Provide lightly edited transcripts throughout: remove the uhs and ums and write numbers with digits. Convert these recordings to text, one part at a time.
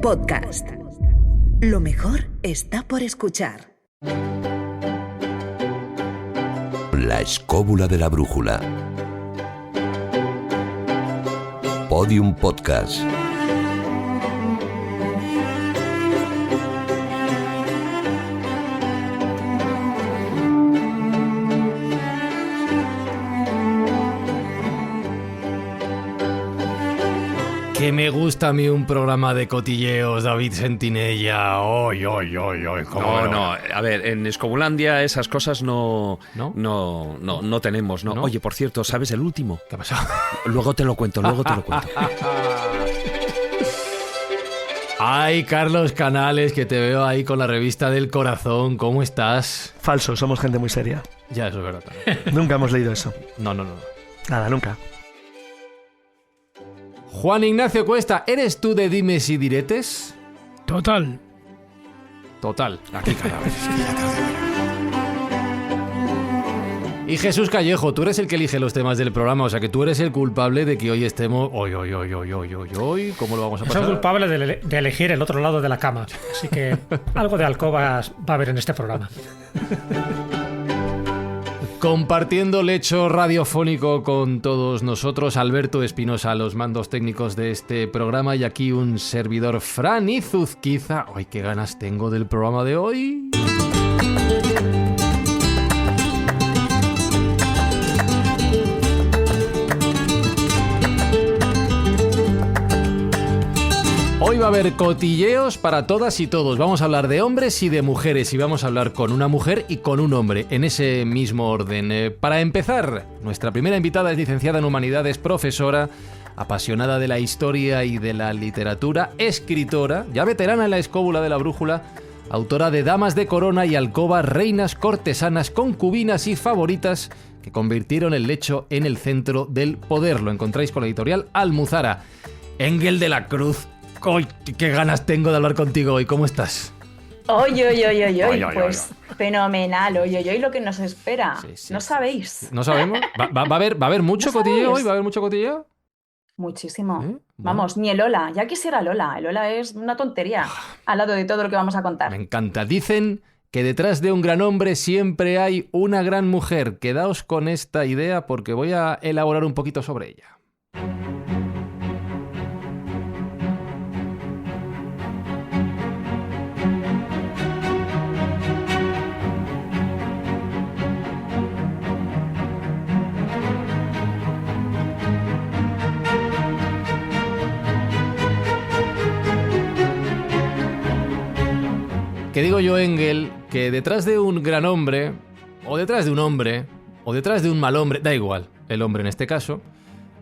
Podcast. Lo mejor está por escuchar. La escóbula de la brújula. Podium Podcast. Que me gusta a mí un programa de cotilleos, David Sentinella. ¡Oy! No, a ver, en Escobulandia esas cosas no tenemos, ¿no? ¿No? Oye, por cierto, ¿sabes el último? ¿Qué ha pasado? Luego te lo cuento. Ay, Carlos Canales, que te veo ahí con la revista del corazón. ¿Cómo estás? Falso, somos gente muy seria. Ya, eso es verdad. Nunca hemos leído eso. No. Nada, nunca. Juan Ignacio Cuesta, ¿eres tú de dimes y diretes? Total. Total. Aquí cada vez. Y Jesús Callejo, tú eres el que elige los temas del programa, o sea que tú eres el culpable de que hoy estemos... Hoy, ¿cómo lo vamos a pasar? Soy culpable de elegir el otro lado de la cama. Así que algo de alcobas va a haber en este programa. Compartiendo lecho radiofónico con todos nosotros, Alberto Espinosa, los mandos técnicos de este programa, y aquí un servidor, Fran Izuzquiza. ¡Ay, qué ganas tengo del programa de hoy! Hoy va a haber cotilleos para todas y todos. Vamos a hablar de hombres y de mujeres, y vamos a hablar con una mujer y con un hombre, en ese mismo orden. Para empezar, nuestra primera invitada es licenciada en Humanidades, profesora, apasionada de la historia y de la literatura, escritora, ya veterana en la escóbula de la brújula, autora de Damas de Corona y Alcoba, reinas, cortesanas, concubinas y favoritas que convirtieron el lecho en el centro del poder. Lo encontráis con la editorial Almuzara. Engel de la Cruz. ¡Ay, qué ganas tengo de hablar contigo hoy! ¿Cómo estás? Pues fenomenal. Lo que nos espera. Sí. No sabéis. ¿No sabemos? ¿Va a haber mucho ¿No cotilleo sabes? hoy? ¿Va a haber mucho cotilleo? Muchísimo. Bueno. Vamos, ni el Lola. Ya quisiera Lola. El Lola es una tontería al lado de todo lo que vamos a contar. Me encanta. Dicen que detrás de un gran hombre siempre hay una gran mujer. Quedaos con esta idea porque voy a elaborar un poquito sobre ella. Que digo yo, Engel, que detrás de un gran hombre, o detrás de un hombre, o detrás de un mal hombre, da igual, el hombre en este caso,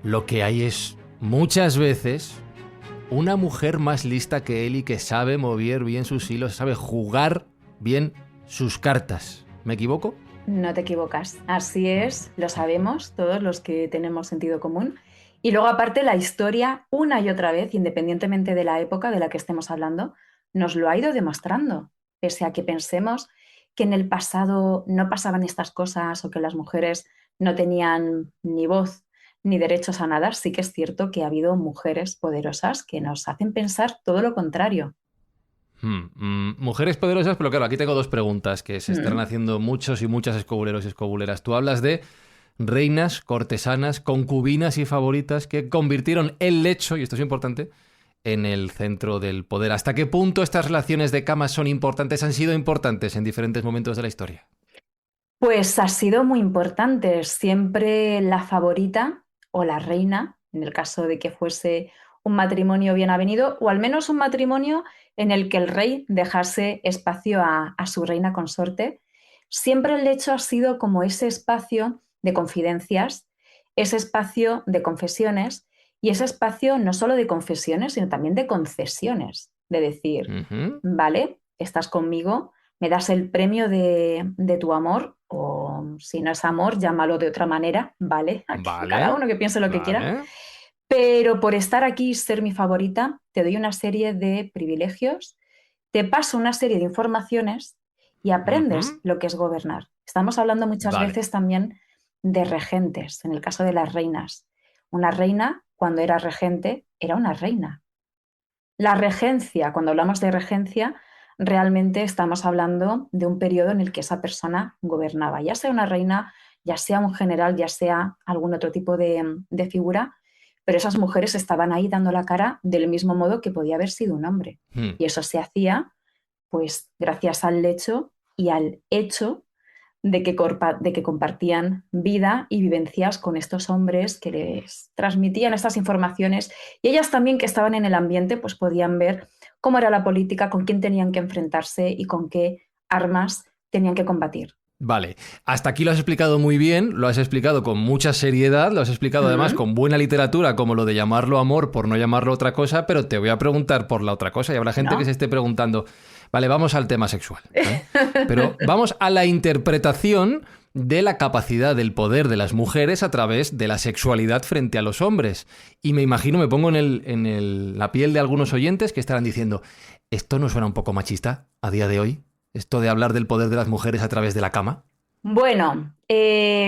lo que hay es, muchas veces, una mujer más lista que él y que sabe mover bien sus hilos, sabe jugar bien sus cartas. ¿Me equivoco? No te equivocas. Así es, lo sabemos todos los que tenemos sentido común. Y luego, aparte, la historia, una y otra vez, independientemente de la época de la que estemos hablando, nos lo ha ido demostrando. Pese a que pensemos que en el pasado no pasaban estas cosas o que las mujeres no tenían ni voz ni derechos a nada, sí que es cierto que ha habido mujeres poderosas que nos hacen pensar todo lo contrario. Mujeres poderosas, pero claro, aquí tengo dos preguntas que se estarán haciendo muchos y muchas escobuleros y escobuleras. Tú hablas de reinas, cortesanas, concubinas y favoritas que convirtieron el lecho, y esto es importante, en el centro del poder. ¿Hasta qué punto estas relaciones de cama son importantes, han sido importantes en diferentes momentos de la historia? Pues ha sido muy importante. Siempre la favorita o la reina, en el caso de que fuese un matrimonio bien avenido, o al menos un matrimonio en el que el rey dejase espacio a su reina consorte, siempre el lecho ha sido como ese espacio de confidencias, ese espacio de confesiones, y ese espacio no solo de confesiones, sino también de concesiones, de decir, vale, estás conmigo, me das el premio de tu amor, o si no es amor, llámalo de otra manera, ¿vale? Vale. Cada uno que piense lo que quiera. Pero por estar aquí y ser mi favorita, te doy una serie de privilegios, te paso una serie de informaciones y aprendes lo que es gobernar. Estamos hablando muchas veces también de regentes, en el caso de las reinas. Una reina, cuando era regente, era una reina. La regencia, cuando hablamos de regencia, realmente estamos hablando de un periodo en el que esa persona gobernaba, ya sea una reina, ya sea un general, ya sea algún otro tipo de figura, pero esas mujeres estaban ahí dando la cara del mismo modo que podía haber sido un hombre. Y eso se hacía, pues, gracias al hecho y al hecho de que compartían vida y vivencias con estos hombres que les transmitían estas informaciones, y ellas también, que estaban en el ambiente, pues podían ver cómo era la política, con quién tenían que enfrentarse y con qué armas tenían que combatir. Vale, hasta aquí lo has explicado muy bien, lo has explicado con mucha seriedad, lo has explicado además con buena literatura, como lo de llamarlo amor por no llamarlo otra cosa, pero te voy a preguntar por la otra cosa, y habrá gente que se esté preguntando, vale, vamos al tema sexual, ¿eh? Pero vamos a la interpretación de la capacidad del poder de las mujeres a través de la sexualidad frente a los hombres. Y me imagino, me pongo en la piel de algunos oyentes que estarán diciendo, ¿esto no suena un poco machista a día de hoy? ¿Esto de hablar del poder de las mujeres a través de la cama? Bueno,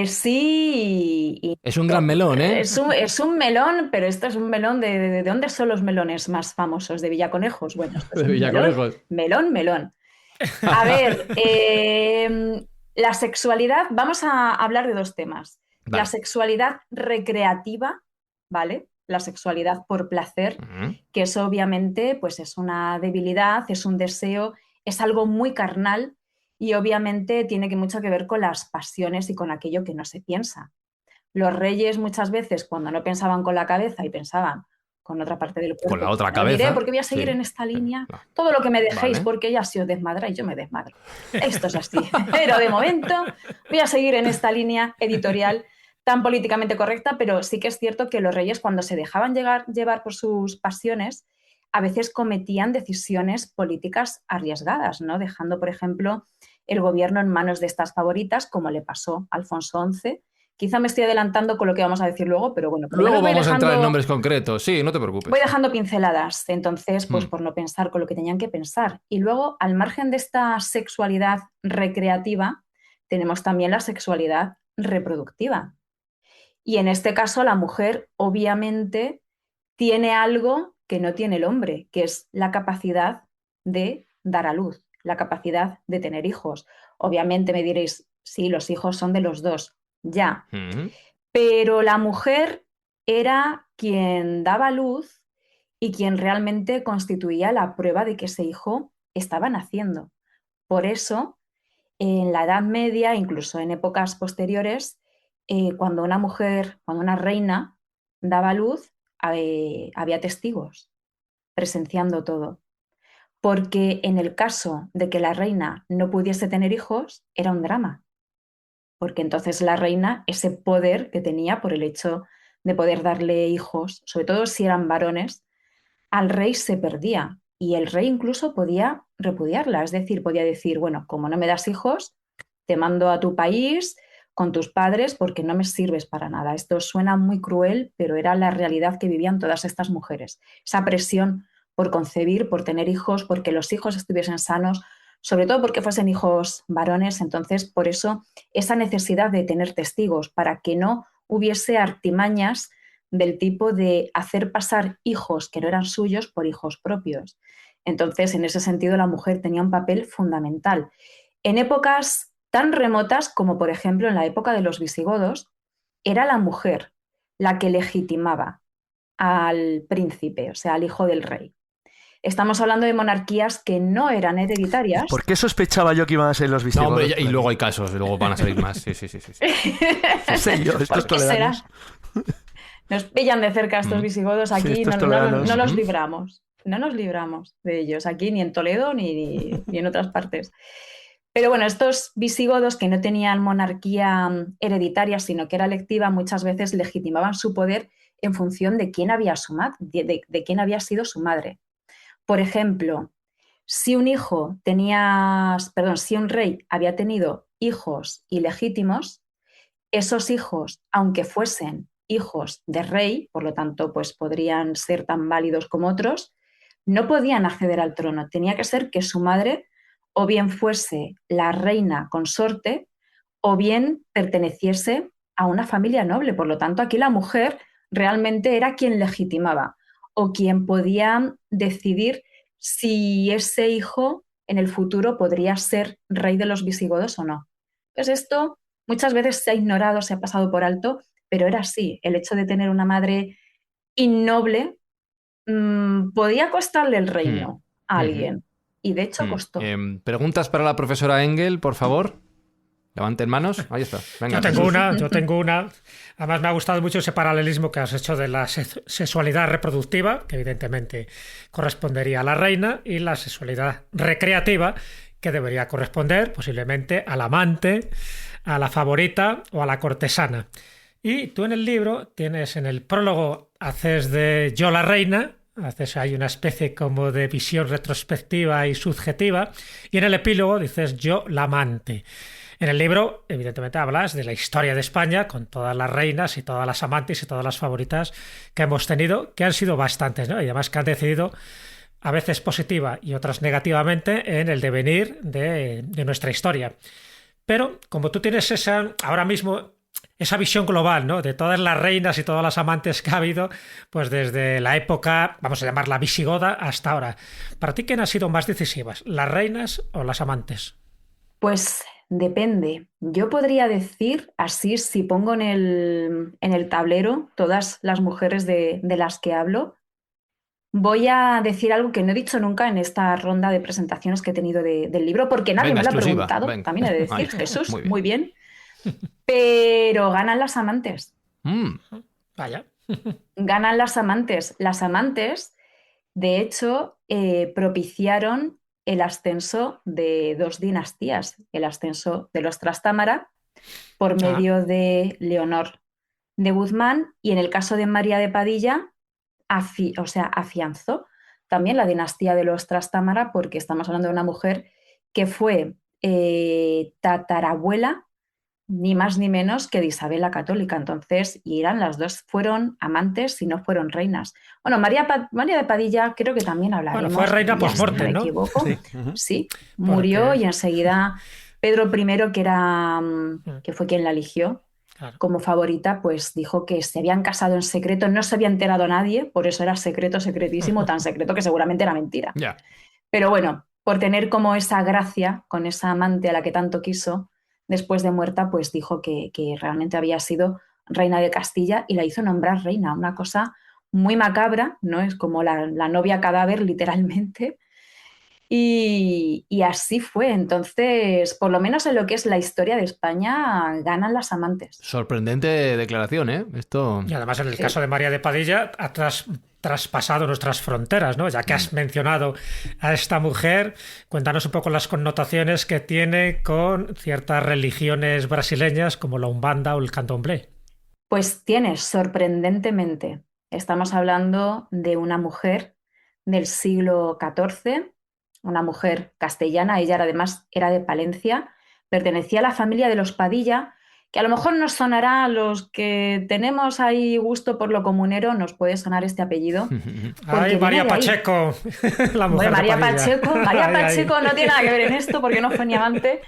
sí. Es un gran melón, ¿eh? Es un melón, pero esto es un melón ¿de dónde son los melones más famosos? ¿De Villaconejos? Bueno, esto es De Villaconejos. Melón. A ver, la sexualidad, vamos a hablar de dos temas. Vale. La sexualidad recreativa, ¿vale? La sexualidad por placer, que eso obviamente pues es una debilidad, es un deseo, es algo muy carnal y obviamente tiene mucho que ver con las pasiones y con aquello que no se piensa. Los reyes muchas veces, cuando no pensaban con la cabeza y pensaban con otra parte del cuerpo, con la otra cabeza, diré porque voy a seguir en esta línea, todo lo que me dejéis, porque ella se os desmadra y yo me desmadro. Esto es así. Pero de momento voy a seguir en esta línea editorial tan políticamente correcta, pero sí que es cierto que los reyes, cuando se dejaban llevar por sus pasiones, a veces cometían decisiones políticas arriesgadas, ¿no? Dejando, por ejemplo, el gobierno en manos de estas favoritas, como le pasó a Alfonso XI. Quizá me estoy adelantando con lo que vamos a decir luego, pero bueno. Luego vamos a entrar en nombres concretos, sí, no te preocupes. Voy dejando pinceladas, entonces, pues por no pensar con lo que tenían que pensar. Y luego, al margen de esta sexualidad recreativa, tenemos también la sexualidad reproductiva. Y en este caso, la mujer, obviamente, tiene algo que no tiene el hombre, que es la capacidad de dar a luz, la capacidad de tener hijos. Obviamente me diréis, sí, los hijos son de los dos, ya. Pero la mujer era quien daba luz y quien realmente constituía la prueba de que ese hijo estaba naciendo. Por eso, en la Edad Media, incluso en épocas posteriores, cuando una mujer, cuando una reina daba luz, había testigos presenciando todo. Porque en el caso de que la reina no pudiese tener hijos, era un drama. Porque entonces la reina, ese poder que tenía por el hecho de poder darle hijos, sobre todo si eran varones, al rey se perdía. Y el rey incluso podía repudiarla, es decir, podía decir, bueno, como no me das hijos, te mando a tu país con tus padres porque no me sirves para nada. Esto suena muy cruel, pero era la realidad que vivían todas estas mujeres. Esa presión por concebir, por tener hijos, porque los hijos estuviesen sanos, sobre todo porque fuesen hijos varones. Entonces, por eso, esa necesidad de tener testigos para que no hubiese artimañas del tipo de hacer pasar hijos que no eran suyos por hijos propios. Entonces, en ese sentido, la mujer tenía un papel fundamental. En épocas tan remotas como, por ejemplo, en la época de los visigodos, era la mujer la que legitimaba al príncipe, o sea, al hijo del rey. Estamos hablando de monarquías que no eran hereditarias. ¿Por qué sospechaba yo que iban a ser los visigodos? No, hombre, y luego hay casos, luego van a salir más. Sí. Sé yo, estos toledanos. Nos pillan de cerca estos visigodos aquí, sí, no los libramos. No nos libramos de ellos aquí, ni en Toledo ni en otras partes. Pero bueno, estos visigodos que no tenían monarquía hereditaria, sino que era electiva, muchas veces legitimaban su poder en función de quién había de quién había sido su madre. Por ejemplo, si un rey había tenido hijos ilegítimos, esos hijos, aunque fuesen hijos de rey, por lo tanto, pues podrían ser tan válidos como otros, no podían acceder al trono. Tenía que ser que su madre o bien fuese la reina consorte o bien perteneciese a una familia noble. Por lo tanto, aquí la mujer realmente era quien legitimaba. o quien podía decidir si ese hijo en el futuro podría ser rey de los visigodos o no. Entonces esto muchas veces se ha ignorado, se ha pasado por alto, pero era así. El hecho de tener una madre innoble podía costarle el reino a alguien. Y de hecho costó. Preguntas para la profesora Engel, por favor. Levanten manos. Ahí está. Venga, yo tengo una. Además, me ha gustado mucho ese paralelismo que has hecho de la sexualidad reproductiva, que evidentemente correspondería a la reina, y la sexualidad recreativa, que debería corresponder posiblemente al amante, a la favorita o a la cortesana. Y tú en el libro tienes, en el prólogo, haces de yo la reina, haces ahí una especie como de visión retrospectiva y subjetiva, y en el epílogo dices yo la amante. En el libro, evidentemente, hablas de la historia de España con todas las reinas y todas las amantes y todas las favoritas que hemos tenido, que han sido bastantes, ¿no? Y además que han decidido, a veces positiva y otras negativamente, en el devenir de nuestra historia. Pero como tú tienes ahora mismo esa visión global, ¿no?, de todas las reinas y todas las amantes que ha habido, pues desde la época, vamos a llamarla visigoda, hasta ahora. ¿Para ti quién han sido más decisivas, las reinas o las amantes? Pues depende. Yo podría decir, así, si pongo en el tablero todas las mujeres de las que hablo, voy a decir algo que no he dicho nunca en esta ronda de presentaciones que he tenido del libro, porque nadie me lo ha preguntado. Venga. También he de decir, Jesús, muy bien. Pero ganan las amantes. Vaya. Ganan las amantes. Las amantes, de hecho, propiciaron el ascenso de 2 dinastías, el ascenso de los Trastámara por medio de Leonor de Guzmán, y en el caso de María de Padilla, afianzó también la dinastía de los Trastámara, porque estamos hablando de una mujer que fue tatarabuela ni más ni menos que de Isabel la Católica. Entonces, y las dos fueron amantes si no fueron reinas. Bueno, María de Padilla creo que también hablaremos. Bueno, fue reina post-mortem, si no me equivoco. Sí, murió y enseguida Pedro I, que fue quien la eligió como favorita, pues dijo que se habían casado en secreto, no se había enterado nadie, por eso era secreto, secretísimo, tan secreto que seguramente era mentira. Pero bueno, por tener como esa gracia con esa amante a la que tanto quiso, después de muerta, pues dijo que realmente había sido reina de Castilla y la hizo nombrar reina, una cosa muy macabra, ¿no? Es como la novia cadáver, literalmente. Y así fue. Entonces, por lo menos en lo que es la historia de España, ganan las amantes. Sorprendente declaración, ¿eh? Esto... Y además, en el caso de María de Padilla, ha traspasado nuestras fronteras, ¿no? Ya que has mencionado a esta mujer, cuéntanos un poco las connotaciones que tiene con ciertas religiones brasileñas como la Umbanda o el Candomblé. Pues tiene, sorprendentemente. Estamos hablando de una mujer del siglo XIV, una mujer castellana, ella además era de Palencia, pertenecía a la familia de los Padilla, que a lo mejor nos sonará a los que tenemos ahí gusto por lo comunero, nos puede sonar este apellido. ¡Ay, María Pacheco! La mujer María de Padilla. María Pacheco no tiene nada que ver en esto porque no fue ni amante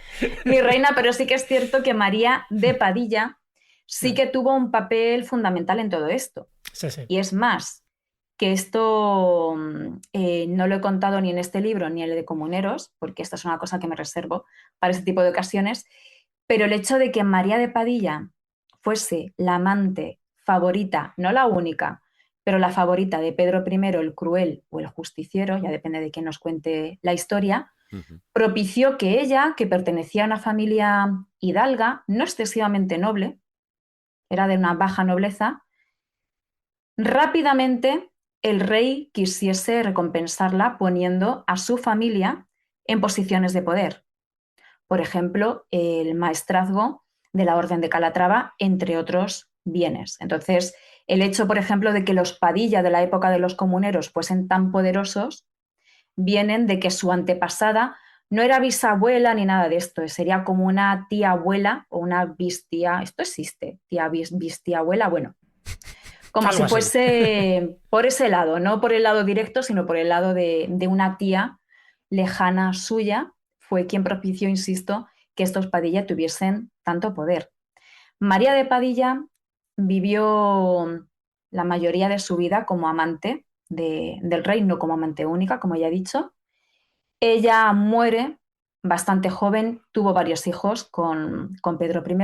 ni reina, pero sí que es cierto que María de Padilla sí que tuvo un papel fundamental en todo esto. Sí. Y es más, que esto no lo he contado ni en este libro ni en el de Comuneros, porque esto es una cosa que me reservo para este tipo de ocasiones, pero el hecho de que María de Padilla fuese la amante favorita, no la única, pero la favorita de Pedro I, el Cruel o el Justiciero, ya depende de quién nos cuente la historia, propició que ella, que pertenecía a una familia hidalga, no excesivamente noble, era de una baja nobleza, rápidamente el rey quisiese recompensarla poniendo a su familia en posiciones de poder. Por ejemplo, el maestrazgo de la Orden de Calatrava, entre otros bienes. Entonces, el hecho, por ejemplo, de que los Padilla de la época de los comuneros fuesen tan poderosos, vienen de que su antepasada no era bisabuela ni nada de esto, sería como una tía abuela o una bistía, esto existe, tía bistía abuela, bueno, como si fuese por ese lado, no por el lado directo, sino por el lado de una tía lejana suya, fue quien propició, insisto, que estos Padilla tuviesen tanto poder. María de Padilla vivió la mayoría de su vida como amante del reino como amante única, como ya he dicho. Ella muere bastante joven, tuvo varios hijos con Pedro I,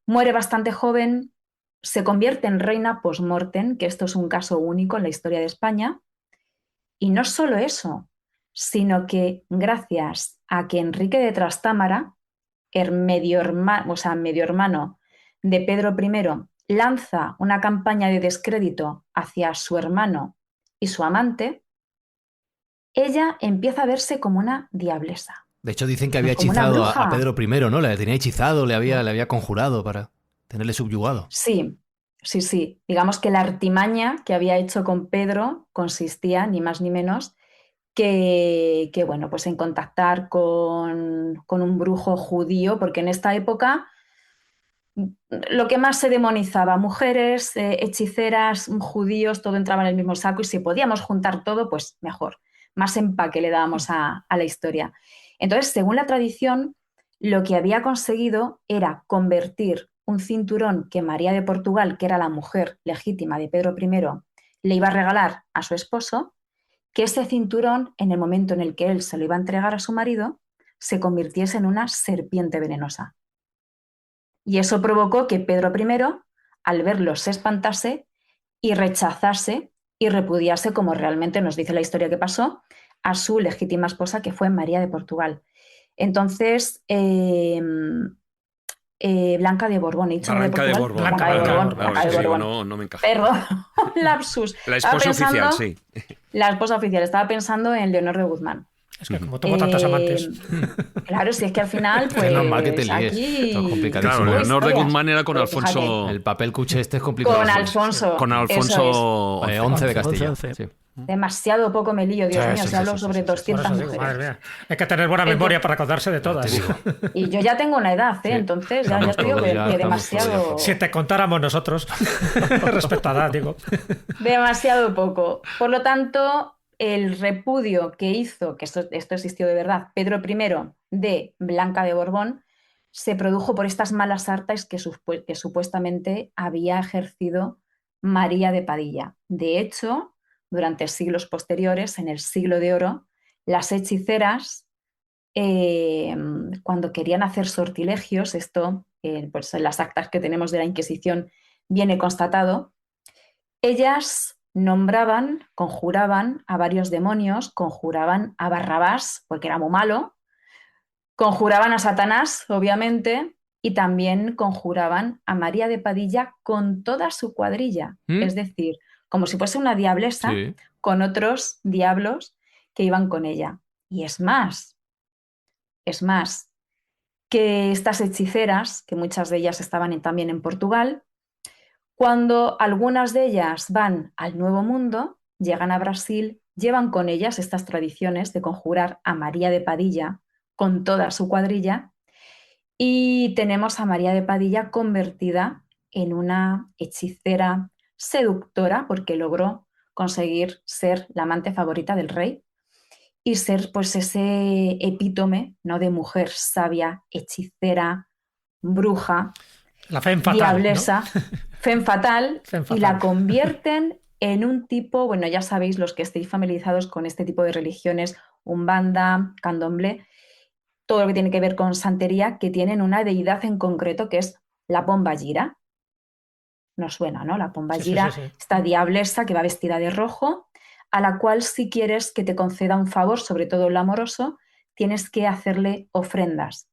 muere bastante joven, se convierte en reina post-mortem, que esto es un caso único en la historia de España, y no solo eso, sino que gracias a que Enrique de Trastámara, el medio hermano de Pedro I, lanza una campaña de descrédito hacia su hermano y su amante, ella empieza a verse como una diablesa. De hecho, dicen que había hechizado a Pedro I, ¿no? Le tenía hechizado, le había conjurado para tenerle subyugado. Sí. Digamos que la artimaña que había hecho con Pedro consistía, ni más ni menos, que bueno, pues en contactar con un brujo judío, porque en esta época lo que más se demonizaba, mujeres, hechiceras, judíos, todo entraba en el mismo saco, y si podíamos juntar todo, pues mejor. Más empaque le dábamos a la historia. Entonces, según la tradición, lo que había conseguido era convertir un cinturón que María de Portugal, que era la mujer legítima de Pedro I, le iba a regalar a su esposo, que ese cinturón, en el momento en el que él se lo iba a entregar a su marido, se convirtiese en una serpiente venenosa. Y eso provocó que Pedro I, al verlo, se espantase y rechazase y repudiase, como realmente nos dice la historia que pasó, a su legítima esposa, que fue María de Portugal. Entonces, Blanca de Borbón. Blanca de Borbón. No me encaja. Perdón, lapsus. La esposa oficial, sí. La esposa oficial. Estaba pensando en Leonor de Guzmán. Es que como tuvo tantos amantes. Claro, si es que al final, pues. Es normal que te líes. Aquí... Esto es complicadísimo. Claro, Leonor de Guzmán era con pues Alfonso. fíjate. El papel cuché este es complicado. Con Alfonso. Con Alfonso 11 de Castilla. 11. Sí. Demasiado poco me lío, Dios mío, se hablo sobre 200 Digo, mujeres. madre mía. Hay que tener buena memoria para acordarse de todas. Y yo ya tengo una edad, entonces ya te digo que demasiado... Si te contáramos nosotros, respecto a edad, digo. Demasiado poco. Por lo tanto, el repudio que hizo, que esto existió de verdad, Pedro I de Blanca de Borbón, se produjo por estas malas artes que supuestamente había ejercido María de Padilla. De hecho, durante siglos posteriores, en el Siglo de Oro, las hechiceras, cuando querían hacer sortilegios, esto pues en las actas que tenemos de la Inquisición viene constatado, ellas nombraban, conjuraban a varios demonios, conjuraban a Barrabás, porque era muy malo, conjuraban a Satanás, obviamente, y también conjuraban a María de Padilla con toda su cuadrilla, es decir, como si fuese una diablesa, sí, con otros diablos que iban con ella. Y es más, que estas hechiceras, que muchas de ellas estaban también en Portugal, cuando algunas de ellas van al Nuevo Mundo, llegan a Brasil, llevan con ellas estas tradiciones de conjurar a María de Padilla con toda su cuadrilla, y tenemos a María de Padilla convertida en una hechicera seductora, porque logró conseguir ser la amante favorita del rey y ser pues ese epítome, ¿no?, de mujer sabia, hechicera, bruja, la femme fatal, diablesa, ¿no? Femme fatal, y la convierten en un tipo, bueno, ya sabéis los que estéis familiarizados con este tipo de religiones, Umbanda, Candomblé, todo lo que tiene que ver con santería, que tienen una deidad en concreto que es la Pombagira. Nos suena, ¿no? La Pombagira, sí. Esta diablesa que va vestida de rojo, a la cual, si quieres que te conceda un favor, sobre todo el amoroso, tienes que hacerle ofrendas,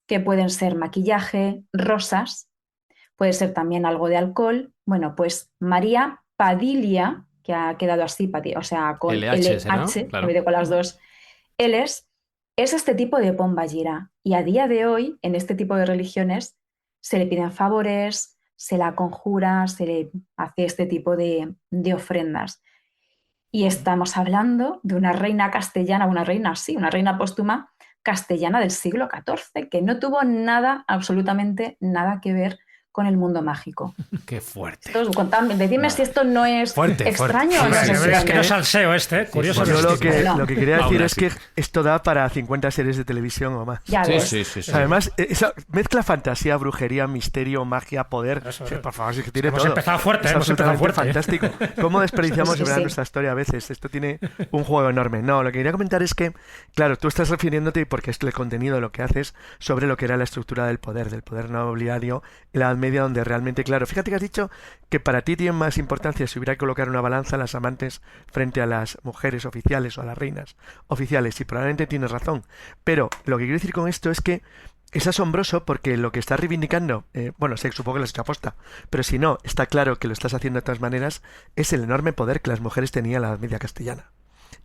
que pueden ser maquillaje, rosas, puede ser también algo de alcohol. Bueno, pues María Padilla, que ha quedado así, o sea, con LH, ¿no? Claro. Con las dos L's, es este tipo de Pombagira. Y a día de hoy, en este tipo de religiones, se le piden favores, se la conjura, se le hace este tipo de ofrendas. Y estamos hablando de una reina castellana, una reina póstuma castellana del siglo XIV, que no tuvo nada, absolutamente nada que ver con el mundo mágico. Qué fuerte. Decidme si esto no es extraño o no es extraño. Es que no es salseo curioso. Yo lo que quería decir es que esto da para 50 series de televisión o más. Ya ves. Sí. Además, esa mezcla fantasía, brujería, misterio, magia, poder. Por favor, es que tiene todo. Hemos empezado fuerte. Fantástico. ¿Cómo desperdiciamos de verdad nuestra historia a veces? Esto tiene un juego enorme. No, lo que quería comentar es que, claro, tú estás refiriéndote, porque es el contenido de lo que haces, sobre lo que era la estructura del poder nobiliario en la Edad Media, donde realmente, claro, fíjate que has dicho que para ti tiene más importancia si hubiera que colocar una balanza las amantes frente a las mujeres oficiales o a las reinas oficiales, y probablemente tienes razón. Pero lo que quiero decir con esto es que es asombroso porque lo que estás reivindicando, supongo que lo has hecho aposta, pero si no, está claro que lo estás haciendo de todas maneras, es el enorme poder que las mujeres tenían en la Edad Media castellana.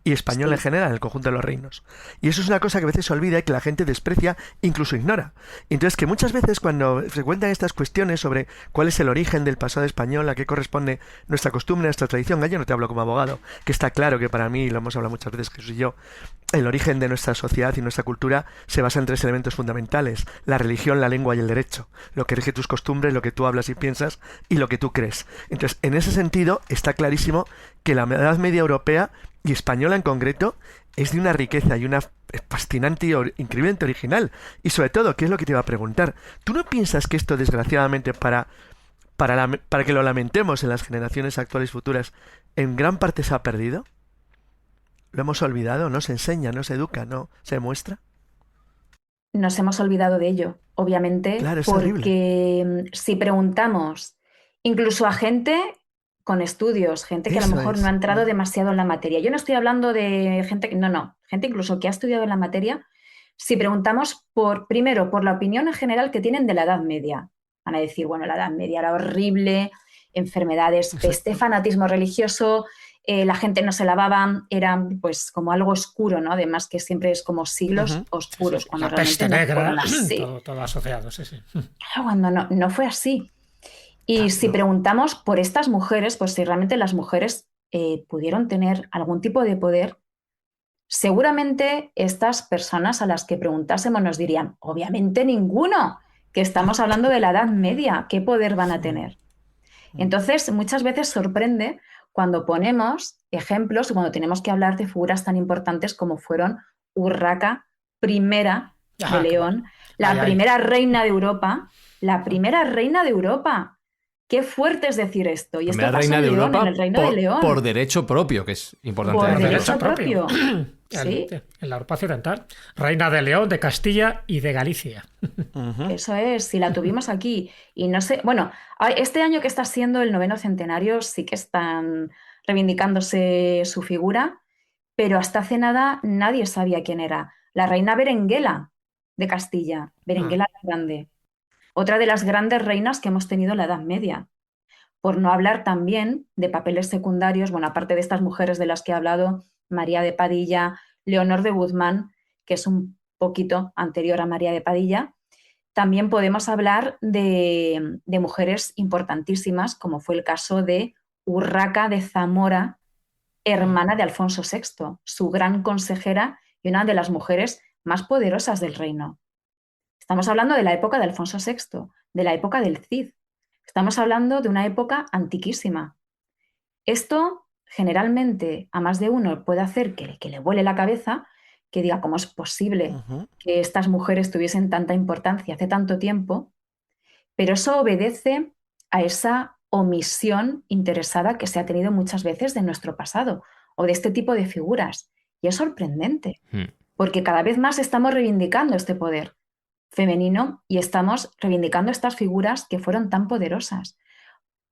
Y española en general, en el conjunto de los reinos. Y eso es una cosa que a veces se olvida y que la gente desprecia, incluso ignora. Entonces, que muchas veces cuando se cuentan estas cuestiones sobre cuál es el origen del pasado español, a qué corresponde nuestra costumbre, nuestra tradición, yo no te hablo como abogado, que está claro que para mí, lo hemos hablado muchas veces Jesús y yo, el origen de nuestra sociedad y nuestra cultura se basa en 3 elementos fundamentales: la religión, la lengua y el derecho. Lo que rige tus costumbres, lo que tú hablas y piensas y lo que tú crees. Entonces, en ese sentido, está clarísimo que la Edad Media europea y española en concreto es de una riqueza y una fascinante y increíblemente original. Y sobre todo, ¿qué es lo que te iba a preguntar? ¿Tú no piensas que esto, desgraciadamente, para que lo lamentemos en las generaciones actuales y futuras, en gran parte se ha perdido? ¿Lo hemos olvidado? ¿No se enseña, no se educa, no se muestra? Nos hemos olvidado de ello, obviamente, claro, es porque terrible. Si preguntamos incluso a gente con estudios, gente que a lo mejor no ha entrado demasiado en la materia. Yo no estoy hablando de gente que... No. Gente incluso que ha estudiado en la materia. Si preguntamos primero por la opinión en general que tienen de la Edad Media, van a decir, bueno, la Edad Media era horrible, enfermedades, peste, fanatismo religioso, la gente no se lavaba, era pues como algo oscuro, ¿no? Además que siempre es como siglos oscuros. Cuando la peste negra, así. Todo asociado, sí. Claro, cuando no fue así. Y si preguntamos por estas mujeres, pues si realmente las mujeres pudieron tener algún tipo de poder, seguramente estas personas a las que preguntásemos nos dirían, obviamente ninguno, que estamos hablando de la Edad Media, ¿qué poder van a tener? Entonces, muchas veces sorprende cuando ponemos ejemplos, cuando tenemos que hablar de figuras tan importantes como fueron Urraca I de León, la primera reina de Europa, Qué fuerte es decir esto. Y esto pasó reina de Europa en el Reino de León. Por derecho propio, que es importante. Por derecho propio. Sí. En la Europa Occidental. Reina de León, de Castilla y de Galicia. Eso es, si la tuvimos aquí. Y no sé, bueno, este año que está siendo el 9º centenario sí que están reivindicándose su figura, pero hasta hace nada nadie sabía quién era. La reina Berenguela de Castilla, Berenguela la Grande. Otra de las grandes reinas que hemos tenido en la Edad Media. Por no hablar también de papeles secundarios, bueno, aparte de estas mujeres de las que he hablado, María de Padilla, Leonor de Guzmán, que es un poquito anterior a María de Padilla, también podemos hablar de mujeres importantísimas, como fue el caso de Urraca de Zamora, hermana de Alfonso VI, su gran consejera y una de las mujeres más poderosas del reino. Estamos hablando de la época de Alfonso VI, de la época del Cid. Estamos hablando de una época antiquísima. Esto generalmente a más de uno puede hacer que le vuele la cabeza, que diga cómo es posible que estas mujeres tuviesen tanta importancia hace tanto tiempo, pero eso obedece a esa omisión interesada que se ha tenido muchas veces de nuestro pasado o de este tipo de figuras. Y es sorprendente, porque cada vez más estamos reivindicando este poder femenino y estamos reivindicando estas figuras que fueron tan poderosas.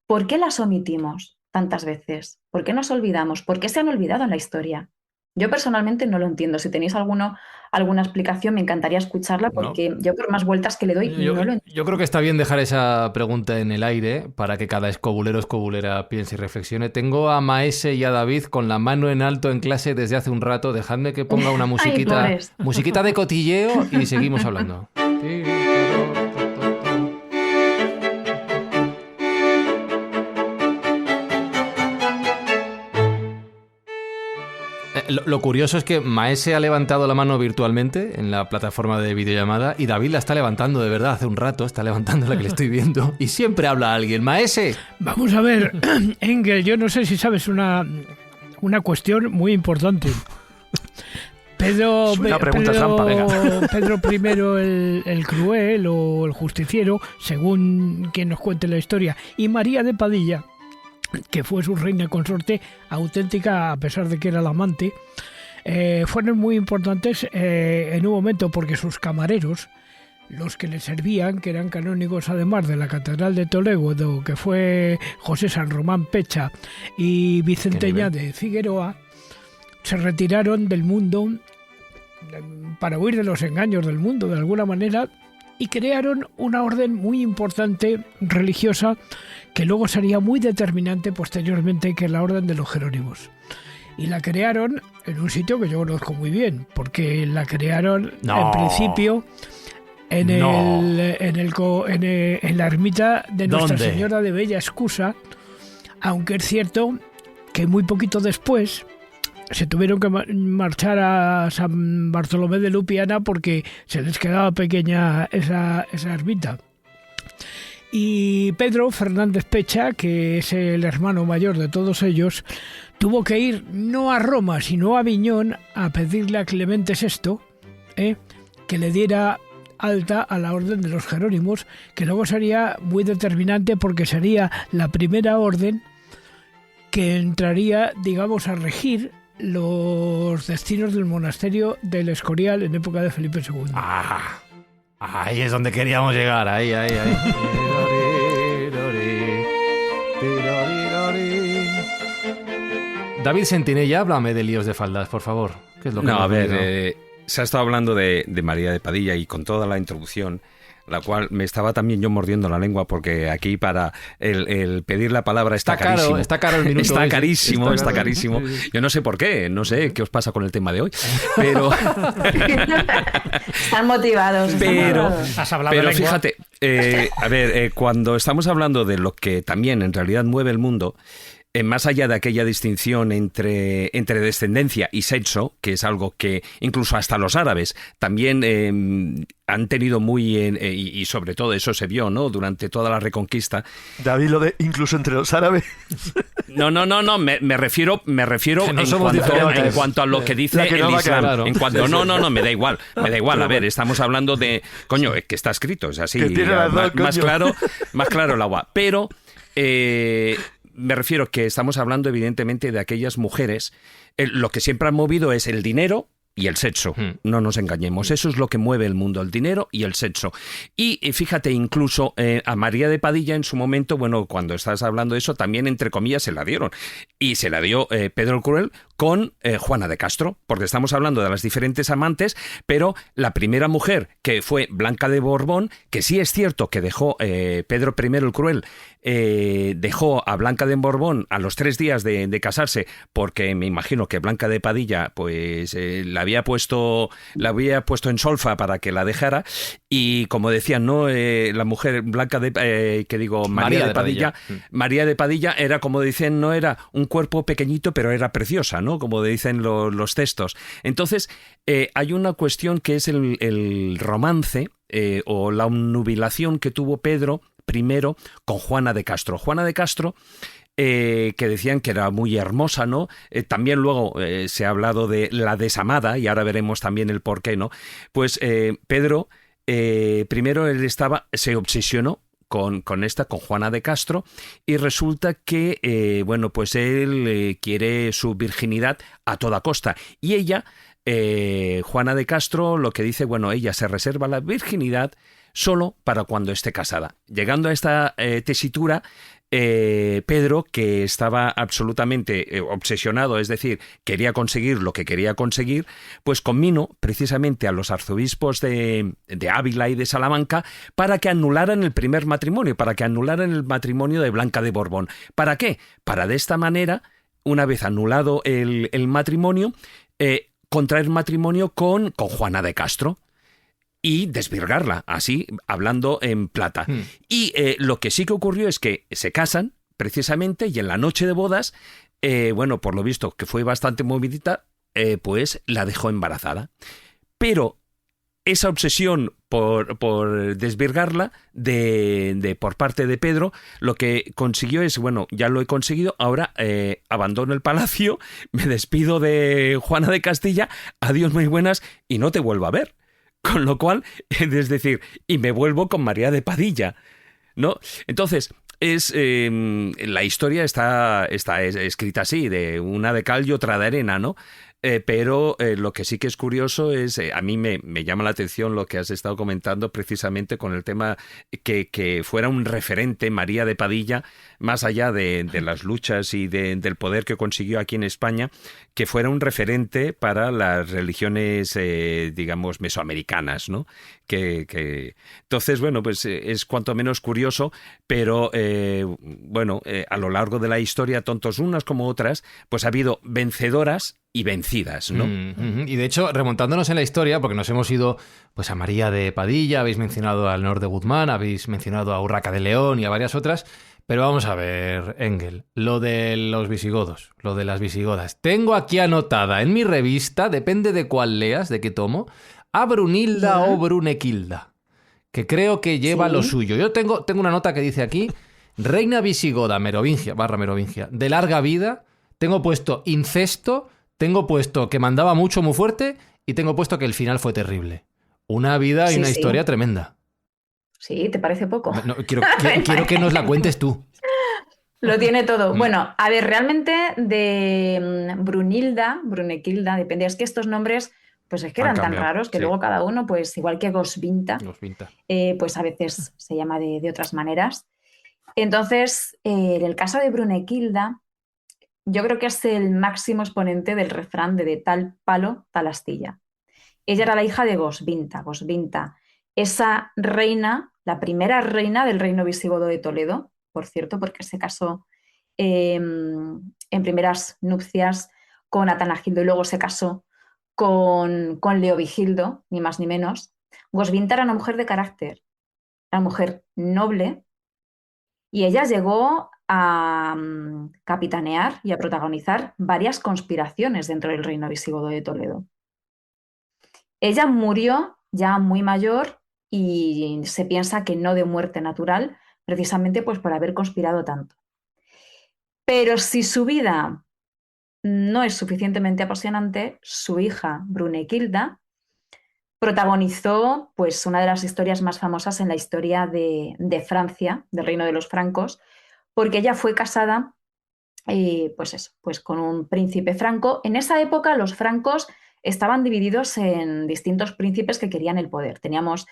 ¿Por qué las omitimos tantas veces? ¿Por qué nos olvidamos? ¿Por qué se han olvidado en la historia? Yo personalmente no lo entiendo. Si tenéis alguna explicación, me encantaría escucharla, porque yo por más vueltas que le doy, no lo entiendo. Yo creo que está bien dejar esa pregunta en el aire para que cada escobulero o escobulera piense y reflexione. Tengo a Maese y a David con la mano en alto en clase desde hace un rato. Dejadme que ponga una musiquita de cotilleo y seguimos hablando. Lo curioso es que Maese ha levantado la mano virtualmente en la plataforma de videollamada y David la está levantando de verdad hace un rato, está levantando la que le estoy viendo y siempre habla alguien. Maese. Vamos a ver, Engel, yo no sé si sabes una cuestión muy importante. Pedro I el Cruel o el Justiciero, según quien nos cuente la historia, y María de Padilla, que fue su reina consorte auténtica a pesar de que era la amante, fueron muy importantes en un momento porque sus camareros, los que le servían, que eran canónigos además de la Catedral de Toledo, que fue José San Román Pecha y Vicenteña de Figueroa, se retiraron del mundo para huir de los engaños del mundo de alguna manera y crearon una orden muy importante religiosa que luego sería muy determinante posteriormente, que es la Orden de los Jerónimos. Y la crearon en un sitio que yo conozco muy bien, porque la crearon en principio en la ermita de Nuestra Señora de Bella Excusa, aunque es cierto que muy poquito después se tuvieron que marchar a San Bartolomé de Lupiana porque se les quedaba pequeña esa ermita. Y Pedro Fernández Pecha, que es el hermano mayor de todos ellos, tuvo que ir no a Roma, sino a Aviñón a pedirle a Clemente VI que le diera alta a la Orden de los Jerónimos, que luego sería muy determinante porque sería la primera orden que entraría, digamos, a regir los destinos del monasterio del Escorial en época de Felipe II. Ahí es donde queríamos llegar, ahí. David Sentinella, háblame de líos de faldas, por favor. ¿Qué es lo que no, a ver, se ha estado hablando de María de Padilla y con toda la introducción, la cual me estaba también yo mordiendo la lengua porque aquí para el pedir la palabra está carísimo. Está caro el minuto. Está carísimo. Yo no sé por qué, no sé qué os pasa con el tema de hoy, pero... Están motivados. Pero fíjate, cuando estamos hablando de lo que también en realidad mueve el mundo, más allá de aquella distinción entre descendencia y sexo, que es algo que incluso hasta los árabes también han tenido muy... y sobre todo eso se vio, ¿no?, durante toda la Reconquista. David, lo de incluso entre los árabes... No, me refiero en cuanto a lo que dice el Islam. En cuanto, no, me da igual. A ver, estamos hablando de... Coño, que está escrito, es así. Más claro el agua. Pero... me refiero que estamos hablando evidentemente de aquellas mujeres, lo que siempre han movido es el dinero y el sexo, no nos engañemos, eso es lo que mueve el mundo, el dinero y el sexo. Y fíjate, incluso a María de Padilla en su momento, bueno, cuando estás hablando de eso, también entre comillas se la dieron, y se la dio Pedro el Cruel con Juana de Castro, porque estamos hablando de las diferentes amantes, pero la primera mujer, que fue Blanca de Borbón, que sí es cierto que dejó Pedro I el Cruel, dejó a Blanca de Borbón a los 3 días de casarse, porque me imagino que Blanca de Padilla pues la había puesto en solfa para que la dejara, y como decían, ¿no?, la mujer Blanca de María de Padilla. María de Padilla era, como dicen, no era un cuerpo pequeñito, pero era preciosa, ¿no?, como dicen los textos. Entonces hay una cuestión que es el romance o la obnubilación que tuvo Pedro I con Juana de Castro. Juana de Castro, que decían que era muy hermosa, ¿no? También luego se ha hablado de la desamada, y ahora veremos también el por qué, ¿no? Pues Pedro, primero él se obsesionó con Juana de Castro, y resulta que, pues él quiere su virginidad a toda costa, y ella, Juana de Castro, lo que dice, ella se reserva la virginidad solo para cuando esté casada. Llegando a esta tesitura, Pedro, que estaba absolutamente obsesionado, es decir, quería conseguir lo que quería conseguir, pues convino precisamente a los arzobispos de Ávila y de Salamanca para que anularan el primer matrimonio, para que anularan el matrimonio de Blanca de Borbón. ¿Para qué? Para de esta manera, una vez anulado el matrimonio, contraer matrimonio con Juana de Castro y desvirgarla, así, hablando en plata. Y lo que sí que ocurrió es que se casan, precisamente, y en la noche de bodas, por lo visto, que fue bastante movidita, pues la dejó embarazada. Pero esa obsesión por desvirgarla por parte de Pedro, lo que consiguió es, bueno, ya lo he conseguido, ahora abandono el palacio, me despido de Juana de Castilla, adiós muy buenas y no te vuelvo a ver. Con lo cual, es decir, y me vuelvo con María de Padilla, ¿no? Entonces, la historia está escrita así, de una de cal y otra de arena, ¿no? Pero lo que sí que es curioso es, a mí me llama la atención lo que has estado comentando precisamente con el tema que fuera un referente María de Padilla, más allá de las luchas y del poder que consiguió aquí en España, que fuera un referente para las religiones, digamos, mesoamericanas, ¿no? Entonces, bueno, pues es cuanto menos curioso, pero bueno, a lo largo de la historia, tontos unas como otras, pues ha habido vencedoras y vencidas, ¿no? Y de hecho, remontándonos en la historia, porque nos hemos ido pues a María de Padilla, habéis mencionado a Leonor de Guzmán, habéis mencionado a Urraca de León y a varias otras, pero vamos a ver, Engel, lo de los visigodos, lo de las visigodas. Tengo aquí anotada en mi revista, depende de cuál leas, de qué tomo, a Brunilda o Brunequilda, que creo que lleva lo suyo. Yo tengo una nota que dice aquí, reina visigoda merovingia, de larga vida, tengo puesto incesto, tengo puesto que mandaba mucho, muy fuerte, y tengo puesto que el final fue terrible. Una vida y una historia tremenda. Sí, ¿te parece poco? No, quiero que nos la cuentes tú. Lo tiene todo. Bueno, a ver, realmente de Brunilda, Brunequilda, depende. Es que estos nombres, pues es que eran tan raros que luego cada uno, pues igual que Goswinta, pues a veces se llama de otras maneras. Entonces, en el caso de Brunequilda, yo creo que es el máximo exponente del refrán de tal palo, tal astilla. Ella era la hija de Goswinta, esa reina, la primera reina del reino visigodo de Toledo, por cierto, porque se casó en primeras nupcias con Atanagildo y luego se casó con Leovigildo, ni más ni menos. Goswinta era una mujer de carácter, una mujer noble, y ella llegó a capitanear y a protagonizar varias conspiraciones dentro del reino visigodo de Toledo. Ella murió ya muy mayor y se piensa que no de muerte natural, precisamente pues por haber conspirado tanto. Pero si su vida no es suficientemente apasionante, su hija Brunequilda protagonizó pues una de las historias más famosas en la historia de Francia, del reino de los francos, porque ella fue casada pues con un príncipe franco. En esa época los francos estaban divididos en distintos príncipes que querían el poder. Teníamos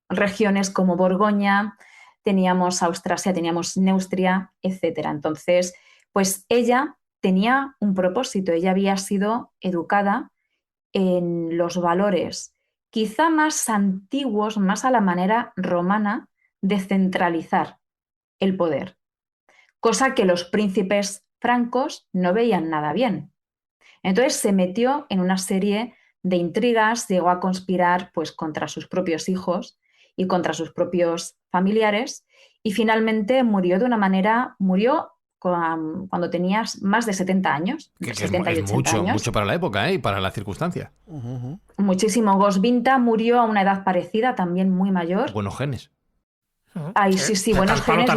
regiones como Borgoña, teníamos Austrasia, teníamos Neustria, etc. Entonces, pues ella tenía un propósito, ella había sido educada en los valores quizá más antiguos, más a la manera romana de centralizar el poder, cosa que los príncipes francos no veían nada bien. Entonces se metió en una serie de intrigas, llegó a conspirar pues contra sus propios hijos y contra sus propios familiares y finalmente murió cuando tenías más de 70 años. Que 70 y 80 mucho, años. mucho para la época, y para la circunstancia. Muchísimo. Goswinta murió a una edad parecida, también muy mayor. Buenos genes. Ay, sí, buenos genes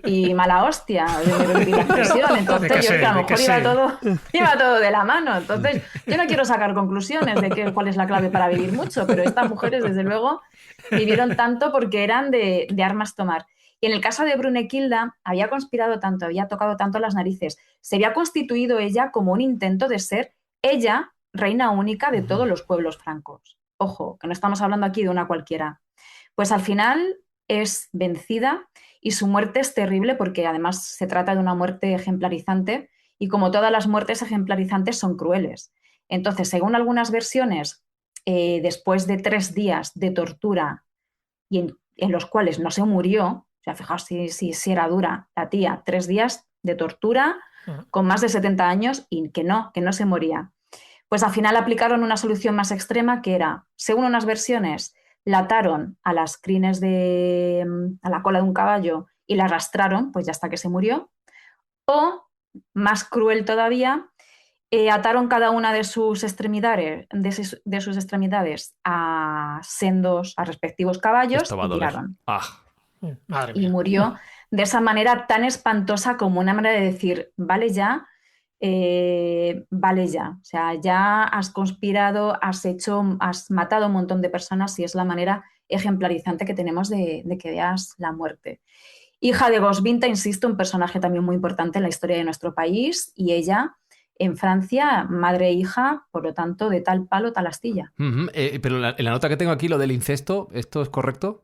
y mala hostia, de la expresión. Entonces yo a lo mejor iba todo de la mano. Entonces yo no quiero sacar conclusiones de cuál es la clave para vivir mucho, pero estas mujeres desde luego vivieron tanto porque eran de armas tomar. Y en el caso de Brunequilda había conspirado tanto, había tocado tanto las narices, se había constituido ella como un intento de ser ella reina única de todos los pueblos francos. Ojo, que no estamos hablando aquí de una cualquiera. Pues al final es vencida y su muerte es terrible porque además se trata de una muerte ejemplarizante y como todas las muertes ejemplarizantes son crueles. Entonces, según algunas versiones, después de 3 días de tortura y en los cuales no se murió, o sea, fijaos si era dura la tía, 3 días de tortura con más de 70 años y que no se moría. Pues al final aplicaron una solución más extrema que era, según unas versiones, la ataron a las crines a la cola de un caballo y la arrastraron pues ya hasta que se murió, o más cruel todavía, ataron cada una de sus extremidades, a respectivos caballos y tiraron. Madre y mía. murió de esa manera tan espantosa, como una manera de decir, vale ya, o sea, ya has conspirado, has matado a un montón de personas, y es la manera ejemplarizante que tenemos de que veas la muerte. Hija de Goswinta, insisto, un personaje también muy importante en la historia de nuestro país, y ella en Francia, madre e hija, por lo tanto, de tal palo, tal astilla. Pero en la nota que tengo aquí, lo del incesto, ¿esto es correcto?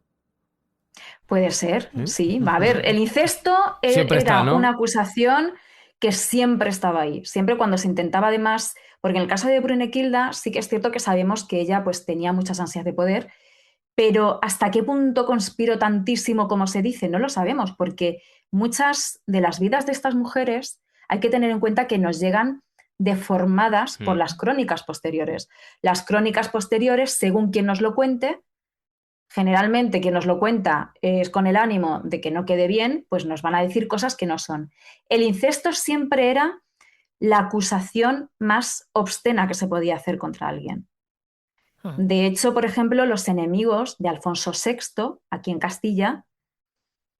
Puede ser, sí. A ver, el incesto era una acusación que siempre estaba ahí. Siempre cuando se intentaba, además, porque en el caso de Brunekilda sí que es cierto que sabemos que ella pues tenía muchas ansias de poder, pero ¿hasta qué punto conspiró tantísimo como se dice? No lo sabemos, porque muchas de las vidas de estas mujeres hay que tener en cuenta que nos llegan deformadas por las crónicas posteriores. Las crónicas posteriores, según quien nos lo cuente, generalmente quien nos lo cuenta es con el ánimo de que no quede bien, pues nos van a decir cosas que no son. El incesto siempre era la acusación más obscena que se podía hacer contra alguien. De hecho, por ejemplo, los enemigos de Alfonso VI, aquí en Castilla,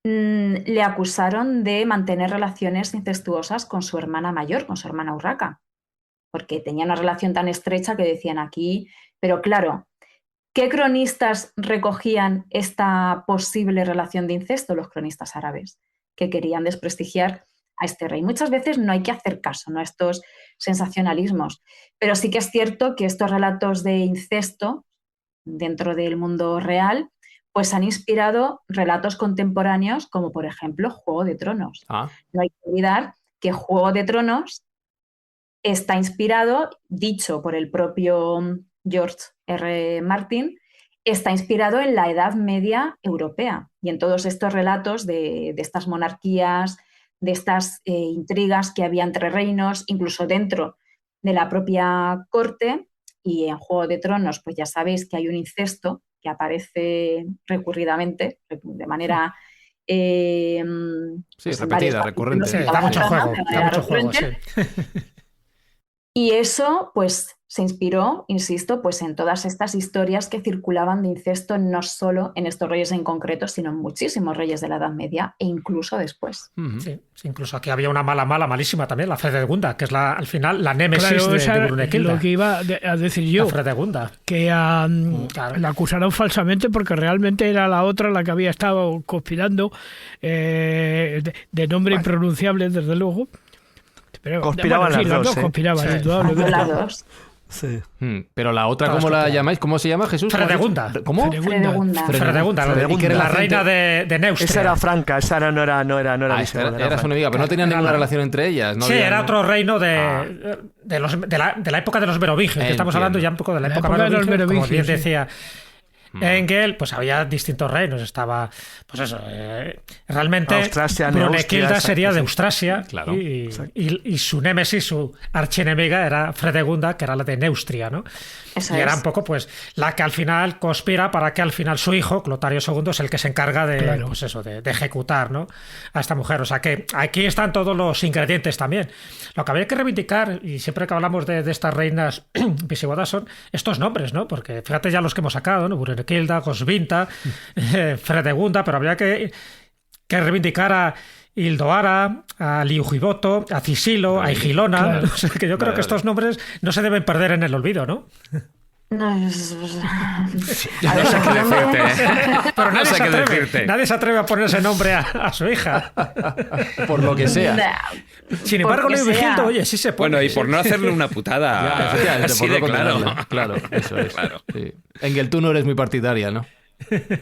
le acusaron de mantener relaciones incestuosas con su hermana mayor, con su hermana Urraca, porque tenía una relación tan estrecha que decían aquí, pero claro, ¿qué cronistas recogían esta posible relación de incesto? Los cronistas árabes, que querían desprestigiar a este rey. Muchas veces no hay que hacer caso, ¿no?, a estos sensacionalismos, pero sí que es cierto que estos relatos de incesto dentro del mundo real pues han inspirado relatos contemporáneos como, por ejemplo, Juego de Tronos. No hay que olvidar que Juego de Tronos está inspirado, dicho por el propio George R. Martin, está inspirado en la Edad Media europea y en todos estos relatos de estas monarquías, de estas intrigas que había entre reinos, incluso dentro de la propia corte. Y en Juego de Tronos, pues ya sabéis que hay un incesto que aparece recurridamente, de manera... repetida, recurrente. Da mucho juego, sí. Y eso, pues, se inspiró, insisto, pues en todas estas historias que circulaban de incesto, no solo en estos reyes en concreto, sino en muchísimos reyes de la Edad Media e incluso después. Sí, incluso aquí había una malísima también, la Fredegunda, que es al final la némesis de Brunekilda. Lo que iba a decir yo, la Fredegunda. Que la acusaron falsamente porque realmente era la otra la que había estado conspirando, de nombre impronunciable, desde luego. Pero, conspiraban las dos. Conspiraban, indudablemente. Las dos. Sí. Pero la otra, ¿cómo la llamáis? ¿Cómo se llama, Jesús? Fredegunda. ¿Cómo? Fredegunda, la reina de Neustria. Esa era franca, esa no era era su enemiga, pero no tenían ninguna relación entre ellas. Sí, era otro reino de la época de los merovingios, que estamos hablando ya un poco de la época de los merovingios, como bien decía Engel, pues había distintos reinos. Estaba, pues eso, realmente Brunekilda sería de Austrasia, claro, y su némesis, su archienemiga era Fredegunda, que era la de Neustria, ¿no? Era un poco pues la que al final conspira para que al final su hijo, Clotario II, es el que se encarga de, pues eso, de ejecutar, ¿no?, a esta mujer. O sea que aquí están todos los ingredientes también. Lo que habría que reivindicar, y siempre que hablamos de estas reinas visigodas, son estos nombres, ¿no? Porque fíjate ya los que hemos sacado, ¿no? Brunekilda, Goswinta, Fredegunda, pero habría que reivindicar a Hildoara, a Liujiboto, a Cisilo, a Igilona. Claro. O sea, que yo creo que estos nombres no se deben perder en el olvido, ¿no? No, no sé qué decirte. Pero nadie se atreve a ponerse nombre a su hija. Por lo que sea. Sin embargo, Leo Vigildo, oye, sí se puede. Bueno, y por no hacerle una putada. Así de claro. Claro, eso es. Claro. Sí. Engel, tú no eres muy partidaria, ¿no?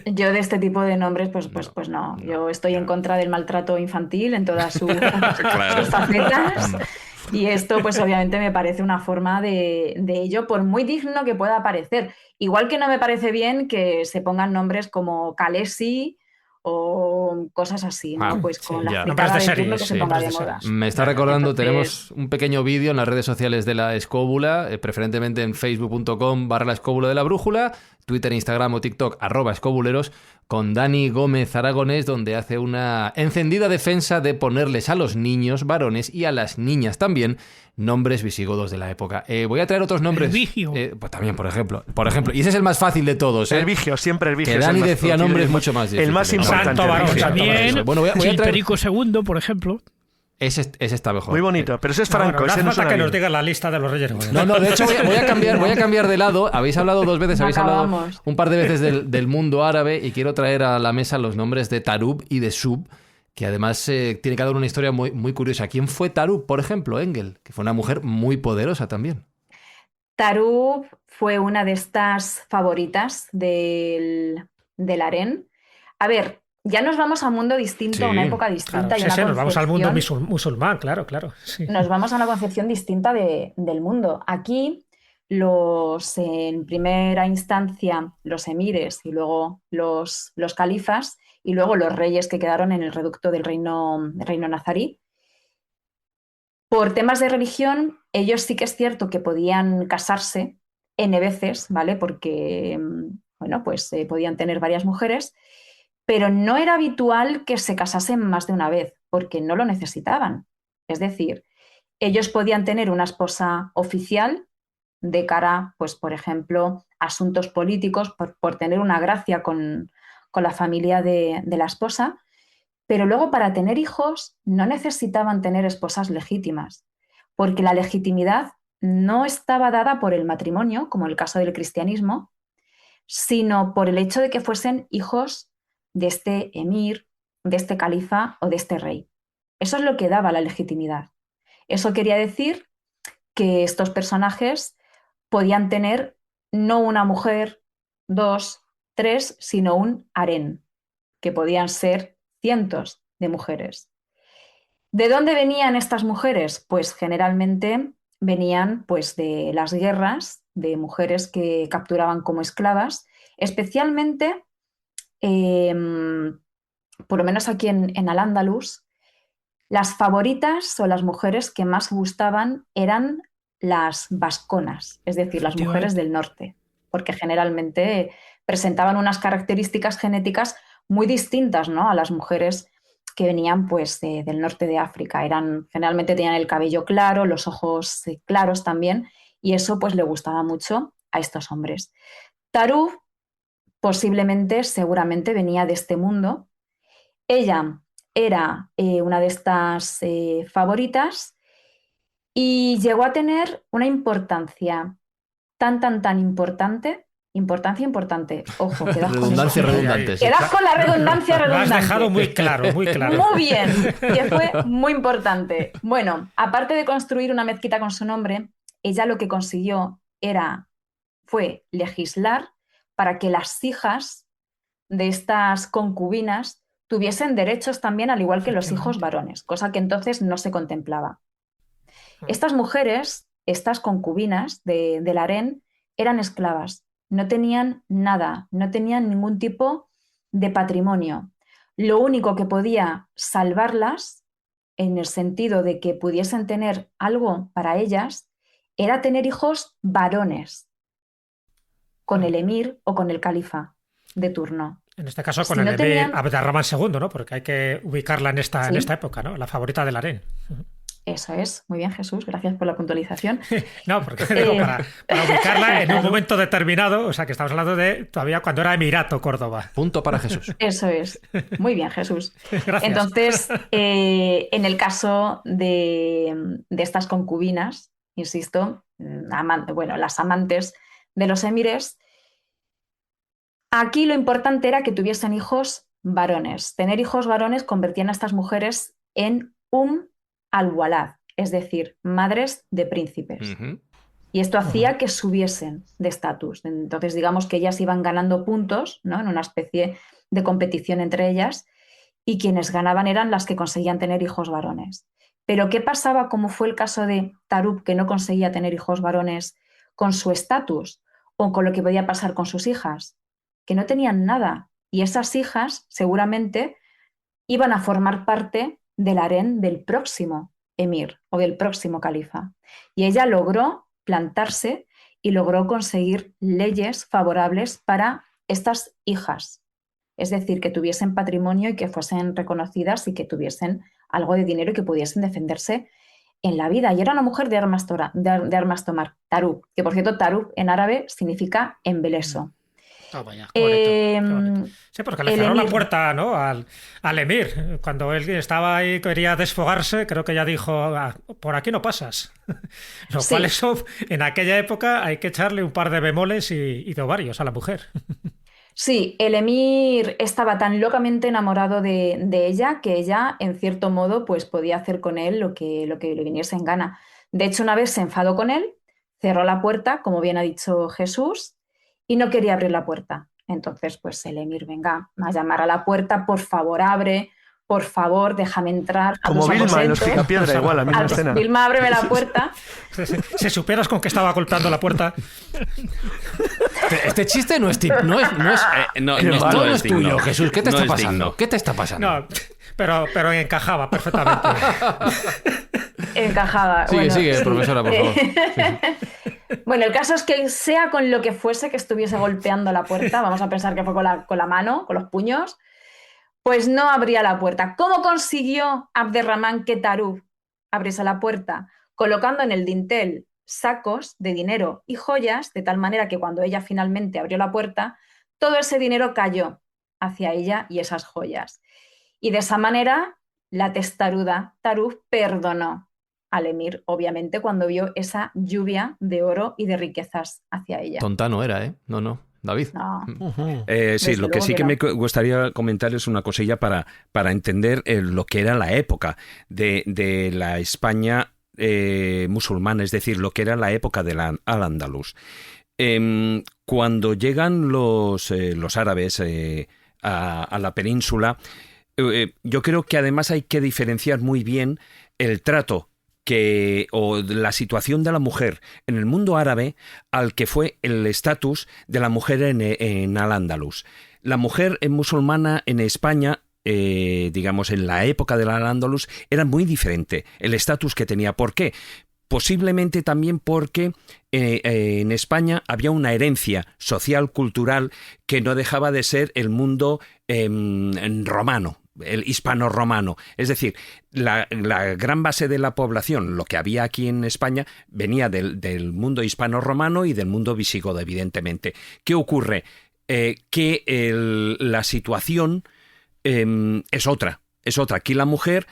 Yo de este tipo de nombres, pues no. Yo estoy en contra del maltrato infantil en todas sus facetas. Y esto, pues obviamente me parece una forma de ello, por muy digno que pueda parecer. Igual que no me parece bien que se pongan nombres como Khaleesi o cosas así, ¿no? Pues con la fritada de turno que se ponga de moda. Me está recordando, tenemos un pequeño vídeo en las redes sociales de La Escóbula, preferentemente en facebook.com/La Escóbula de la Brújula. Twitter, Instagram o TikTok, @escobuleros, con Dani Gómez Aragonés, donde hace una encendida defensa de ponerles a los niños varones y a las niñas también nombres visigodos de la época. Voy a traer otros nombres. El Vigio. Pues también, por ejemplo. Y ese es el más fácil de todos. El Vigio, siempre el Vigio. Que Dani decía nombres mucho más difíciles. El más importante. Santo varón. También, bueno, voy a traer... Perico II, por ejemplo. Ese está mejor. Muy bonito, pero ese es Franco. No ese no falta que bien. nos diga la lista de los Reyes Magos. No, de hecho voy a cambiar de lado. Habéis hablado 2 veces, habéis hablado un par de veces del mundo árabe y quiero traer a la mesa los nombres de Tarub y de Sub, que además tiene cada uno una historia muy, muy curiosa. ¿Quién fue Tarub, por ejemplo, Engel? Que fue una mujer muy poderosa también. Tarub fue una de estas favoritas del harén. A ver, ya nos vamos a un mundo distinto, a una época distinta. Claro, nos vamos al mundo musulmán, claro. Sí. Nos vamos a una concepción distinta del mundo. Aquí, en primera instancia, los emires y luego los califas y luego los reyes que quedaron en el reducto del reino nazarí. Por temas de religión, ellos sí que es cierto que podían casarse N veces, ¿vale? Porque, bueno, pues podían tener varias mujeres, pero no era habitual que se casasen más de una vez, porque no lo necesitaban. Es decir, ellos podían tener una esposa oficial de cara, pues, por ejemplo, a asuntos políticos, por tener una gracia con la familia de la esposa, pero luego para tener hijos no necesitaban tener esposas legítimas, porque la legitimidad no estaba dada por el matrimonio, como el caso del cristianismo, sino por el hecho de que fuesen hijos de este emir, de este califa o de este rey. Eso es lo que daba la legitimidad. Eso quería decir que estos personajes podían tener no una mujer, 2, 3, sino un harén, que podían ser cientos de mujeres. ¿De dónde venían estas mujeres? Pues generalmente venían pues, de las guerras, de mujeres que capturaban como esclavas, especialmente por lo menos aquí en Al-Ándalus, las favoritas o las mujeres que más gustaban eran las vasconas, es decir, las mujeres del norte, porque generalmente presentaban unas características genéticas muy distintas, ¿no?, a las mujeres que venían pues, del norte de África. Generalmente tenían el cabello claro, los ojos claros también, y eso pues, le gustaba mucho a estos hombres. Tarub posiblemente, seguramente venía de este mundo. Ella era una de estas favoritas y llegó a tener una importancia tan importante. Ojo, quedas redundancia con eso. redundante. Quedas con la redundancia redundante. Lo has dejado muy claro. Muy bien, que fue muy importante. Bueno, aparte de construir una mezquita con su nombre, ella lo que consiguió fue legislar para que las hijas de estas concubinas tuviesen derechos también, al igual que los hijos varones, cosa que entonces no se contemplaba. Estas mujeres, estas concubinas del harén, eran esclavas, no tenían nada, no tenían ningún tipo de patrimonio. Lo único que podía salvarlas, en el sentido de que pudiesen tener algo para ellas, era tener hijos varones con el emir o con el califa de turno. En este caso con el emir Abd-ar-Rahman II, ¿no? Porque hay que ubicarla en esta época, ¿no? La favorita del harén. Eso es. Muy bien, Jesús. Gracias por la puntualización. No, porque digo, para ubicarla en un momento determinado, o sea, que estamos hablando de todavía cuando era Emirato Córdoba. Punto para Jesús. Eso es. Muy bien, Jesús. Gracias. Entonces, en el caso de estas concubinas, insisto, las amantes de los emires, aquí lo importante era que tuviesen hijos varones. Tener hijos varones convertían a estas mujeres en al-walad, es decir, madres de príncipes. Uh-huh. Y esto hacía que subiesen de estatus. Entonces, digamos que ellas iban ganando puntos, ¿no?, en una especie de competición entre ellas, y quienes ganaban eran las que conseguían tener hijos varones. Pero ¿qué pasaba, como fue el caso de Tarub, que no conseguía tener hijos varones, con su estatus o con lo que podía pasar con sus hijas? Que no tenían nada. Y esas hijas seguramente iban a formar parte del harén del próximo emir o del próximo califa. Y ella logró plantarse y logró conseguir leyes favorables para estas hijas. Es decir, que tuviesen patrimonio y que fuesen reconocidas y que tuviesen algo de dinero y que pudiesen defenderse en la vida. Y era una mujer de armas tomar, Tarub, que por cierto Tarub en árabe significa embeleso. Oh, vaya, qué bonito. Sí, porque le cerró la puerta, ¿no? al emir. Cuando él estaba ahí, quería desfogarse, creo que ella dijo, por aquí no pasas. Lo cual eso, en aquella época hay que echarle un par de bemoles y de ovarios a la mujer. Sí, el emir estaba tan locamente enamorado de ella que ella, en cierto modo, pues podía hacer con él lo que le viniese en gana. De hecho, una vez se enfadó con él, cerró la puerta, como bien ha dicho Jesús, y no quería abrir la puerta. Entonces, pues el emir, venga, a llamar a la puerta, por favor, abre, por favor, déjame entrar. Como Vilma en Los Picapiedra, igual, la misma escena. Vilma, ábreme la puerta. Si supieras con qué estaba golpeando la puerta. Este chiste no es tuyo, Jesús. ¿Qué te está pasando? ¿Qué te está pasando? No, pero encajaba perfectamente. Encajaba. Sigue, profesora, por favor. Sí. Bueno, el caso es que sea con lo que fuese que estuviese golpeando la puerta, vamos a pensar que fue con la mano, con los puños, pues no abría la puerta. ¿Cómo consiguió Abderramán que Tarub abriese la puerta? Colocando en el dintel sacos de dinero y joyas, de tal manera que cuando ella finalmente abrió la puerta, todo ese dinero cayó hacia ella y esas joyas. Y de esa manera, la testaruda Tarub perdonó al emir, obviamente, cuando vio esa lluvia de oro y de riquezas hacia ella. Tonta no era, ¿eh? No. David. No. Sí, lo que sí que me gustaría comentar es una cosilla para entender lo que era la época de la España musulmana, es decir, lo que era la época del Al-Ándalus. Cuando llegan los árabes a la península, yo creo que además hay que diferenciar muy bien el trato o la situación de la mujer en el mundo árabe al que fue el estatus de la mujer en Al-Ándalus. La mujer musulmana en España, digamos en la época del Al-Ándalus, era muy diferente el estatus que tenía. ¿Por qué? Posiblemente también porque en España había una herencia social, cultural, que no dejaba de ser el mundo romano, el hispano-romano. Es decir, la gran base de la población, lo que había aquí en España, venía del mundo hispano-romano y del mundo visigodo, evidentemente. ¿Qué ocurre? Que la situación es otra. Aquí la mujer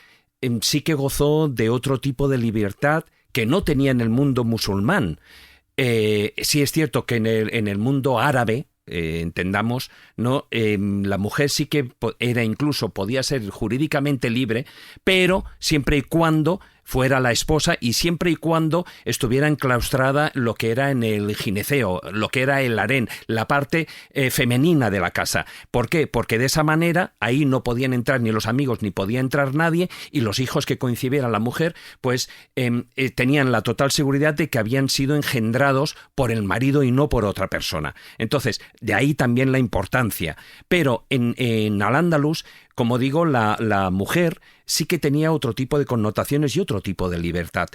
sí que gozó de otro tipo de libertad que no tenía en el mundo musulmán. Sí es cierto que en el mundo árabe, entendamos, ¿no? La mujer sí que podía ser jurídicamente libre, pero siempre y cuando fuera la esposa y siempre y cuando estuviera enclaustrada lo que era en el gineceo, lo que era el harén, la parte femenina de la casa. ¿Por qué? Porque de esa manera ahí no podían entrar ni los amigos ni podía entrar nadie, y los hijos que concibiera la mujer pues tenían la total seguridad de que habían sido engendrados por el marido y no por otra persona. Entonces, de ahí también la importancia. Pero en Al-Ándalus, como digo, la mujer sí que tenía otro tipo de connotaciones y otro tipo de libertad.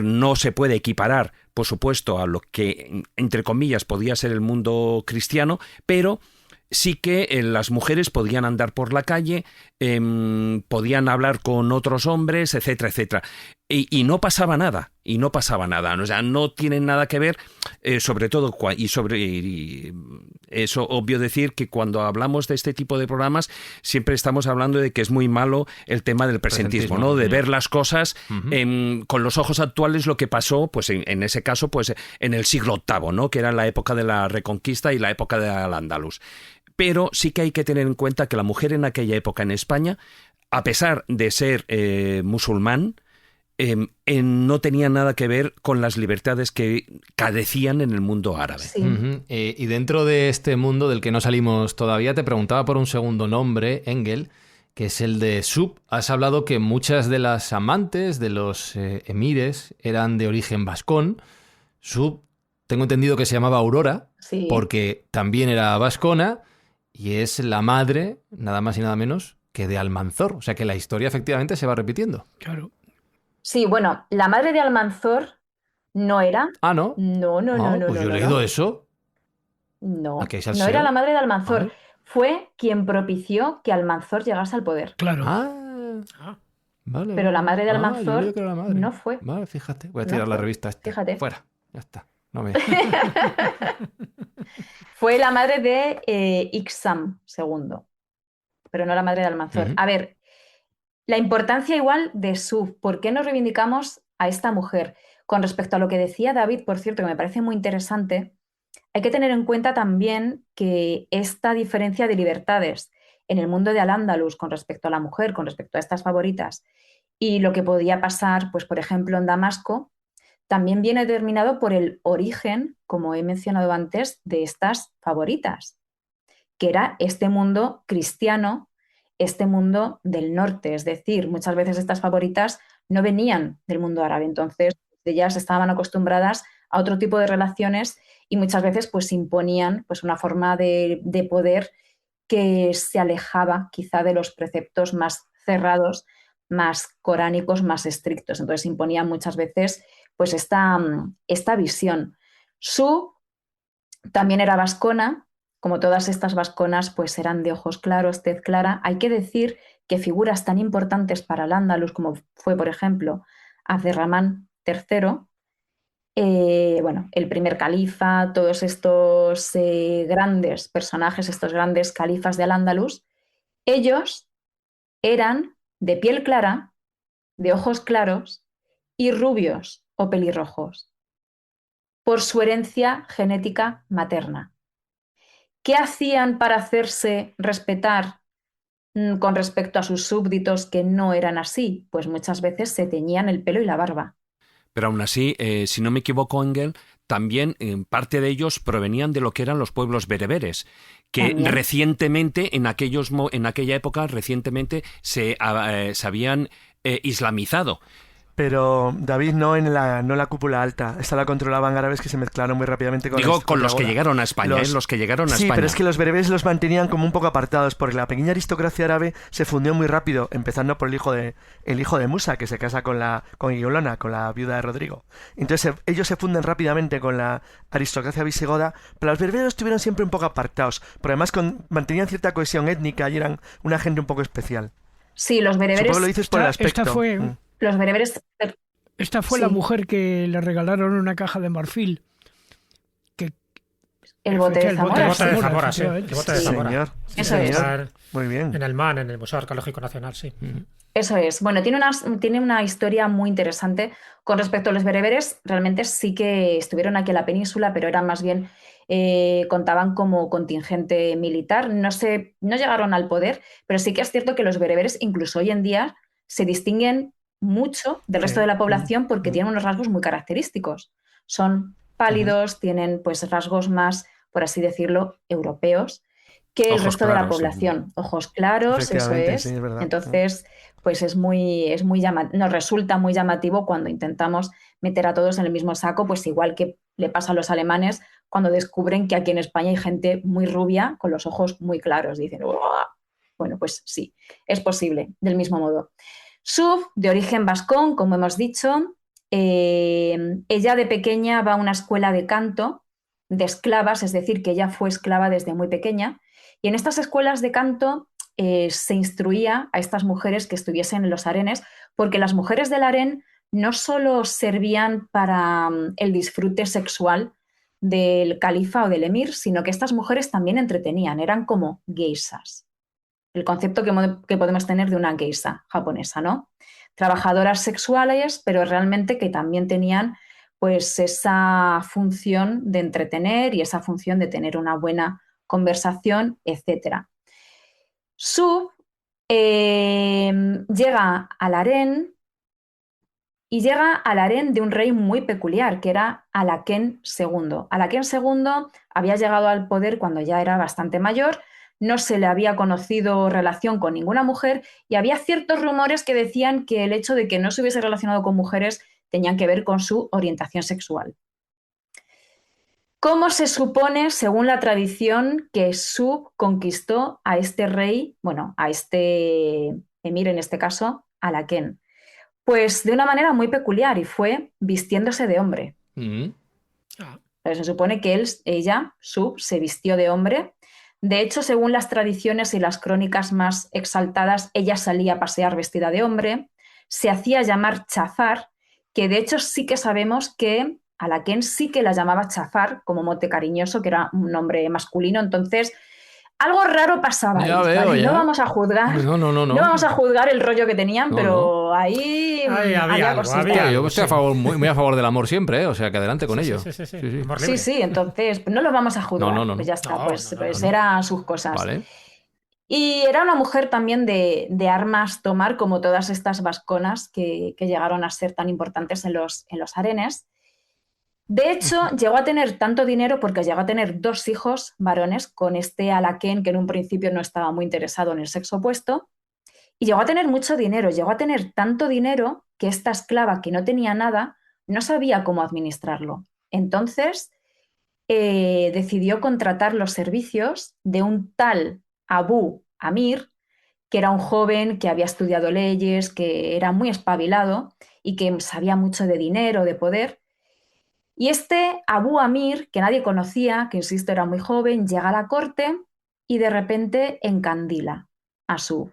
No se puede equiparar, por supuesto, a lo que, entre comillas, podía ser el mundo cristiano, pero sí que las mujeres podían andar por la calle, podían hablar con otros hombres, etcétera, etcétera. Y no pasaba nada, O sea, no tienen nada que ver, sobre todo, y es obvio decir que cuando hablamos de este tipo de programas siempre estamos hablando de que es muy malo el tema del presentismo, ¿no? De ver las cosas con los ojos actuales, lo que pasó, pues en ese caso, pues en el siglo VIII, ¿no? Que era la época de la Reconquista y la época de Al-Ándalus. Pero sí que hay que tener en cuenta que la mujer en aquella época en España, a pesar de ser musulmán, no tenía nada que ver con las libertades que carecían en el mundo árabe. Sí. Y dentro de este mundo del que no salimos todavía, te preguntaba por un segundo nombre, Engel, que es el de Sub. Has hablado que muchas de las amantes de los emires eran de origen vascón. Sub, tengo entendido que se llamaba Aurora, sí, porque también era vascona, y es la madre, nada más y nada menos, que de Almanzor. O sea que la historia efectivamente se va repitiendo. Claro. Sí, bueno, la madre de Almanzor No era. Ah, ¿no? No, Pues yo he leído eso. No, Aquí hay no salseo. era la madre de Almanzor. Fue quien propició que Almanzor llegase al poder. Claro. Vale. Pero la madre de yo Almanzor leí que era la madre. no fue. Vale, fíjate. Voy a tirar No la fue. revista esta. Fíjate. Fuera. Ya está. No me... Fue la madre de Ixam II, pero no la madre de Almanzor. A ver, la importancia igual de Suf. ¿Por qué nos reivindicamos a esta mujer? Con respecto a lo que decía David, por cierto, que me parece muy interesante, hay que tener en cuenta también que esta diferencia de libertades en el mundo de Al-Ándalus con respecto a la mujer, con respecto a estas favoritas, y lo que podía pasar, pues, por ejemplo, en Damasco, también viene determinado por el origen, como he mencionado antes, de estas favoritas, que era este mundo cristiano, este mundo del norte. Es decir, muchas veces estas favoritas no venían del mundo árabe, entonces ellas estaban acostumbradas a otro tipo de relaciones y muchas veces pues imponían pues, una forma de poder que se alejaba quizá de los preceptos más cerrados, más coránicos, más estrictos. Entonces imponían muchas veces pues esta visión. Su también era vascona, como todas estas vasconas pues eran de ojos claros, tez clara. Hay que decir que figuras tan importantes para Al-Ándalus como fue, por ejemplo, Abderramán III, bueno, el primer califa, todos estos grandes personajes, estos grandes califas de Al-Ándalus, ellos eran de piel clara, de ojos claros y rubios o pelirrojos, por su herencia genética materna. ¿Qué hacían para hacerse respetar con respecto a sus súbditos que no eran así? Pues muchas veces se teñían el pelo y la barba. Pero aún así, si no me equivoco, Engel, también parte de ellos provenían de lo que eran los pueblos bereberes, que también recientemente, en aquella época, recientemente se habían islamizado. Pero, David, no en la cúpula alta. Esta la controlaban árabes que se mezclaron muy rápidamente con los que llegaron a España, los que llegaron a España. Sí, pero es que los bereberes los mantenían como un poco apartados, porque la pequeña aristocracia árabe se fundió muy rápido, empezando por el hijo de Musa, que se casa con Iolona, con la viuda de Rodrigo. Entonces ellos se funden rápidamente con la aristocracia visigoda, pero los bereberes estuvieron siempre un poco apartados, pero además mantenían cierta cohesión étnica y eran una gente un poco especial. Sí, los bereberes... Supongo que lo dices por el aspecto. Los bereberes... Esta fue la mujer que le regalaron una caja de marfil. El bote de Zamora. El bote de Zamora, sí. El bote de Zamora. Señor. Eso es. Muy bien. En el MAN, en el Museo Arqueológico Nacional, sí. Eso es. Bueno, tiene una historia muy interesante. Con respecto a los bereberes, realmente sí que estuvieron aquí en la península, pero eran más bien... contaban como contingente militar. No llegaron al poder, pero sí que es cierto que los bereberes, incluso hoy en día, se distinguen mucho del resto de la población porque tienen unos rasgos muy característicos. Son pálidos, tienen pues rasgos más, por así decirlo, europeos que el resto de la población. Ojos claros, eso es. Sí, es verdad. Entonces, pues nos resulta muy llamativo cuando intentamos meter a todos en el mismo saco, pues igual que le pasa a los alemanes cuando descubren que aquí en España hay gente muy rubia con los ojos muy claros. Dicen, ¡uah! Bueno, pues sí, es posible, del mismo modo. Suf, de origen vascón, como hemos dicho, ella de pequeña va a una escuela de canto de esclavas, es decir, que ella fue esclava desde muy pequeña, y en estas escuelas de canto se instruía a estas mujeres que estuviesen en los harenes, porque las mujeres del harén no solo servían para el disfrute sexual del califa o del emir, sino que estas mujeres también entretenían, eran como geishas. El concepto que podemos tener de una geisha japonesa, ¿no? Trabajadoras sexuales, pero realmente que también tenían pues esa función de entretener y esa función de tener una buena conversación, etc. Su llega al harén y llega al harén de un rey muy peculiar, que era Alakén II. Alakén II había llegado al poder cuando ya era bastante mayor, no se le había conocido relación con ninguna mujer y había ciertos rumores que decían que el hecho de que no se hubiese relacionado con mujeres tenían que ver con su orientación sexual. ¿Cómo se supone, según la tradición, que Sub conquistó a este rey, bueno, a este emir en este caso, Alakén? Pues de una manera muy peculiar y fue vistiéndose de hombre. Pero se supone que ella, Sub, se vistió de hombre. De hecho, según las tradiciones y las crónicas más exaltadas, ella salía a pasear vestida de hombre, se hacía llamar Chafar, que de hecho sí que sabemos que Alaquén sí que la llamaba Chafar, como mote cariñoso, que era un nombre masculino. Entonces, algo raro pasaba ahí, ¿vale? No vamos a juzgar. No vamos a juzgar el rollo que tenían, pero ahí había cositas. Yo estoy muy a favor del amor siempre, ¿eh? O sea, que adelante con ello. Sí, entonces no lo vamos a juzgar. Pues ya está, pues eran sus cosas. Vale. Y era una mujer también de armas tomar, como todas estas vasconas que llegaron a ser tan importantes en los harenes. De hecho, llegó a tener tanto dinero porque llegó a tener 2 hijos varones con este Alaquén, que en un principio no estaba muy interesado en el sexo opuesto, y llegó a tener mucho dinero, llegó a tener tanto dinero que esta esclava, que no tenía nada, no sabía cómo administrarlo. Entonces, decidió contratar los servicios de un tal Abu Amir, que era un joven que había estudiado leyes, que era muy espabilado y que sabía mucho de dinero, de poder. Y este Abu Amir, que nadie conocía, que insisto era muy joven, llega a la corte y de repente encandila a Sub.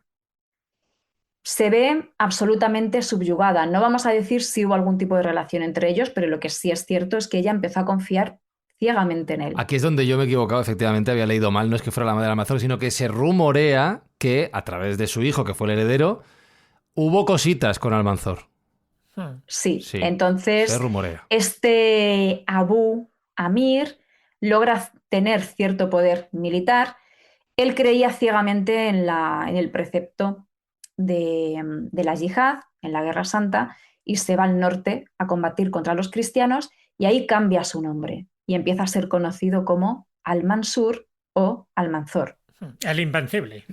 Se ve absolutamente subyugada. No vamos a decir si hubo algún tipo de relación entre ellos, pero lo que sí es cierto es que ella empezó a confiar ciegamente en él. Aquí es donde yo me he equivocado, efectivamente, había leído mal, no es que fuera la madre del Almanzor, sino que se rumorea que, a través de su hijo, que fue el heredero, hubo cositas con Almanzor. Sí, entonces se rumorea. Este Abu Amir logra tener cierto poder militar. Él creía ciegamente en el precepto de la yihad, en la Guerra Santa, y se va al norte a combatir contra los cristianos y ahí cambia su nombre y empieza a ser conocido como Al-Mansur o Almanzor. El invencible.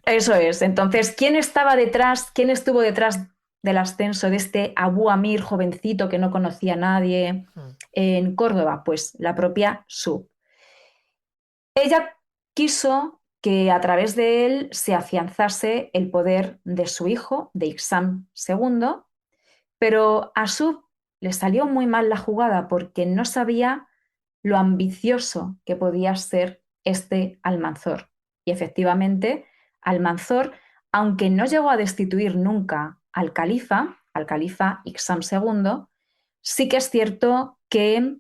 Eso es. Entonces, ¿quién estuvo detrás del ascenso de este Abu Amir jovencito que no conocía a nadie en Córdoba? Pues la propia Sub. Ella quiso que a través de él se afianzase el poder de su hijo, de Ixam II, pero a Sub le salió muy mal la jugada porque no sabía lo ambicioso que podía ser este Almanzor. Y efectivamente, Almanzor, aunque no llegó a destituir nunca al califa Ixam II, sí que es cierto que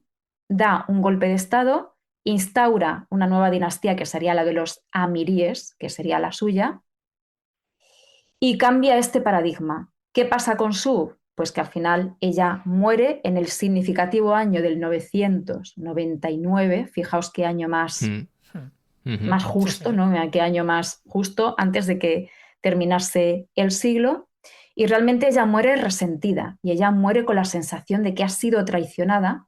da un golpe de estado, instaura una nueva dinastía que sería la de los amiríes, que sería la suya, y cambia este paradigma. ¿Qué pasa con Sub? Pues que al final ella muere en el significativo año del 999, fijaos qué año más justo, ¿no? Qué año más justo antes de que terminase el siglo. Y realmente ella muere resentida y ella muere con la sensación de que ha sido traicionada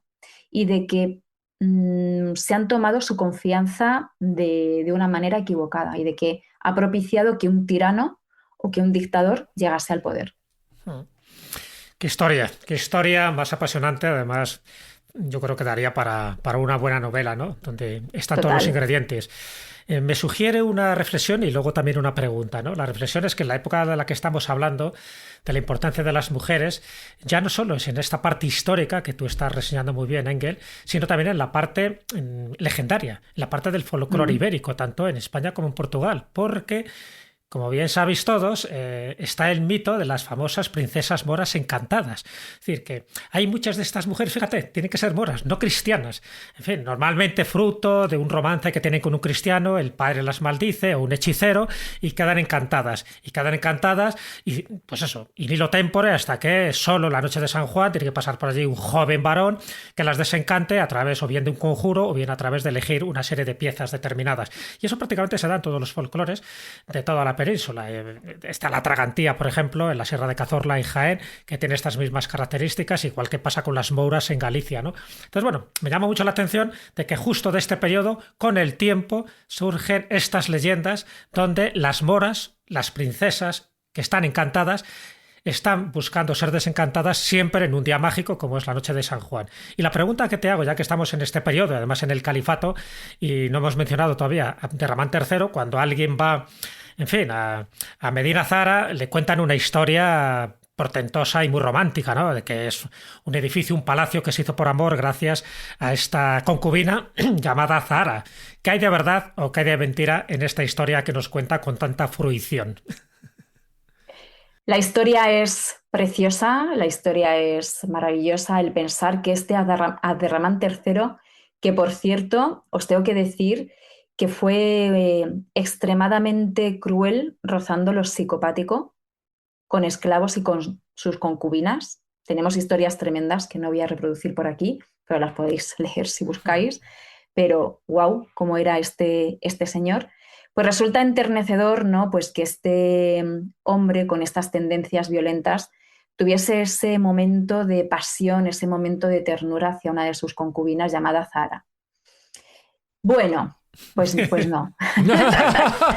y de que se han tomado su confianza de una manera equivocada y de que ha propiciado que un tirano o que un dictador llegase al poder. Qué historia más apasionante. Además, yo creo que daría para una buena novela, ¿no? Donde están todos los ingredientes. Me sugiere una reflexión y luego también una pregunta, ¿no? La reflexión es que en la época de la que estamos hablando, de la importancia de las mujeres, ya no solo es en esta parte histórica que tú estás reseñando muy bien, Engel, sino también en la parte legendaria, en la parte del folclore ibérico, tanto en España como en Portugal, porque, como bien sabéis todos, está el mito de las famosas princesas moras encantadas. Es decir, que hay muchas de estas mujeres, fíjate, tienen que ser moras, no cristianas. En fin, normalmente fruto de un romance que tienen con un cristiano, el padre las maldice o un hechicero y quedan encantadas. Y pues eso, in illo tempore, hasta que solo la noche de San Juan tiene que pasar por allí un joven varón que las desencante a través o bien de un conjuro o bien a través de elegir una serie de piezas determinadas. Y eso prácticamente se da en todos los folclores de toda la península. Está la tragantía, por ejemplo, en la Sierra de Cazorla, en Jaén, que tiene estas mismas características, igual que pasa con las mouras en Galicia, ¿no? Entonces, bueno, me llama mucho la atención de que justo de este periodo, con el tiempo, surgen estas leyendas donde las moras, las princesas que están encantadas, están buscando ser desencantadas siempre en un día mágico como es la noche de San Juan. Y la pregunta que te hago, ya que estamos en este periodo, además en el califato, y no hemos mencionado todavía a Abderramán III, cuando alguien va, en fin, a Medina Zara, le cuentan una historia portentosa y muy romántica, ¿no? De que es un edificio, un palacio que se hizo por amor gracias a esta concubina llamada Zahara. ¿Qué hay de verdad o qué hay de mentira en esta historia que nos cuenta con tanta fruición? La historia es preciosa, la historia es maravillosa. El pensar que este Abderramán III, que por cierto, os tengo que decir que fue extremadamente cruel, rozando lo psicopático, con esclavos y con sus concubinas. Tenemos historias tremendas que no voy a reproducir por aquí, pero las podéis leer si buscáis. Pero, wow, cómo era este señor. Pues resulta enternecedor, ¿no? Pues que este hombre con estas tendencias violentas tuviese ese momento de pasión, ese momento de ternura hacia una de sus concubinas llamada Zahara. Bueno, pues no.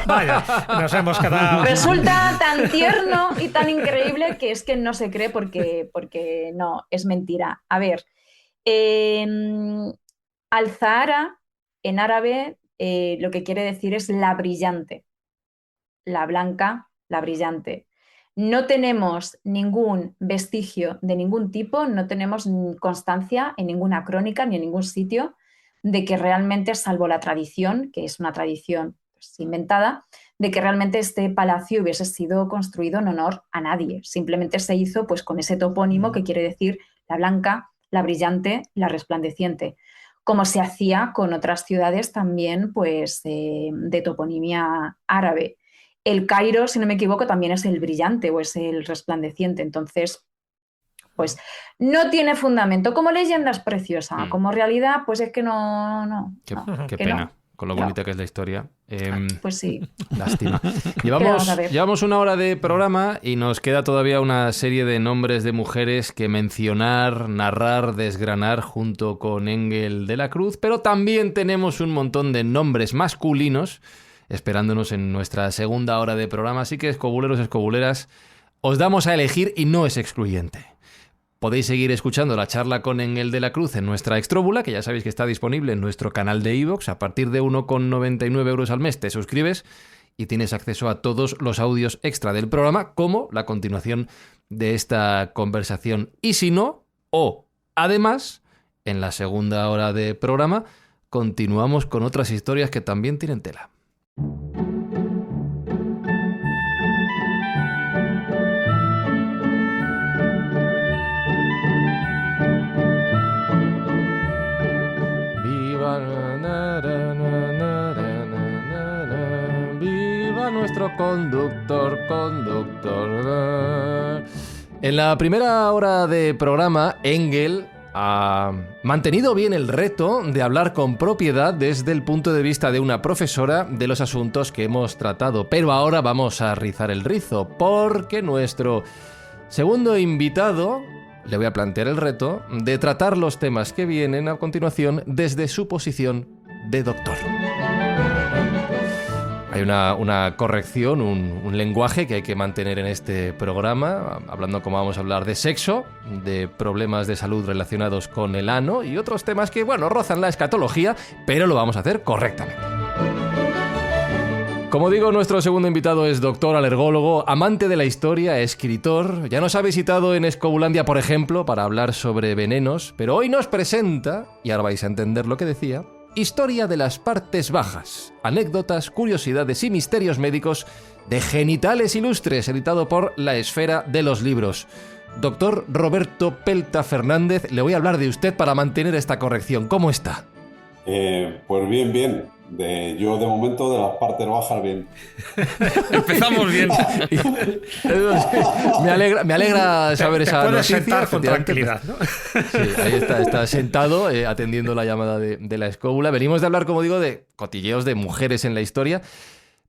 Vaya, nos hemos quedado. Resulta tan tierno y tan increíble que es que no se cree porque no, es mentira. A ver, Al-Zahara en árabe lo que quiere decir es la brillante, la blanca, la brillante. No tenemos ningún vestigio de ningún tipo, no tenemos constancia en ninguna crónica ni en ningún sitio de que realmente, salvo la tradición, que es una tradición pues, inventada, de que realmente este palacio hubiese sido construido en honor a nadie. Simplemente se hizo pues, con ese topónimo que quiere decir la blanca, la brillante, la resplandeciente, como se hacía con otras ciudades también pues, de toponimia árabe. El Cairo, si no me equivoco, también es el brillante o es el resplandeciente. Entonces, pues no tiene fundamento. Como leyenda es preciosa, como realidad, pues es que no. Qué pena, no. Con lo bonita que es la historia. Pues sí. Lástima. Llevamos una hora de programa y nos queda todavía una serie de nombres de mujeres que mencionar, narrar, desgranar junto con Engel de la Cruz, pero también tenemos un montón de nombres masculinos esperándonos en nuestra segunda hora de programa. Así que, escobuleros, escobuleras, os damos a elegir y no es excluyente. Podéis seguir escuchando la charla con Engel de la Cruz en nuestra Extróbula, que ya sabéis que está disponible en nuestro canal de iVoox. A partir de 1,99 € al mes te suscribes y tienes acceso a todos los audios extra del programa, como la continuación de esta conversación. Y si no, además, en la segunda hora de programa, continuamos con otras historias que también tienen tela. Viva nuestro conductor. En la primera hora de programa, Engel ha mantenido bien el reto de hablar con propiedad desde el punto de vista de una profesora de los asuntos que hemos tratado. Pero ahora vamos a rizar el rizo, porque nuestro segundo invitado le voy a plantear el reto de tratar los temas que vienen a continuación desde su posición de doctor. Hay una corrección, un lenguaje que hay que mantener en este programa, hablando como vamos a hablar de sexo, de problemas de salud relacionados con el ano y otros temas que, rozan la escatología, pero lo vamos a hacer correctamente. Como digo, nuestro segundo invitado es doctor alergólogo, amante de la historia, escritor. Ya nos ha visitado en Escobulandia, por ejemplo, para hablar sobre venenos, pero hoy nos presenta, y ahora vais a entender lo que decía, Historia de las partes bajas, anécdotas, curiosidades y misterios médicos de genitales ilustres, editado por La Esfera de los Libros. Doctor Roberto Pelta Fernández, le voy a hablar de usted para mantener esta corrección. ¿Cómo está? Pues bien. Yo de momento de las partes bajas bien. Empezamos bien. Me alegra saber esa puedes noticia. Sentar con tranquilidad, ¿no? Sí, ahí está sentado atendiendo la llamada de la escóbula. Venimos de hablar, como digo, de cotilleos de mujeres en la historia.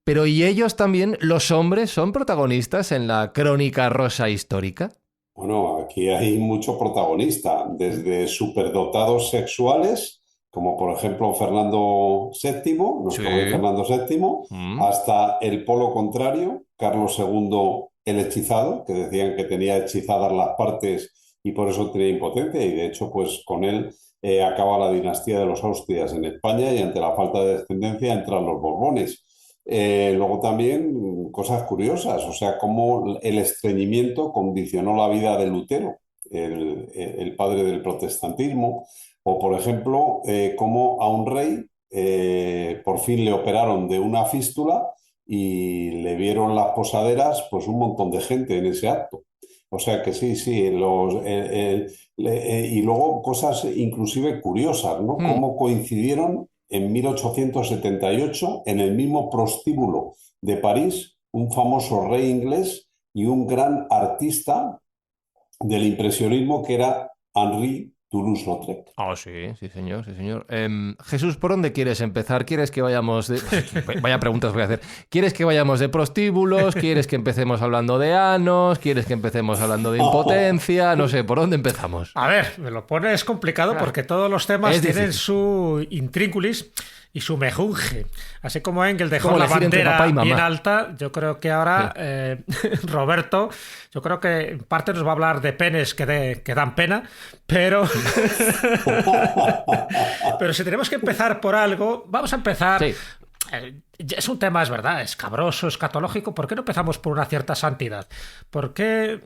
Pero ¿y ellos también, los hombres, son protagonistas en la crónica rosa histórica? Bueno, aquí hay mucho protagonista, desde superdotados sexuales, como por ejemplo Fernando VII, Fernando VII, hasta el polo contrario, Carlos II el hechizado, que decían que tenía hechizadas las partes y por eso tenía impotencia, y de hecho pues con él acaba la dinastía de los Austrias en España, y ante la falta de descendencia entran los Borbones. luego también cosas curiosas, o sea, cómo el estreñimiento condicionó la vida de Lutero, el padre del protestantismo, o por ejemplo, cómo a un rey por fin le operaron de una fístula y le vieron las posaderas pues un montón de gente en ese acto. O sea que sí, y luego cosas inclusive curiosas, ¿no? Cómo coincidieron en 1878 en el mismo prostíbulo de París un famoso rey inglés y un gran artista del impresionismo que era Henri Toulouse-Lautrec. Sí, señor. Jesús, ¿por dónde quieres empezar? ¿Quieres que vayamos de... Vaya preguntas voy a hacer. ¿Quieres que vayamos de prostíbulos? ¿Quieres que empecemos hablando de anos? ¿Quieres que empecemos hablando de impotencia? No sé, ¿por dónde empezamos? A ver, me lo pones complicado porque todos los temas tienen su intrínculis y su mejunje. Así como Engel dejó la bandera bien alta, yo creo que ahora Roberto, yo creo que en parte nos va a hablar de penes que dan pena, pero pero si tenemos que empezar por algo, vamos a empezar... Sí. Es un tema, es verdad, escabroso, escatológico. ¿Por qué no empezamos por una cierta santidad? ¿Por qué,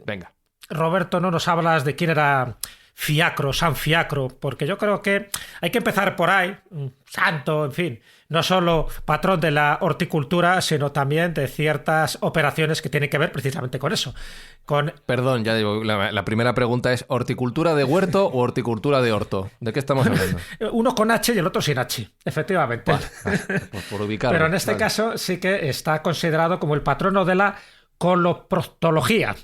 Roberto, no nos hablas de quién era Fiacro, San Fiacro? Porque yo creo que hay que empezar por ahí, santo, en fin, no solo patrón de la horticultura, sino también de ciertas operaciones que tienen que ver precisamente con eso. Perdón, ya digo, la primera pregunta es ¿horticultura de huerto o horticultura de orto? ¿De qué estamos hablando? Uno con H y el otro sin H, efectivamente. Pues por ubicarlo. Pero en este caso sí que está considerado como el patrono de la coloproctología.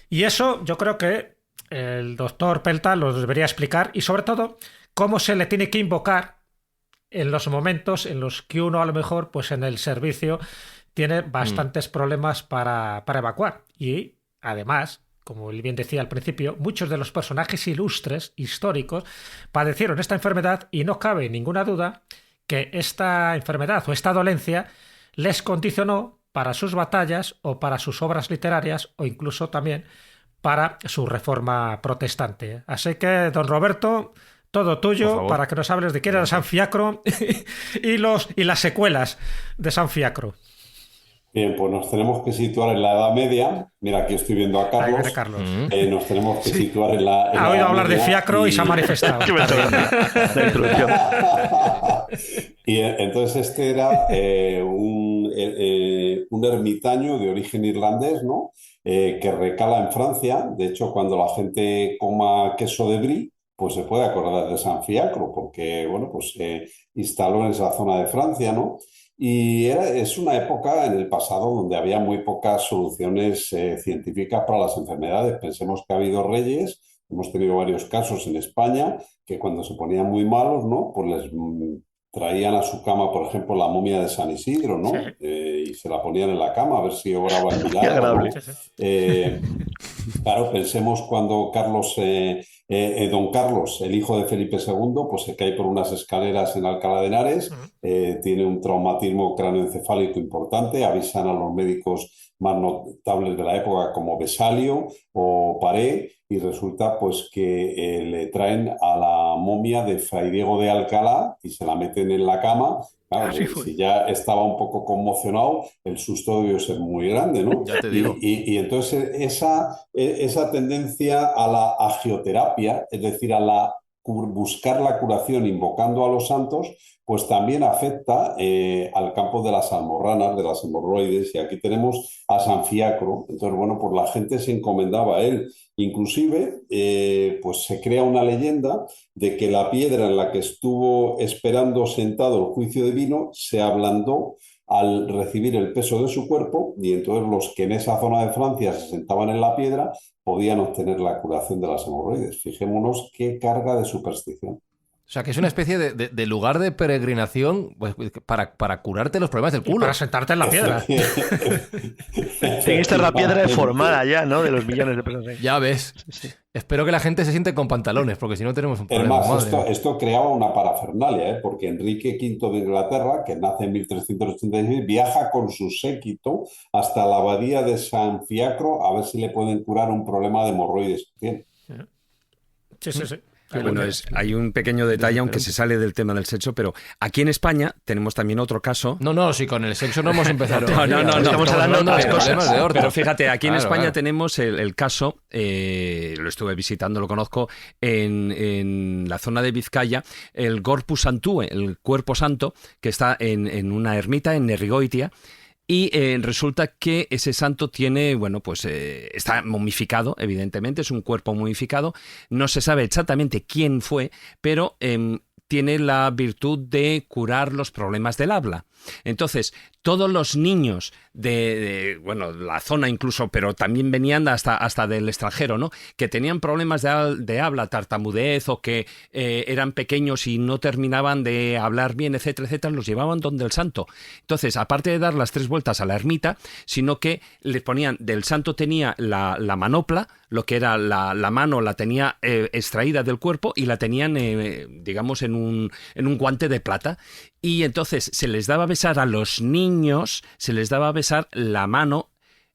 Y eso yo creo que el doctor Pelta lo debería explicar, y sobre todo cómo se le tiene que invocar en los momentos en los que uno a lo mejor pues en el servicio tiene bastantes problemas para evacuar. Y además, como él bien decía al principio, muchos de los personajes ilustres, históricos, padecieron esta enfermedad y no cabe ninguna duda que esta enfermedad o esta dolencia les condicionó para sus batallas o para sus obras literarias o incluso también para su reforma protestante. Así que, don Roberto, todo tuyo para que nos hables de quién era San Fiacro y las secuelas de San Fiacro. Bien, pues nos tenemos que situar en la Edad Media. Mira, aquí estoy viendo a Carlos. Nos tenemos que situar en la Edad Ha oído hablar de Fiacro y se ha manifestado. Y entonces este era un ermitaño de origen irlandés, ¿no? Que recala en Francia. De hecho, cuando la gente coma queso de brie, pues se puede acordar de San Fiacro, porque bueno, pues se instaló en esa zona de Francia, ¿no? Y es una época en el pasado donde había muy pocas soluciones científicas para las enfermedades. Pensemos que ha habido reyes, hemos tenido varios casos en España, que cuando se ponían muy malos, ¿no? Pues les traían a su cama, por ejemplo, la momia de San Isidro, ¿no? Y se la ponían en la cama a ver si obraba el milagro, ¿no? Claro, pensemos cuando don Carlos, el hijo de Felipe II, pues se cae por unas escaleras en Alcalá de Henares, tiene un traumatismo cráneoencefálico importante, avisan a los médicos más notables de la época como Vesalio o Paré, y resulta pues que le traen a la momia de Fray Diego de Alcalá y se la meten en la cama. Claro, si ya estaba un poco conmocionado, el susto debió ser muy grande, ¿no? Ya te digo. Y entonces esa tendencia a la agioterapia, es decir, a buscar la curación invocando a los santos, pues también afecta al campo de las almorranas, de las hemorroides, y aquí tenemos a San Fiacro. Entonces, bueno, pues la gente se encomendaba a él. Inclusive, pues se crea una leyenda de que la piedra en la que estuvo esperando sentado el juicio divino se ablandó al recibir el peso de su cuerpo, y entonces los que en esa zona de Francia se sentaban en la piedra podían obtener la curación de las hemorroides. Fijémonos qué carga de superstición. O sea, que es una especie de lugar de peregrinación pues, para curarte los problemas del culo. Para sentarte en la piedra. Esta es la piedra deformada ya, ¿no? De los millones de personas. Ya ves. Sí. Espero que la gente se siente con pantalones, porque si no tenemos un problema. Es más, esto creaba una parafernalia, porque Enrique V de Inglaterra, que nace en 1386, viaja con su séquito hasta la abadía de San Fiacro a ver si le pueden curar un problema de hemorroides. Bien. Sí. Bueno, hay un pequeño detalle, aunque se sale del tema del sexo, pero aquí en España tenemos también otro caso. No, si con el sexo no hemos empezado. No. Estamos hablando de otras cosas. Pero fíjate, aquí en España tenemos el caso, lo estuve visitando, lo conozco, en la zona de Vizcaya, el Corpus Santue, el Cuerpo Santo, que está en una ermita en Nerrigoitia. Y resulta que ese santo tiene, está momificado, evidentemente, es un cuerpo momificado. No se sabe exactamente quién fue, pero tiene la virtud de curar los problemas del habla. Entonces, todos los niños de la zona incluso, pero también venían hasta del extranjero, ¿no? Que tenían problemas de habla, tartamudez, o que eran pequeños y no terminaban de hablar bien, etcétera, etcétera, los llevaban donde el santo. Entonces, aparte de dar las 3 vueltas a la ermita, sino que les ponían, del santo tenía la manopla, lo que era la mano la tenía extraída del cuerpo y la tenían, digamos, en un guante de plata. Y entonces se les daba a besar a los niños, se les daba a besar la mano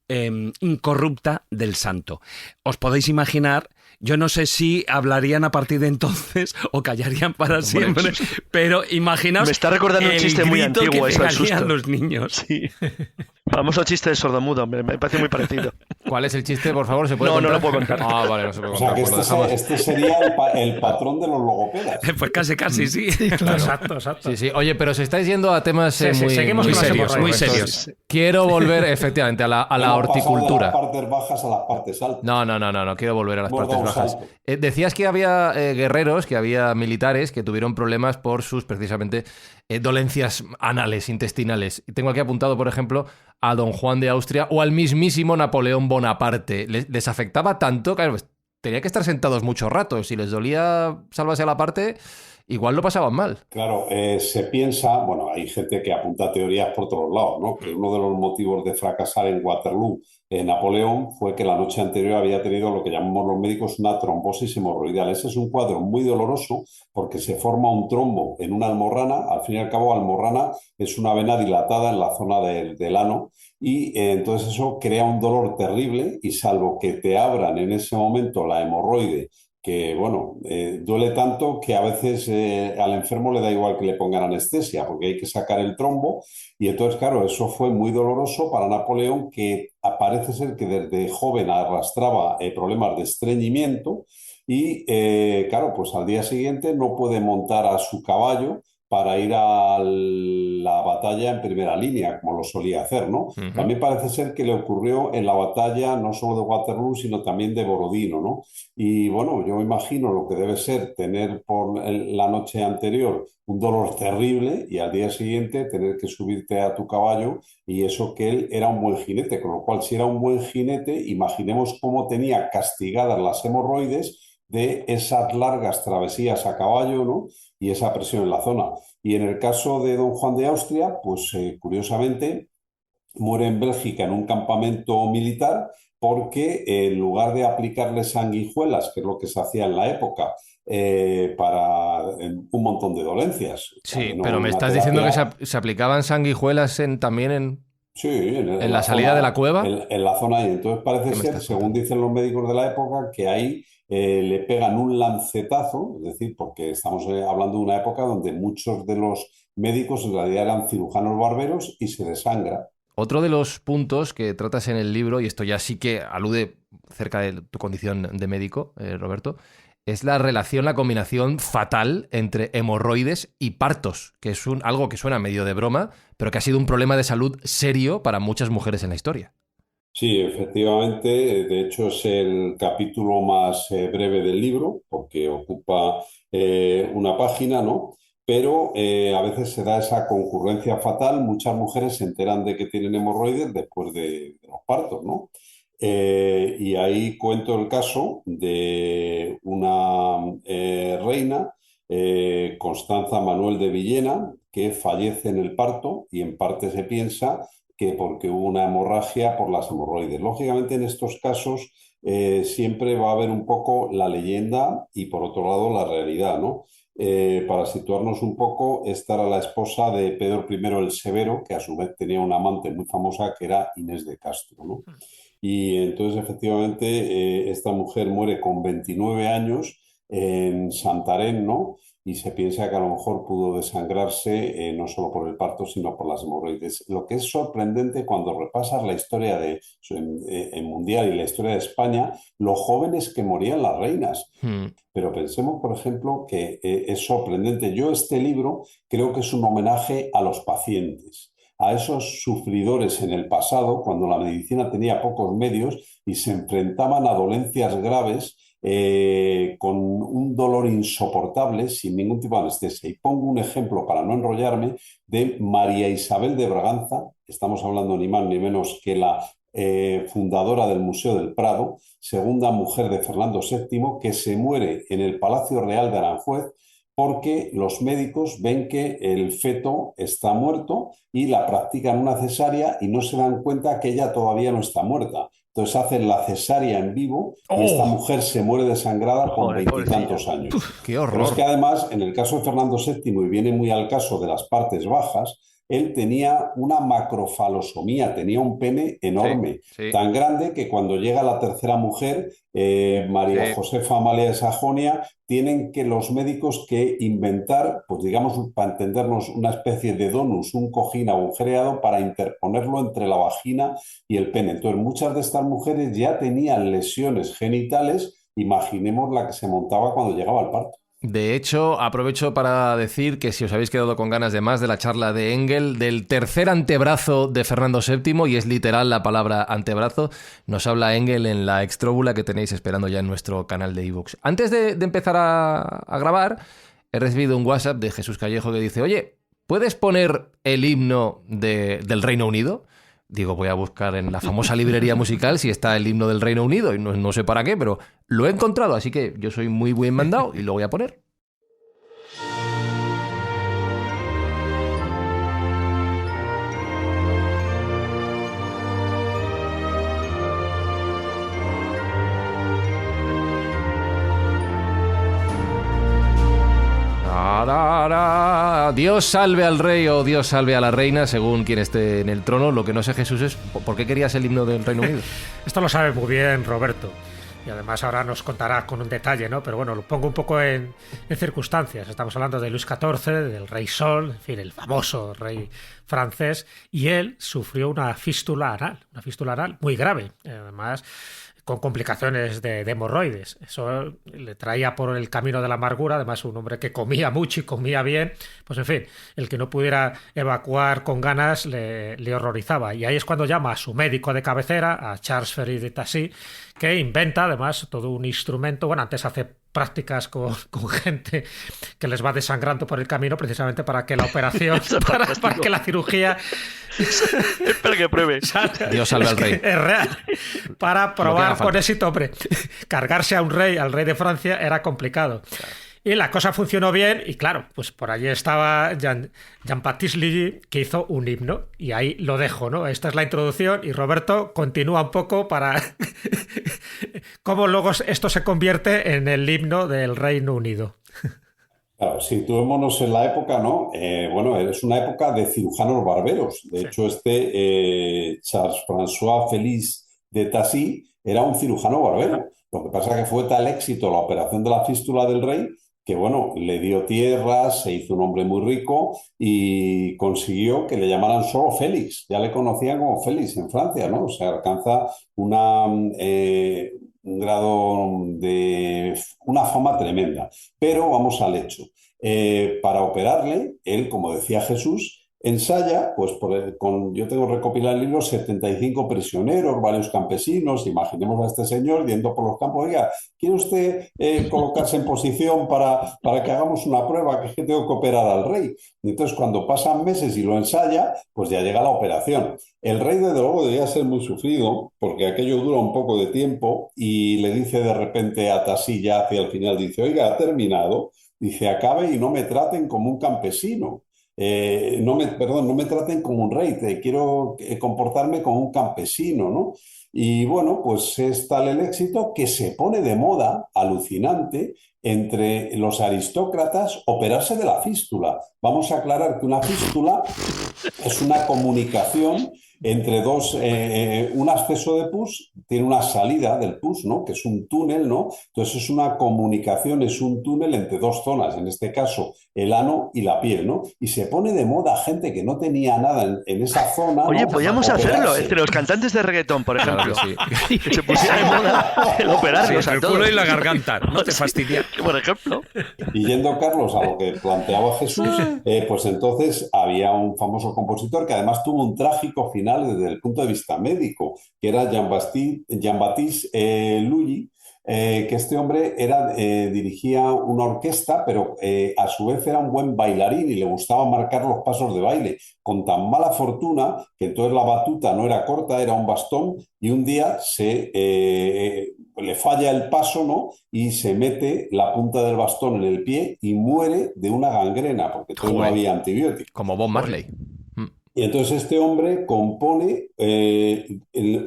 incorrupta del santo. Os podéis imaginar, yo no sé si hablarían a partir de entonces o callarían para siempre, pero imaginaos. Me está recordando un chiste muy antiguo, eso al susto. Los niños. Sí. Famoso chiste de sordomudo, me parece muy parecido. ¿Cuál es el chiste, por favor? ¿Se puede contar? No lo puedo contar. Vale, no se puede contar. O sea, que este sería el patrón de los logopedas. Pues casi, sí. Claro. Exacto. Sí. Oye, pero se estáis yendo a temas muy serios. Quiero volver, efectivamente, a la horticultura. De las partes bajas a las partes altas. No, quiero volver a las partes bajas. Decías que había guerreros, que había militares que tuvieron problemas por sus, precisamente, dolencias anales, intestinales. Y tengo aquí apuntado, por ejemplo, a don Juan de Austria o al mismísimo Napoleón Bonaparte. ¿Les afectaba tanto? Claro, pues, tenía que estar sentados mucho rato. Si les dolía salvarse a la parte, igual lo pasaban mal. Claro, se piensa, hay gente que apunta teorías por todos lados, ¿no? Que uno de los motivos de fracasar en Waterloo Napoleón fue que la noche anterior había tenido lo que llamamos los médicos una trombosis hemorroidal. Ese es un cuadro muy doloroso porque se forma un trombo en una almorrana. Al fin y al cabo, almorrana es una vena dilatada en la zona del ano y entonces eso crea un dolor terrible y salvo que te abran en ese momento la hemorroide, que duele tanto que a veces al enfermo le da igual que le pongan anestesia porque hay que sacar el trombo y entonces claro, eso fue muy doloroso para Napoleón, que parece ser que desde joven arrastraba problemas de estreñimiento y claro, pues al día siguiente no puede montar a su caballo para ir a la batalla en primera línea, como lo solía hacer, ¿no? Uh-huh. También parece ser que le ocurrió en la batalla no solo de Waterloo, sino también de Borodino, ¿no? Y yo me imagino lo que debe ser tener por la noche anterior un dolor terrible y al día siguiente tener que subirte a tu caballo, y eso que él era un buen jinete, con lo cual si era un buen jinete, imaginemos cómo tenía castigadas las hemorroides de esas largas travesías a caballo, ¿no? Y esa presión en la zona. Y en el caso de don Juan de Austria, pues curiosamente muere en Bélgica en un campamento militar porque en lugar de aplicarle sanguijuelas, que es lo que se hacía en la época, para un montón de dolencias. Sí, pero me estás diciendo que se aplicaban sanguijuelas también en... Sí, en la salida de la cueva. En la zona ahí. Entonces parece ser, según dicen los médicos de la época, que ahí le pegan un lancetazo, es decir, porque estamos hablando de una época donde muchos de los médicos en realidad eran cirujanos barberos y se desangra. Otro de los puntos que tratas en el libro, y esto ya sí que alude cerca de tu condición de médico, Roberto, es la combinación fatal entre hemorroides y partos, que es algo que suena medio de broma, pero que ha sido un problema de salud serio para muchas mujeres en la historia. Sí, efectivamente. De hecho, es el capítulo más breve del libro, porque ocupa una página, ¿no? Pero a veces se da esa concurrencia fatal. Muchas mujeres se enteran de que tienen hemorroides después de los partos, ¿no? Y ahí cuento el caso de una reina, Constanza Manuel de Villena, que fallece en el parto y en parte se piensa que porque hubo una hemorragia por las hemorroides. Lógicamente en estos casos siempre va a haber un poco la leyenda y por otro lado la realidad, ¿no? Para situarnos un poco, esta era la esposa de Pedro I el Severo, que a su vez tenía una amante muy famosa que era Inés de Castro, ¿no? Y entonces efectivamente esta mujer muere con 29 años en Santarém, ¿no? Y se piensa que a lo mejor pudo desangrarse no solo por el parto, sino por las hemorroides. Lo que es sorprendente cuando repasas la historia en mundial y la historia de España, los jóvenes que morían las reinas. Pero pensemos, por ejemplo, que es sorprendente. Yo este libro creo que es un homenaje a los pacientes, a esos sufridores en el pasado, cuando la medicina tenía pocos medios y se enfrentaban a dolencias graves con un dolor insoportable sin ningún tipo de anestesia. Y pongo un ejemplo, para no enrollarme, de María Isabel de Braganza. Estamos hablando ni más ni menos que la fundadora del Museo del Prado, segunda mujer de Fernando VII, que se muere en el Palacio Real de Aranjuez porque los médicos ven que el feto está muerto y la practican una cesárea y no se dan cuenta que ella todavía no está muerta. Entonces hacen la cesárea en vivo y esta mujer se muere desangrada con 20 y tantos años. ¡Qué horror! Pero es que además, en el caso de Fernando VII, y viene muy al caso de las partes bajas, él tenía una macrofalosomía, tenía un pene enorme, tan grande que cuando llega la tercera mujer, María Josefa Amalia de Sajonia, tienen que los médicos que inventar, pues digamos, para entendernos, una especie de donus, un cojín agujereado para interponerlo entre la vagina y el pene. Entonces, muchas de estas mujeres ya tenían lesiones genitales, imaginemos la que se montaba cuando llegaba al parto. De hecho, aprovecho para decir que si os habéis quedado con ganas de más de la charla de Engel, del tercer antebrazo de Fernando VII, y es literal la palabra antebrazo, nos habla Engel en la extróbula que tenéis esperando ya en nuestro canal de iVoox. Antes de empezar a grabar, he recibido un WhatsApp de Jesús Callejo que dice: oye, ¿puedes poner el himno del Reino Unido? Digo, voy a buscar en la famosa librería musical si está el himno del Reino Unido, y no sé para qué, pero lo he encontrado, así que yo soy muy buen mandado y lo voy a poner. Dios salve al rey o Dios salve a la reina, según quien esté en el trono. Lo que no sé, Jesús, es ¿por qué querías el himno del Reino Unido? Esto lo sabe muy bien Roberto, y además ahora nos contará con un detalle, ¿no? Pero bueno, lo pongo un poco en circunstancias. Estamos hablando de Luis XIV, del rey Sol, en fin, el famoso rey francés, y él sufrió una fístula anal muy grave, además con complicaciones de hemorroides. Eso le traía por el camino de la amargura, además un hombre que comía mucho y comía bien, pues en fin, el que no pudiera evacuar con ganas le horrorizaba. Y ahí es cuando llama a su médico de cabecera, a Charles Ferry de Tassy, que inventa además todo un instrumento. Bueno, antes hace prácticas con gente que les va desangrando por el camino, precisamente para que la operación, para que la cirugía... Espera que pruebe. Dios salve al rey. Es real. Para probar con éxito, hombre, cargarse a un rey, al rey de Francia, era complicado. Claro. Y la cosa funcionó bien, y claro, pues por allí estaba Jean-Baptiste Lully, que hizo un himno, y ahí lo dejo, ¿no? Esta es la introducción, y Roberto continúa un poco para cómo luego esto se convierte en el himno del Reino Unido. Claro, situémonos en la época, ¿no? Bueno, es una época de cirujanos barberos. De hecho, Charles-François Félix de Tassy era un cirujano barbero. Lo que pasa es que fue tal éxito la operación de la fístula del rey que, bueno, le dio tierras, se hizo un hombre muy rico y consiguió que le llamaran solo Félix. Ya le conocían como Félix en Francia, ¿no? O sea, alcanza un grado de una fama tremenda. Pero vamos al hecho. Para operarle, él, como decía Jesús, ensaya, pues yo tengo recopilado el libro, 75 prisioneros, varios campesinos. Imaginemos a este señor yendo por los campos: oiga, ¿quiere usted colocarse en posición para que hagamos una prueba, que es que tengo que operar al rey? Y entonces, cuando pasan meses y lo ensaya, pues ya llega la operación. El rey, desde luego, debía ser muy sufrido, porque aquello dura un poco de tiempo, y le dice de repente a Tassy, ya hacia el final, dice: oiga, ha terminado, dice, acabe y no me traten como un campesino. No me traten como un rey, quiero comportarme como un campesino, ¿no? Y bueno, pues es tal el éxito que se pone de moda, alucinante, entre los aristócratas operarse de la fístula. Vamos a aclarar que una fístula es una comunicación entre dos, un acceso de pus tiene una salida del pus, ¿no? Que es un túnel, ¿no? Entonces es una comunicación, es un túnel entre dos zonas, en este caso el ano y la piel, ¿no? Y se pone de moda gente que no tenía nada en esa zona. Oye, ¿no? podríamos hacerlo entre los cantantes de reggaetón, por ejemplo. Claro que, sí. Que se pusiera de moda el operarlos a todos. El culo y la garganta, no te fastidia. Por ejemplo. Y yendo, Carlos, a lo que planteaba Jesús, pues entonces había un famoso compositor que además tuvo un trágico final desde el punto de vista médico, que era Jean-Baptiste Lully, que este hombre dirigía una orquesta, pero a su vez era un buen bailarín y le gustaba marcar los pasos de baile, con tan mala fortuna que entonces la batuta no era corta, era un bastón, y un día le falla el paso, ¿no? Y se mete la punta del bastón en el pie y muere de una gangrena, porque entonces no había antibióticos. Como Bob Marley. Y entonces este hombre compone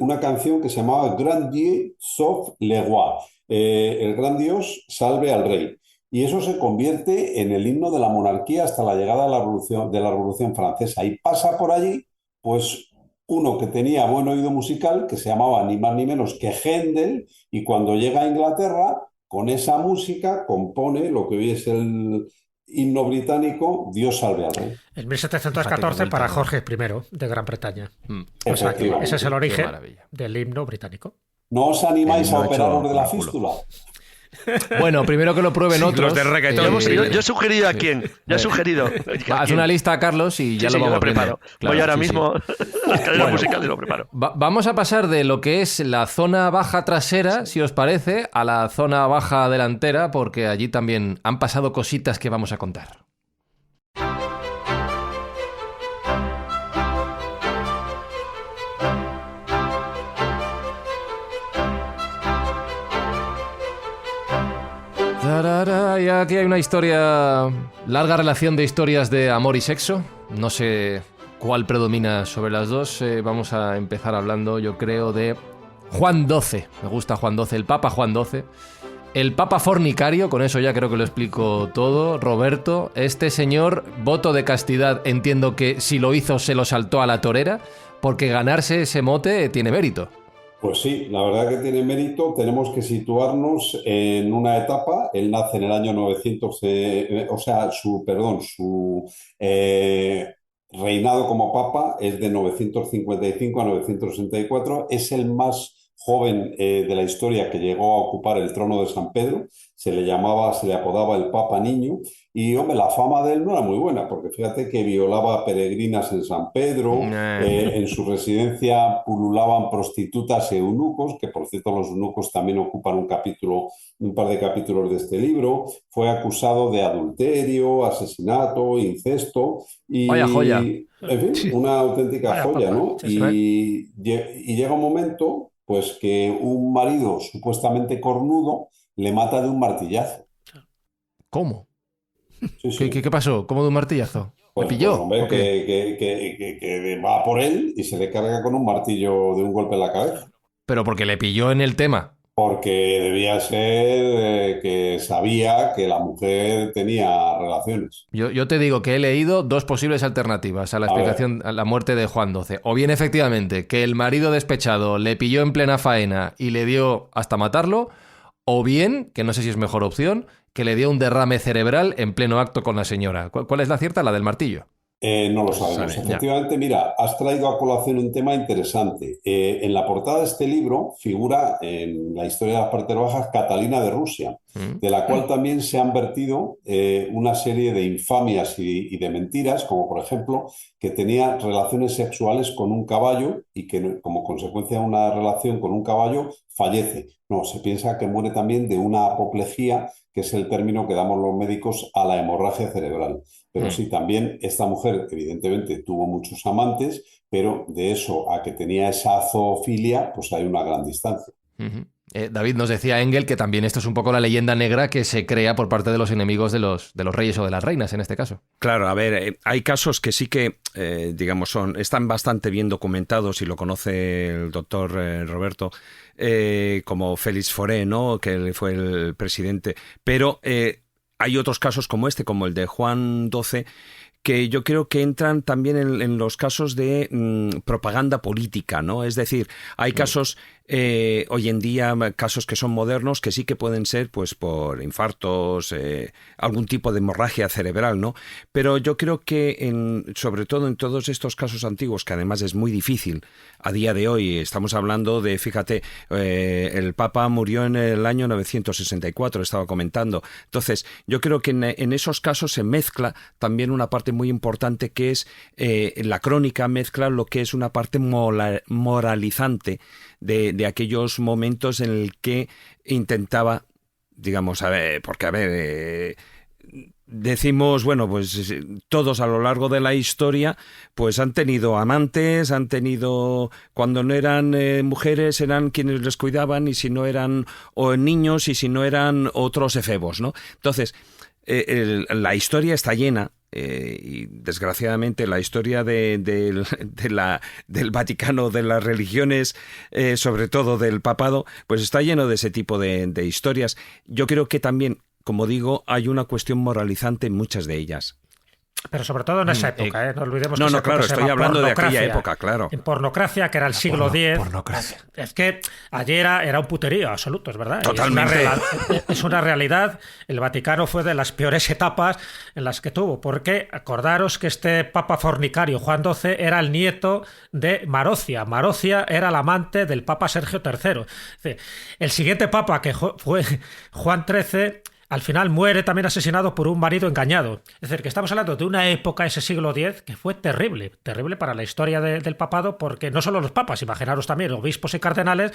una canción que se llamaba Grand Dieu sauve le roi, el gran Dios salve al rey. Y eso se convierte en el himno de la monarquía hasta la llegada de la Revolución Francesa. Y pasa por allí, pues, uno que tenía buen oído musical, que se llamaba ni más ni menos que Händel, y cuando llega a Inglaterra, con esa música compone lo que hoy es el himno británico, Dios salve al rey. En 1714 para Jorge I de Gran Bretaña. O sea que ese es el origen del himno británico. ¿No os animáis a operaros de la fístula? Bueno, primero que lo prueben otros. Los de reggaetón. Yo he sugerido a quién. Yo he sugerido. Haz una lista, Carlos, y ya lo vamos a preparo. Claro, voy ahora mismo a la escalera musical y lo preparo. Vamos a pasar de lo que es la zona baja trasera, si os parece, a la zona baja delantera, porque allí también han pasado cositas que vamos a contar. Y aquí hay una historia, larga relación de historias de amor y sexo. No sé cuál predomina sobre las dos. Vamos a empezar hablando, yo creo, de Juan XII. Me gusta Juan XII, el Papa Juan XII. El Papa fornicario, con eso ya creo que lo explico todo. Roberto, este señor, voto de castidad, entiendo que si lo hizo se lo saltó a la torera, porque ganarse ese mote tiene mérito. Pues sí, la verdad que tiene mérito. Tenemos que situarnos en una etapa. Él nace en el año 900, su reinado como papa es de 955 a 964. Es el más joven de la historia que llegó a ocupar el trono de San Pedro. Se le apodaba el Papa Niño. Y, hombre, la fama de él no era muy buena, porque fíjate que violaba peregrinas en San Pedro, en su residencia pululaban prostitutas e eunucos, que por cierto los eunucos también ocupan un par de capítulos de este libro. Fue acusado de adulterio, asesinato, incesto. Y, vaya joya. En fin, una auténtica joya, ¿no? Y llega un momento, pues, que un marido supuestamente cornudo le mata de un martillazo. ¿Cómo? Sí. ¿Qué pasó? ¿Cómo de un martillazo? Pues, ¿Le pilló? Pues, hombre, que va por él y se le carga con un martillo de un golpe en la cabeza. Pero porque le pilló en el tema. Porque debía ser que sabía que la mujer tenía relaciones. Yo te digo que he leído dos posibles alternativas a la explicación a la muerte de Juan XII. O bien, efectivamente, que el marido despechado le pilló en plena faena y le dio hasta matarlo, o bien, que no sé si es mejor opción, que le dio un derrame cerebral en pleno acto con la señora. ¿Cuál es la cierta? La del martillo. No lo sabemos. Efectivamente, mira, has traído a colación un tema interesante. En la portada de este libro figura en la historia de las partes bajas Catalina de Rusia, de la cual también se han vertido una serie de infamias y de mentiras, como por ejemplo que tenía relaciones sexuales con un caballo y que como consecuencia de una relación con un caballo fallece. No, se piensa que muere también de una apoplejía, que es el término que damos los médicos a la hemorragia cerebral. Pero sí, también esta mujer evidentemente tuvo muchos amantes, pero de eso a que tenía esa zoofilia, pues hay una gran distancia. David, nos decía Engel que también esto es un poco la leyenda negra que se crea por parte de los enemigos de los reyes o de las reinas, en este caso. Claro, a ver, hay casos que sí que, están bastante bien documentados y lo conoce el doctor Roberto, como Félix Fauré, ¿no?, que fue el presidente, pero hay otros casos como este, como el de Juan XII, que yo creo que entran también en los casos de propaganda política, ¿no? Es decir, hay casos hoy en día, casos que son modernos, que sí que pueden ser pues por infartos, algún tipo de hemorragia cerebral, ¿no? Pero yo creo que sobre todo en todos estos casos antiguos, que además es muy difícil a día de hoy, estamos hablando de, fíjate, el Papa murió en el año 964, estaba comentando. Entonces, yo creo que en esos casos se mezcla también una parte muy importante que es la crónica, mezcla lo que es una parte moralizante de aquellos momentos en el que intentaba, digamos, decimos, bueno, pues todos a lo largo de la historia pues han tenido amantes, han tenido, cuando no eran mujeres eran quienes les cuidaban, y si no eran niños, y si no eran otros efebos, ¿no? Entonces, la historia está llena, y desgraciadamente la historia del Vaticano, de las religiones, sobre todo del papado, pues está lleno de ese tipo de historias. Yo creo que también, como digo, hay una cuestión moralizante en muchas de ellas. Pero sobre todo en esa época, no olvidemos que claro, estoy hablando de aquella época, claro. En Pornocracia, que era el siglo X. Es que ayer era un puterío absoluto, es verdad. Totalmente. Es una realidad. El Vaticano fue de las peores etapas en las que tuvo, porque acordaros que este papa fornicario, Juan XII, era el nieto de Marocia. Marocia era el amante del papa Sergio III. Es decir, el siguiente papa, que fue Juan XIII, al final muere también asesinado por un marido engañado. Es decir, que estamos hablando de una época, ese siglo X, que fue terrible para la historia del papado, porque no solo los papas, imaginaros también obispos y cardenales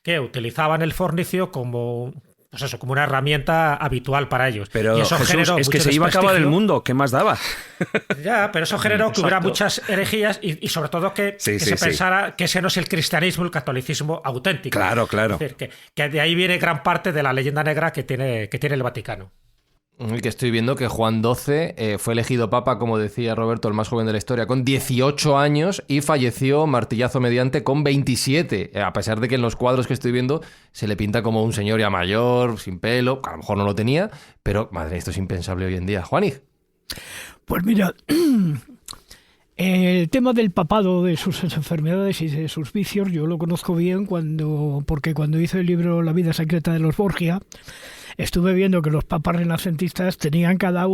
que utilizaban el fornicio como una herramienta habitual para ellos. Pero y eso Jesús, es que se iba a acabar el mundo, ¿qué más daba? Ya, pero eso generó que hubiera muchas herejías y sobre todo que se pensara que ese no es el cristianismo, el catolicismo auténtico. Claro. Es decir, que de ahí viene gran parte de la leyenda negra que tiene el Vaticano. Y que estoy viendo que Juan XII fue elegido papa, como decía Roberto, el más joven de la historia, con 18 años, y falleció, martillazo mediante, con 27. A pesar de que en los cuadros que estoy viendo se le pinta como un señor ya mayor, sin pelo, que a lo mejor no lo tenía, pero, madre, esto es impensable hoy en día. Juani. Pues mira, el tema del papado, de sus enfermedades y de sus vicios, yo lo conozco bien porque cuando hice el libro La vida secreta de los Borgia, estuve viendo que los papas renacentistas tenían cada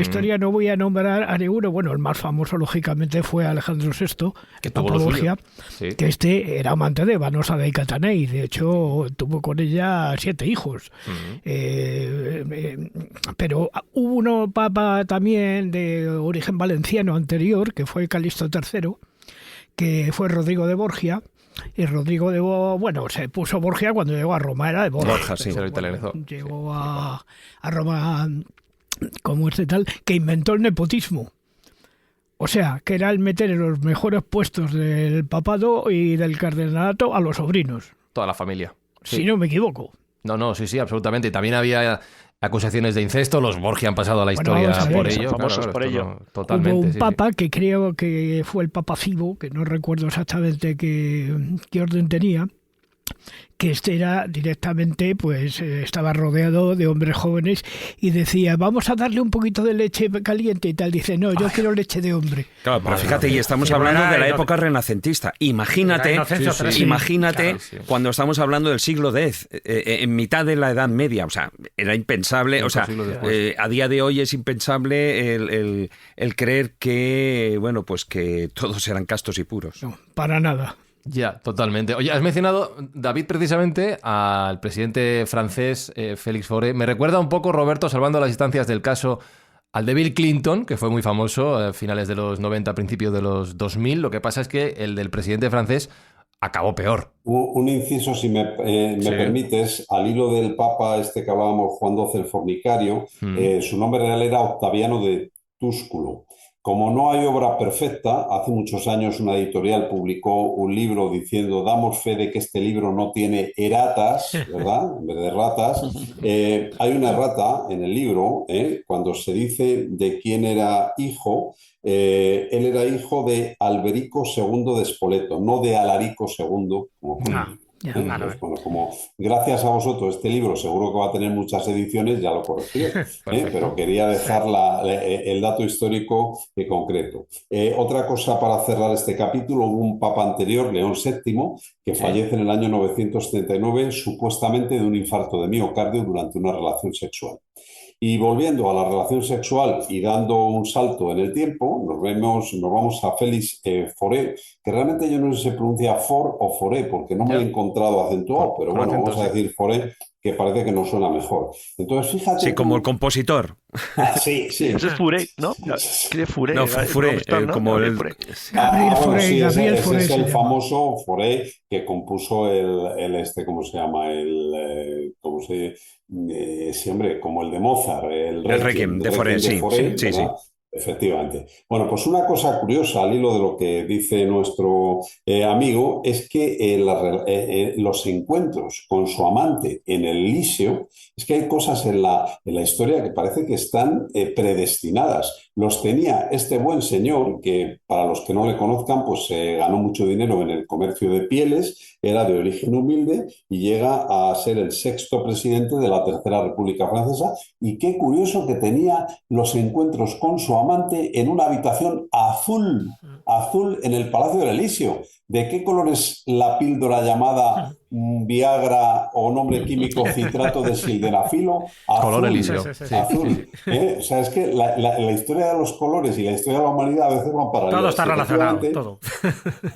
historia. No voy a nombrar a ninguno. Bueno, el más famoso, lógicamente, fue Alejandro VI, que Papa Borgia, que era amante de Vanosa Dei Catanei. De hecho, tuvo con ella 7 hijos. Pero hubo uno papa también de origen valenciano anterior, que fue Calixto III, que fue Rodrigo de Borgia. Y Rodrigo se puso Borgia cuando llegó a Roma, era de Borja. Sí, se lo italianizó. Llegó a Roma como tal, que inventó el nepotismo. O sea, que era el meter en los mejores puestos del papado y del cardenalato a los sobrinos. Toda la familia. Sí. Si no me equivoco. No, sí, absolutamente. Y también había acusaciones de incesto, los Borgia han pasado a la historia por ello. Famosos por ello. Totalmente. Hubo un papa que creo que fue el Papa Fibo, que no recuerdo exactamente qué orden tenía, que era directamente, pues estaba rodeado de hombres jóvenes y decía, vamos a darle un poquito de leche caliente y tal. Dice, no, yo quiero leche de hombre. Claro, pero fíjate, y estamos hablando de la época renacentista. Imagínate cuando estamos hablando del siglo X, en mitad de la Edad Media. O sea, era impensable. O sea, a día de hoy es impensable el creer que, bueno, pues que todos eran castos y puros. No, para nada. Ya, totalmente. Oye, has mencionado, David, precisamente al presidente francés Félix Fauré. Me recuerda un poco, Roberto, salvando las distancias del caso, al de Bill Clinton, que fue muy famoso a finales de los 90, principios de los 2000. Lo que pasa es que el del presidente francés acabó peor. Un inciso, si me permites, al hilo del papa que hablábamos, Juan XII el fornicario, su nombre real era Octaviano de Túsculo. Como no hay obra perfecta, hace muchos años una editorial publicó un libro diciendo damos fe de que este libro no tiene erratas, ¿verdad? En vez de ratas. Hay una errata en el libro, cuando se dice de quién era hijo. Él era hijo de Alberico II de Spoleto, no de Alarico II, como Bueno, como gracias a vosotros este libro seguro que va a tener muchas ediciones, ya lo corregiré, pero quería dejar el dato histórico concreto. Otra cosa para cerrar este capítulo: hubo un papa anterior, León VII, que fallece en el año 939 supuestamente de un infarto de miocardio durante una relación sexual. Y volviendo a la relación sexual y dando un salto en el tiempo, nos vamos a Félix Fauré, que realmente yo no sé si se pronuncia For o Fauré, porque no me lo he encontrado acentuado, pero bueno, vamos a decir Fauré, que parece que nos suena mejor. Entonces, fíjate... Sí, como el compositor. Sí. Eso es Fauré, ¿no? ¿Qué es Fauré? No, Fauré, como el... Gabriel Fauré. Ese es el famoso Fauré que compuso ¿cómo se llama? Sí, hombre, como el de Mozart, el Requiem de Fauré, sí. Efectivamente. Bueno, pues una cosa curiosa al hilo de lo que dice nuestro amigo es que los encuentros con su amante en el Elíseo, es que hay cosas en la historia que parece que están predestinadas. Los tenía este buen señor, que para los que no le conozcan, pues ganó mucho dinero en el comercio de pieles, era de origen humilde y llega a ser el 6º presidente de la Tercera República Francesa. Y qué curioso que tenía los encuentros con su amante en una habitación azul en el Palacio del Elíseo. ¿De qué color es la píldora llamada Viagra o nombre químico citrato de sildenafilo? Azul. Color Elíseo. Azul. O sea, es que la historia de los colores y la historia de la humanidad a veces van paralelas. Todo está relacionado.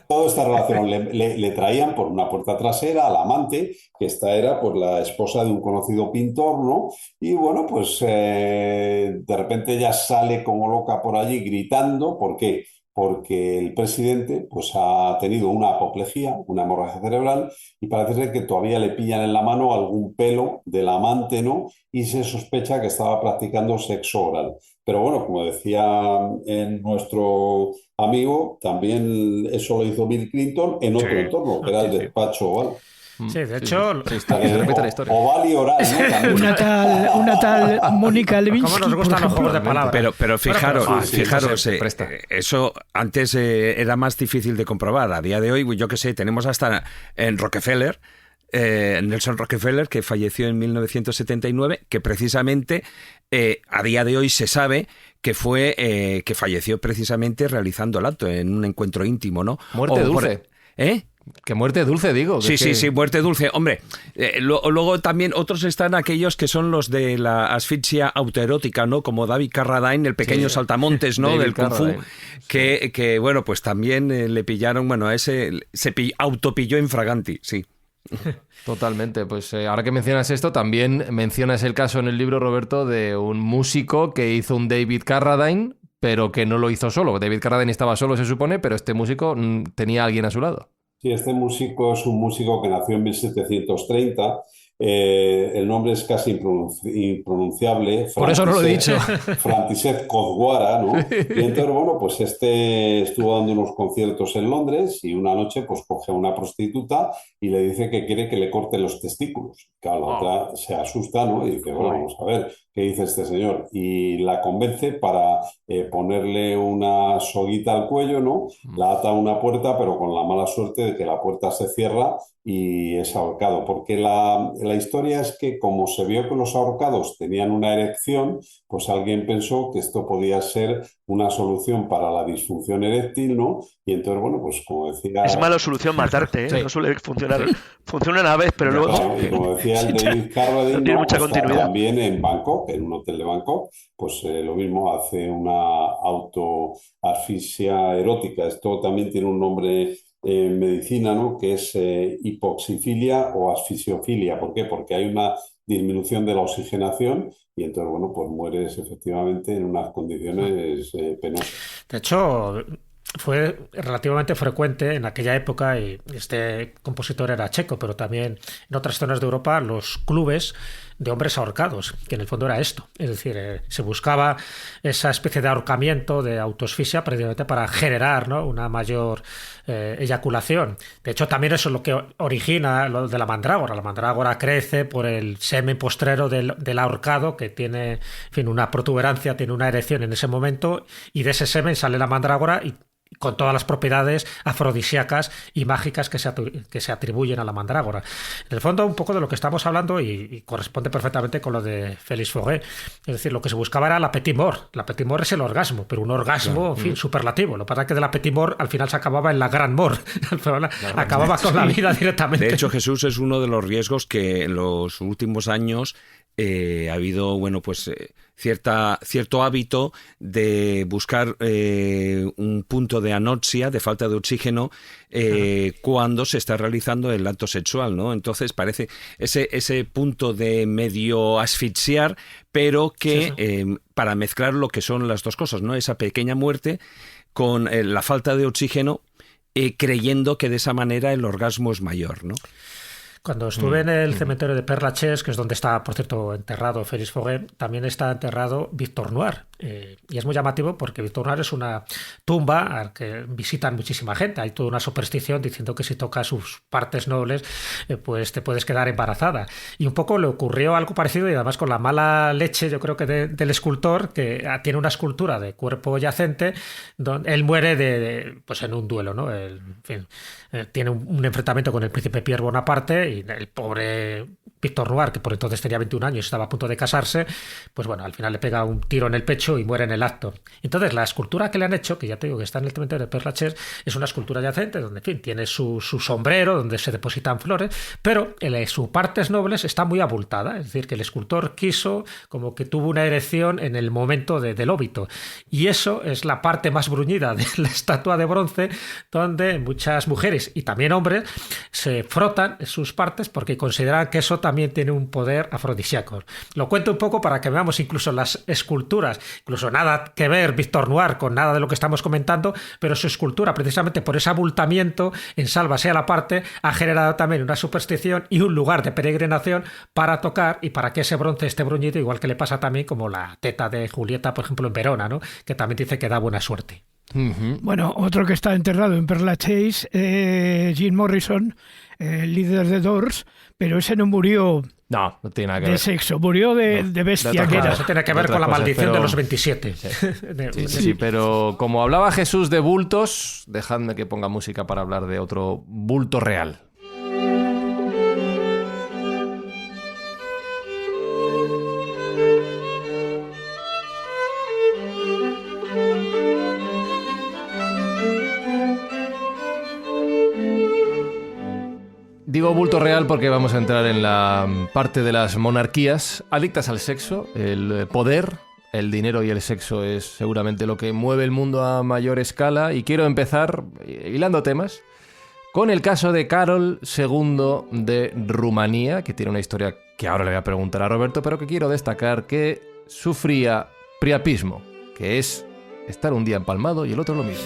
Todo está relacionado. Le traían por una puerta trasera al amante, que esta era pues la esposa de un conocido pintor, ¿no? Y bueno, pues de repente ella sale como loca por allí gritando. ¿Por qué? Porque el presidente pues ha tenido una apoplejía, una hemorragia cerebral, y parece ser que todavía le pillan en la mano algún pelo del amante, ¿no? Y se sospecha que estaba practicando sexo oral. Pero bueno, como decía nuestro amigo, también eso lo hizo Bill Clinton en otro entorno, que era el despacho oval. Sí, de hecho... Oval y oral, ¿no? Una tal Mónica Lewinsky. ¿Cómo nos gustan los juegos de palabras? Pero fijaros, eso antes era más difícil de comprobar. A día de hoy, yo qué sé, tenemos hasta en Rockefeller, Nelson Rockefeller, que falleció en 1979, que precisamente a día de hoy se sabe que que falleció precisamente realizando el acto en un encuentro íntimo, ¿no? Muerte dulce. Que muerte dulce, digo. Sí, muerte dulce. Hombre, luego también otros están aquellos que son los de la asfixia autoerótica, ¿no? Como David Carradine, el pequeño saltamontes, ¿no? Del Kung Fu, que bueno, pues también le pillaron, bueno, a ese se autopilló infraganti, sí. Totalmente, pues ahora que mencionas esto, también mencionas el caso en el libro, Roberto, de un músico que hizo un David Carradine, pero que no lo hizo solo. David Carradine estaba solo, se supone, pero este músico tenía a alguien a su lado. Sí, este músico es un músico que nació en 1730. El nombre es casi impronunciable. Por eso no lo he dicho. František Kozguara, ¿no? Y entonces, bueno, pues estuvo dando unos conciertos en Londres y una noche pues coge a una prostituta y le dice que quiere que le corte los testículos. Claro, la otra se asusta, ¿no? Y dice, bueno, vamos a ver qué dice este señor. Y la convence para ponerle una soguita al cuello, ¿no? La ata a una puerta, pero con la mala suerte de que la puerta se cierra y es ahorcado. Porque la historia es que como se vio que los ahorcados tenían una erección, pues alguien pensó que esto podía ser una solución para la disfunción eréctil, ¿no? Y entonces, bueno, pues como decía... Es mala solución matarte, ¿eh? Sí. No suele funcionar. Funciona una vez, pero luego... Claro, y como decía el David Carradine, no tiene mucha continuidad. También en Bangkok, en un hotel de Bangkok, pues lo mismo, hace una autoasfixia erótica. Esto también tiene un nombre en medicina, ¿no? Que es hipoxifilia o asfixiofilia. ¿Por qué? Porque hay una disminución de la oxigenación y entonces, bueno, pues mueres efectivamente en unas condiciones penosas. De hecho, fue relativamente frecuente en aquella época, y este compositor era checo, pero también en otras zonas de Europa, los clubes de hombres ahorcados, que en el fondo era esto. Es decir, se buscaba esa especie de ahorcamiento, de autoasfixia, precisamente para generar, ¿no?, una mayor eyaculación. De hecho, también eso es lo que origina lo de la mandrágora. La mandrágora crece por el semen postrero del ahorcado, que tiene, en fin, una protuberancia, tiene una erección en ese momento, y de ese semen sale la mandrágora y con todas las propiedades afrodisíacas y mágicas que se atribuyen a la mandrágora. En el fondo, un poco de lo que estamos hablando y corresponde perfectamente con lo de Félix Fauré. Es decir, lo que se buscaba era la petit mort. La petit mort es el orgasmo, pero un orgasmo, en fin, superlativo. Lo que pasa es que de la petit mort al final se acababa en la gran mort. Acababa con la vida directamente. De hecho, Jesús, es uno de los riesgos que en los últimos años ha habido, cierto hábito de buscar un punto de anoxia, de falta de oxígeno, cuando se está realizando el acto sexual, ¿no? Entonces parece ese punto de medio asfixiar, pero que para mezclar lo que son las dos cosas, ¿no? Esa pequeña muerte con la falta de oxígeno, creyendo que de esa manera el orgasmo es mayor, ¿no? Cuando estuve en el cementerio de Père Lachaise, que es donde está, por cierto, enterrado Félix Fauré, también está enterrado Victor Noir. Y es muy llamativo porque Victor Noir es una tumba a la que visitan muchísima gente. Hay toda una superstición diciendo que si tocas sus partes nobles, pues te puedes quedar embarazada. Y un poco le ocurrió algo parecido, y además con la mala leche, yo creo que del escultor, que tiene una escultura de cuerpo yacente, donde él muere pues en un duelo, ¿no? En fin, tiene un enfrentamiento con el príncipe Pierre Bonaparte, y el pobre Victor Noir, que por entonces tenía 21 años y estaba a punto de casarse, pues bueno, al final le pega un tiro en el pecho y muere en el acto. Entonces la escultura que le han hecho, que ya te digo que está en el cementerio de Père Lachaise, es una escultura yacente donde, en fin, tiene su sombrero, donde se depositan flores, pero sus partes nobles está muy abultada. Es decir, que el escultor quiso, como que tuvo una erección en el momento del óbito, y eso es la parte más bruñida de la estatua de bronce, donde muchas mujeres y también hombres se frotan sus partes porque consideran que eso también tiene un poder afrodisíaco. Lo cuento un poco para que veamos incluso las esculturas, incluso nada que ver Victor Noir con nada de lo que estamos comentando, pero su escultura, precisamente por ese abultamiento en Sálvase a la parte, ha generado también una superstición y un lugar de peregrinación para tocar y para que ese bronce esté bruñido, igual que le pasa también como la teta de Julieta, por ejemplo, en Verona, ¿no? Que también dice que da buena suerte. Bueno, otro que está enterrado en Père Lachaise, Jim Morrison, el líder de Doors, pero ese no murió no tiene nada que ver. De sexo, murió de bestia que era. Eso tiene que ver con la maldición de los 27. Sí, pero como hablaba Jesús de bultos, dejadme que ponga música para hablar de otro bulto real. Digo bulto real porque vamos a entrar en la parte de las monarquías adictas al sexo. El poder, el dinero y el sexo es seguramente lo que mueve el mundo a mayor escala, y quiero empezar, hilando temas, con el caso de Carol II de Rumanía, que tiene una historia que ahora le voy a preguntar a Roberto, pero que quiero destacar, que sufría priapismo, que es estar un día empalmado y el otro lo mismo.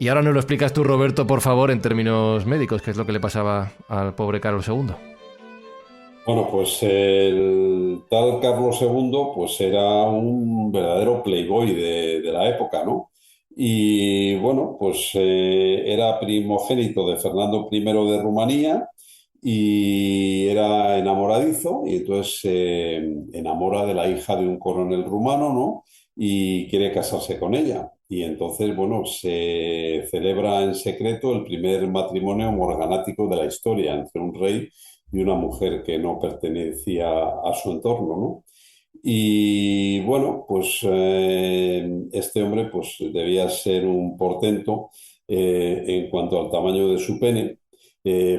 Y ahora nos lo explicas tú, Roberto, por favor, en términos médicos, qué es lo que le pasaba al pobre Carlos II. Bueno, pues el tal Carlos II pues era un verdadero playboy de la época, ¿no? Y bueno, pues era primogénito de Fernando I de Rumanía y era enamoradizo, y entonces se enamora de la hija de un coronel rumano, ¿no? Y quiere casarse con ella. Y entonces, bueno, se celebra en secreto el primer matrimonio morganático de la historia entre un rey y una mujer que no pertenecía a su entorno, ¿no? Y bueno, pues este hombre pues debía ser un portento en cuanto al tamaño de su pene.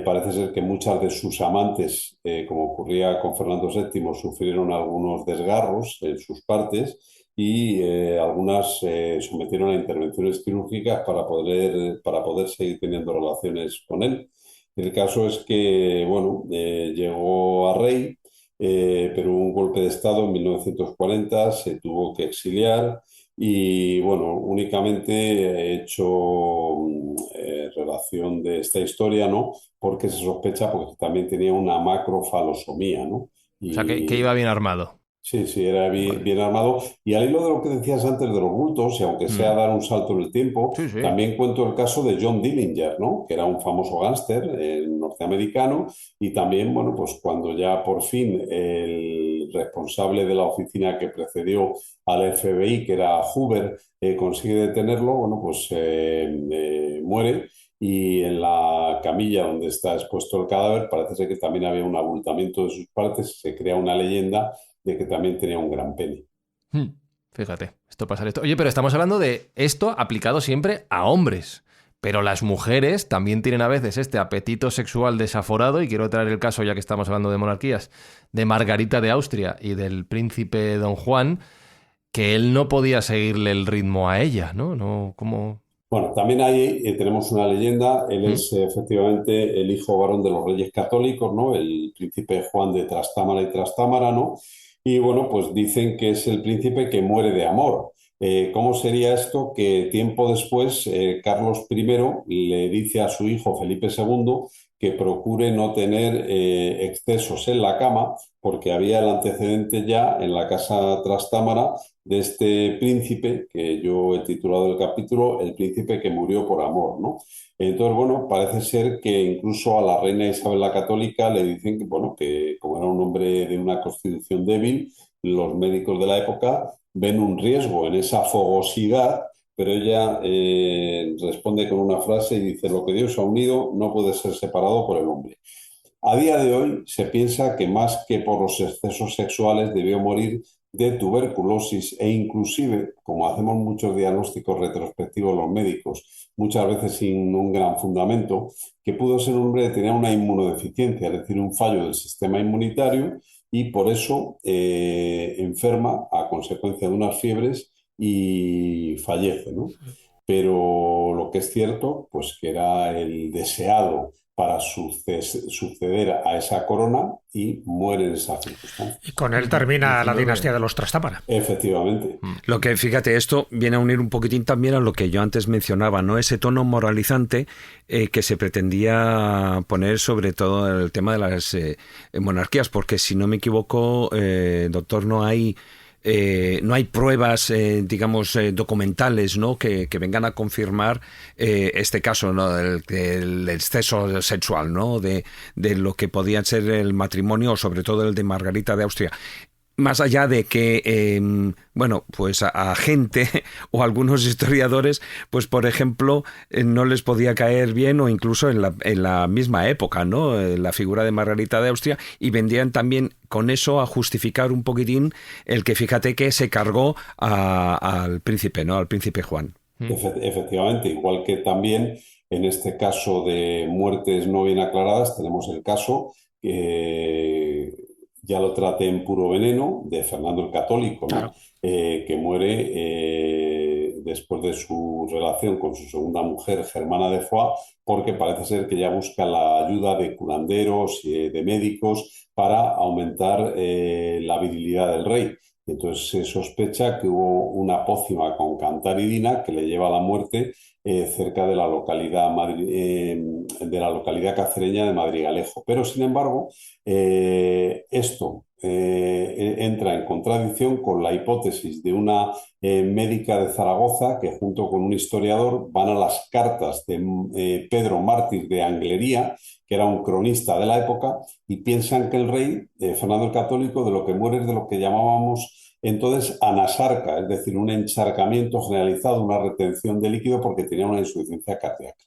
Parece ser que muchas de sus amantes, como ocurría con Fernando VII, sufrieron algunos desgarros en sus partes, y algunas sometieron a intervenciones quirúrgicas para poder seguir teniendo relaciones con él. El caso es que, bueno, llegó a rey, pero hubo un golpe de Estado en 1940, se tuvo que exiliar y, bueno, únicamente he hecho relación de esta historia, ¿no? Porque se sospecha porque también tenía una macrofalosomía, ¿no? O sea, que iba bien armado. Sí, sí, era bien armado. Y al hilo de lo que decías antes de los bultos, y aunque sea dar un salto en el tiempo, Sí, sí. también cuento el caso de John Dillinger, ¿no? Que era un famoso gángster norteamericano, y también, bueno, pues cuando ya por fin el responsable de la oficina que precedió al FBI, que era Hoover, consigue detenerlo, bueno, pues muere. Y en la camilla donde está expuesto el cadáver parece ser que también había un abultamiento de sus partes, se crea una leyenda de que también tenía un gran pene. Fíjate, esto pasa esto. Oye, pero estamos hablando de esto aplicado siempre a hombres. Pero las mujeres también tienen a veces este apetito sexual desaforado, y quiero traer el caso, ya que estamos hablando de monarquías, de Margarita de Austria y del príncipe Don Juan, que él no podía seguirle el ritmo a ella, ¿no? No, ¿cómo? Bueno, también ahí tenemos una leyenda. Él es efectivamente el hijo varón de los reyes católicos, ¿no? El príncipe Juan de Trastámara y Trastámara, ¿no? Y bueno, pues dicen que es el príncipe que muere de amor. ¿Cómo sería esto? Que tiempo después Carlos I le dice a su hijo Felipe II que procure no tener excesos en la cama, porque había el antecedente ya en la casa Trastámara de este príncipe, que yo he titulado el capítulo El príncipe que murió por amor, ¿no? Entonces, bueno, parece ser que incluso a la reina Isabel la Católica le dicen que, bueno, que como era un hombre de una constitución débil, los médicos de la época ven un riesgo en esa fogosidad, pero ella responde con una frase y dice: lo que Dios ha unido no puede ser separado por el hombre. A día de hoy se piensa que más que por los excesos sexuales debió morir de tuberculosis, e inclusive, como hacemos muchos diagnósticos retrospectivos los médicos, muchas veces sin un gran fundamento, que pudo ser un hombre que tenía una inmunodeficiencia, es decir, un fallo del sistema inmunitario, y por eso enferma a consecuencia de unas fiebres y fallece, ¿no? Pero lo que es cierto, pues que era el deseado para suceder a esa corona, y muere en esa circunstancia. Y con él termina la dinastía de los Trastámara. Efectivamente. Lo que, fíjate, esto viene a unir un poquitín también a lo que yo antes mencionaba, ¿no? Ese tono moralizante que se pretendía poner sobre todo el tema de las monarquías, porque si no me equivoco, doctor, no hay pruebas, digamos, documentales, ¿no? que vengan a confirmar este caso, ¿no? del exceso sexual, ¿no? de lo que podía ser el matrimonio, sobre todo el de Margarita de Austria. Más allá de que, bueno, pues a gente o a algunos historiadores, pues por ejemplo, no les podía caer bien, o incluso en la misma época, ¿no? La figura de Margarita de Austria, y vendrían también con eso a justificar un poquitín el que, fíjate, que se cargó al príncipe, ¿no? Al príncipe Juan. Efectivamente, igual que también en este caso de muertes no bien aclaradas, tenemos el caso que ya lo traté en Puro Veneno, de Fernando el Católico, ¿no? Claro. Que muere después de su relación con su segunda mujer, Germana de Foix, porque parece ser que ya busca la ayuda de curanderos y de médicos para aumentar la virilidad del rey. Entonces se sospecha que hubo una pócima con cantaridina que le lleva a la muerte cerca de la localidad cacereña de Madrigalejo. Pero, sin embargo, esto entra en contradicción con la hipótesis de una médica de Zaragoza que, junto con un historiador, van a las cartas de Pedro Mártir de Anglería, que era un cronista de la época, y piensan que el rey, Fernando el Católico, de lo que muere es de lo que llamábamos entonces anasarca, es decir, un encharcamiento generalizado, una retención de líquido, porque tenía una insuficiencia cardíaca.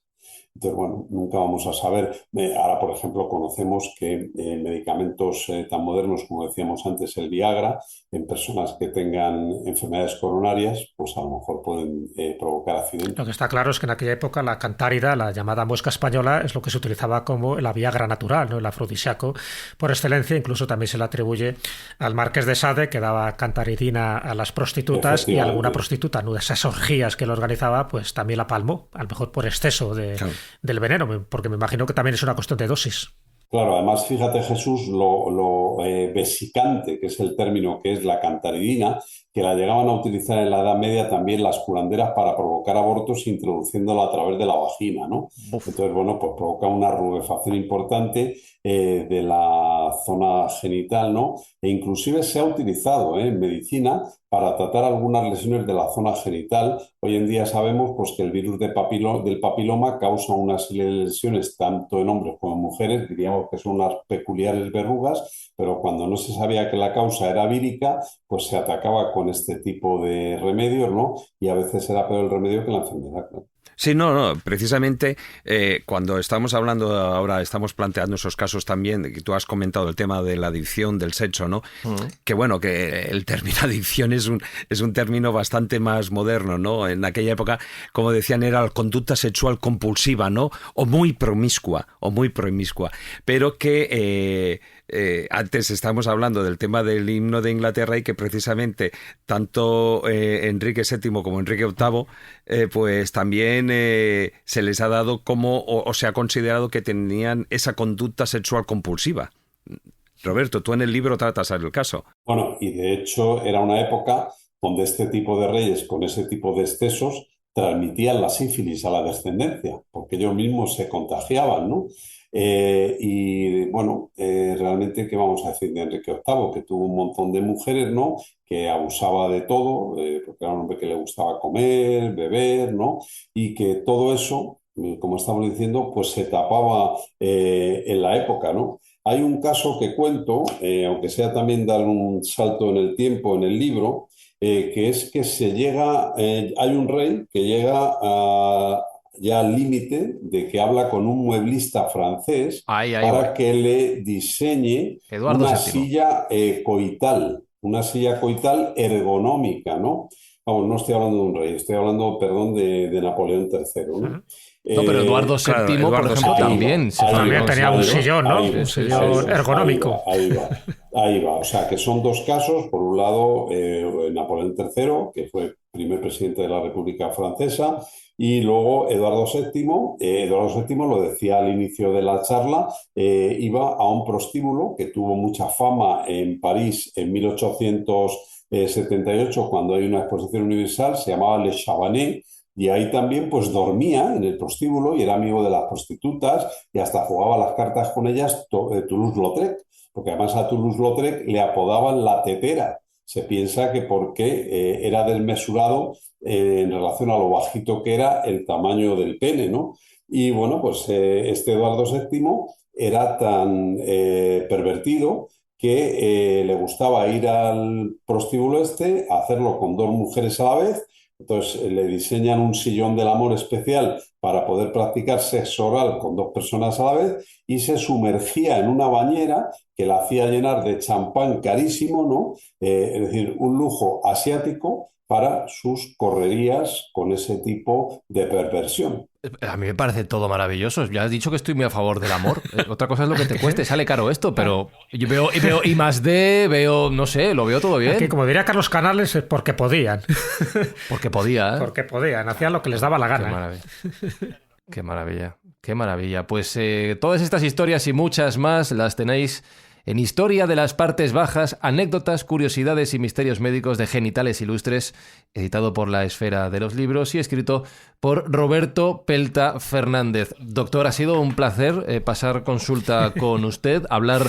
Entonces, bueno, nunca vamos a saber. Ahora, por ejemplo, conocemos que medicamentos tan modernos como decíamos antes, el Viagra, en personas que tengan enfermedades coronarias, pues a lo mejor pueden provocar accidentes. Lo que está claro es que en aquella época la cantárida, la llamada mosca española, es lo que se utilizaba como la Viagra natural, ¿no? El afrodisíaco por excelencia. Incluso también se le atribuye al Marqués de Sade, que daba cantaridina a las prostitutas, y alguna prostituta, ¿no? De esas orgías que lo organizaba, pues también la palmó, a lo mejor por exceso del veneno, porque me imagino que también es una cuestión de dosis. Claro, además, fíjate, Jesús, lo vesicante que es el término que es la cantaridina, que la llegaban a utilizar en la Edad Media también las curanderas para provocar abortos, introduciéndola a través de la vagina, ¿no? Entonces, bueno, pues provoca una rubefacción importante de la zona genital, ¿no? E inclusive se ha utilizado en medicina para tratar algunas lesiones de la zona genital. Hoy en día sabemos pues, que el virus del papiloma causa una serie de lesiones tanto en hombres como en mujeres, diríamos que son unas peculiares verrugas, pero cuando no se sabía que la causa era vírica, pues se atacaba con este tipo de remedios, ¿no? Y a veces era peor el remedio que la enfermedad, ¿no? Sí, no, precisamente cuando estamos hablando ahora, estamos planteando esos casos también, que tú has comentado el tema de la adicción, del sexo, ¿no? Que bueno, que el término adicción es un término bastante más moderno, ¿no? En aquella época, como decían, era la conducta sexual compulsiva, ¿no? O muy promiscua, pero que antes estábamos hablando del tema del himno de Inglaterra y que precisamente tanto Enrique VII como Enrique VIII pues también se les ha dado como o se ha considerado que tenían esa conducta sexual compulsiva. Roberto, tú en el libro tratas el caso. Bueno, y de hecho era una época donde este tipo de reyes con ese tipo de excesos transmitían la sífilis a la descendencia, porque ellos mismos se contagiaban, ¿no? Y bueno, realmente, ¿qué vamos a decir de Enrique VIII? Que tuvo un montón de mujeres, ¿no? Que abusaba de todo, porque era un hombre que le gustaba comer, beber, ¿no? Y que todo eso, como estamos diciendo, pues se tapaba en la época, ¿no? Hay un caso que cuento, aunque sea también dar un salto en el tiempo en el libro, que es que hay un rey que llega ya al límite de que habla con un mueblista francés para que le diseñe una silla coital ergonómica, ¿no? Vamos, no estoy hablando de un rey, estoy hablando, perdón, de Napoleón III, ¿no? No, pero Eduardo VII, por ejemplo, también tenía un sillón, ¿no? Un sillón ergonómico. Ahí va. O sea, que son dos casos. Por un lado, Napoleón III, que fue primer presidente de la República Francesa, y luego Eduardo VII. Eduardo VII, lo decía al inicio de la charla, iba a un prostíbulo que tuvo mucha fama en París en 1878, cuando hay una exposición universal, se llamaba Le Chabanais. Y ahí también pues dormía en el prostíbulo y era amigo de las prostitutas y hasta jugaba las cartas con ellas Toulouse-Lautrec, porque además a Toulouse-Lautrec le apodaban la tetera. Se piensa que porque era desmesurado en relación a lo bajito que era el tamaño del pene, ¿no? Y bueno, pues este Eduardo VII era tan pervertido que le gustaba ir al prostíbulo hacerlo con dos mujeres a la vez. Entonces le diseñan un sillón del amor especial para poder practicar sexo oral con dos personas a la vez y se sumergía en una bañera que la hacía llenar de champán carísimo, ¿no? Es decir, un lujo asiático para sus correrías con ese tipo de perversión. A mí me parece todo maravilloso. Ya has dicho que estoy muy a favor del amor. Otra cosa es lo que te cueste. Sale caro esto, pero yo veo I+D, no sé, lo veo todo bien. Aquí, como diría Carlos Canales, es porque podían. Porque podía, ¿eh? Porque podían, hacían lo que les daba la gana. Qué maravilla. Qué maravilla. Pues todas estas historias y muchas más las tenéis en Historia de las Partes Bajas, anécdotas, curiosidades y misterios médicos de genitales ilustres, editado por La Esfera de los Libros y escrito por Roberto Pelta Fernández. Doctor, ha sido un placer pasar consulta con usted, hablar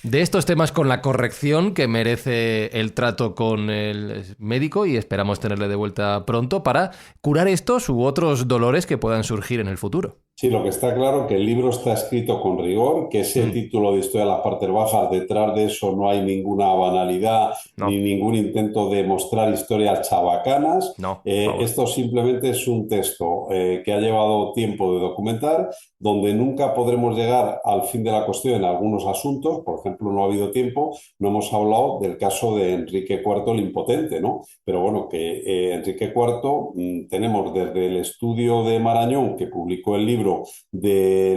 de estos temas con la corrección que merece el trato con el médico y esperamos tenerle de vuelta pronto para curar estos u otros dolores que puedan surgir en el futuro. Sí, lo que está claro es que el libro está escrito con rigor, que ese título de Historia de las Partes Bajas, detrás de eso no hay ninguna banalidad ni ningún intento de mostrar historias chabacanas. Esto simplemente es un texto que ha llevado tiempo de documentar, donde nunca podremos llegar al fin de la cuestión en algunos asuntos. Por ejemplo, no ha habido tiempo, no hemos hablado del caso de Enrique IV el Impotente, ¿no? Pero bueno, que Enrique IV tenemos desde el estudio de Marañón, que publicó el libro donde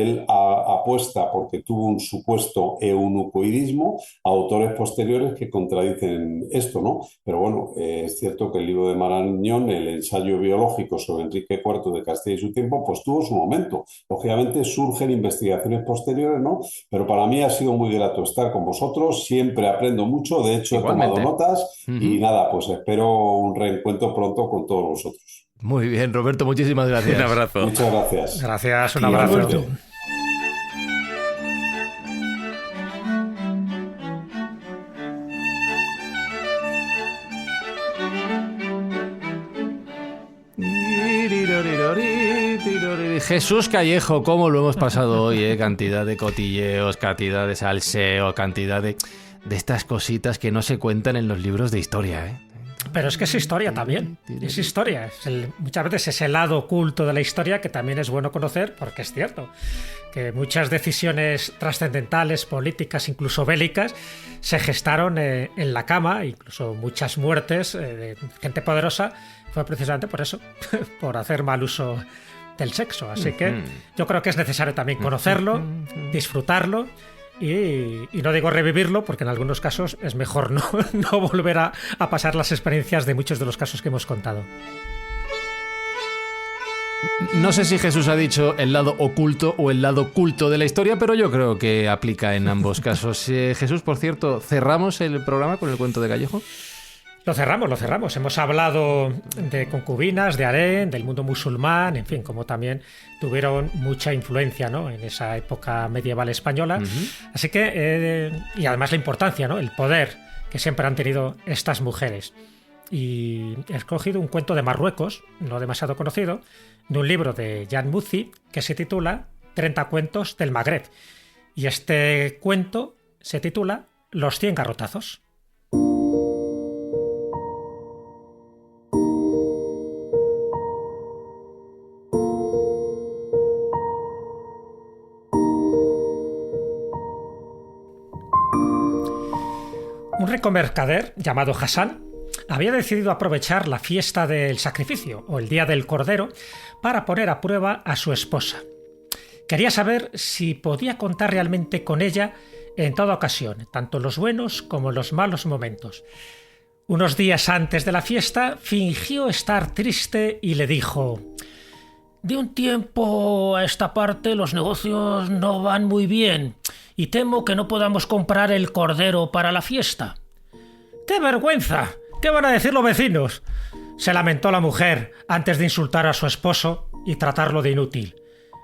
él apuesta porque tuvo un supuesto eunucoidismo, a autores posteriores que contradicen esto, ¿no? Pero bueno, es cierto que el libro de Marañón, el ensayo biológico sobre Enrique IV de Castilla y su tiempo, pues tuvo su momento. Lógicamente surgen investigaciones posteriores, ¿no? Pero para mí ha sido muy grato estar con vosotros, siempre aprendo mucho, de hecho he tomado notas y nada, pues espero un reencuentro pronto con todos vosotros. Muy bien, Roberto, muchísimas gracias. Un abrazo. Muchas gracias. Gracias, un abrazo. Jesús Callejo, cómo lo hemos pasado hoy, cantidad de cotilleos, cantidad de salseo, cantidad de estas cositas que no se cuentan en los libros de historia, Pero es que es historia también, es historia. Muchas veces ese lado oculto de la historia que también es bueno conocer, porque es cierto que muchas decisiones trascendentales, políticas, incluso bélicas, se gestaron en la cama, incluso muchas muertes de gente poderosa, fue precisamente por eso, por hacer mal uso del sexo. Así que yo creo que es necesario también conocerlo, disfrutarlo, y no digo revivirlo, porque en algunos casos es mejor no volver a pasar las experiencias de muchos de los casos que hemos contado. No sé si Jesús ha dicho el lado oculto o el lado culto de la historia, pero yo creo que aplica en ambos casos. Jesús, por cierto, ¿cerramos el programa con el cuento de Callejo? Lo cerramos. Hemos hablado de concubinas, de harén, del mundo musulmán, en fin, como también tuvieron mucha influencia, ¿no?, en esa época medieval española. Así que, y además la importancia, ¿no?, el poder que siempre han tenido estas mujeres. Y he escogido un cuento de Marruecos, no demasiado conocido, de un libro de Jan Muzzi, que se titula 30 cuentos del Magreb. Y este cuento se titula Los 100 garrotazos. Un rico mercader llamado Hassan había decidido aprovechar la fiesta del sacrificio, o el día del cordero, para poner a prueba a su esposa. Quería saber si podía contar realmente con ella en toda ocasión, tanto en los buenos como en los malos momentos. Unos días antes de la fiesta, fingió estar triste y le dijo: «De un tiempo a esta parte los negocios no van muy bien y temo que no podamos comprar el cordero para la fiesta». «¡Qué vergüenza! ¿Qué van a decir los vecinos?», se lamentó la mujer antes de insultar a su esposo y tratarlo de inútil.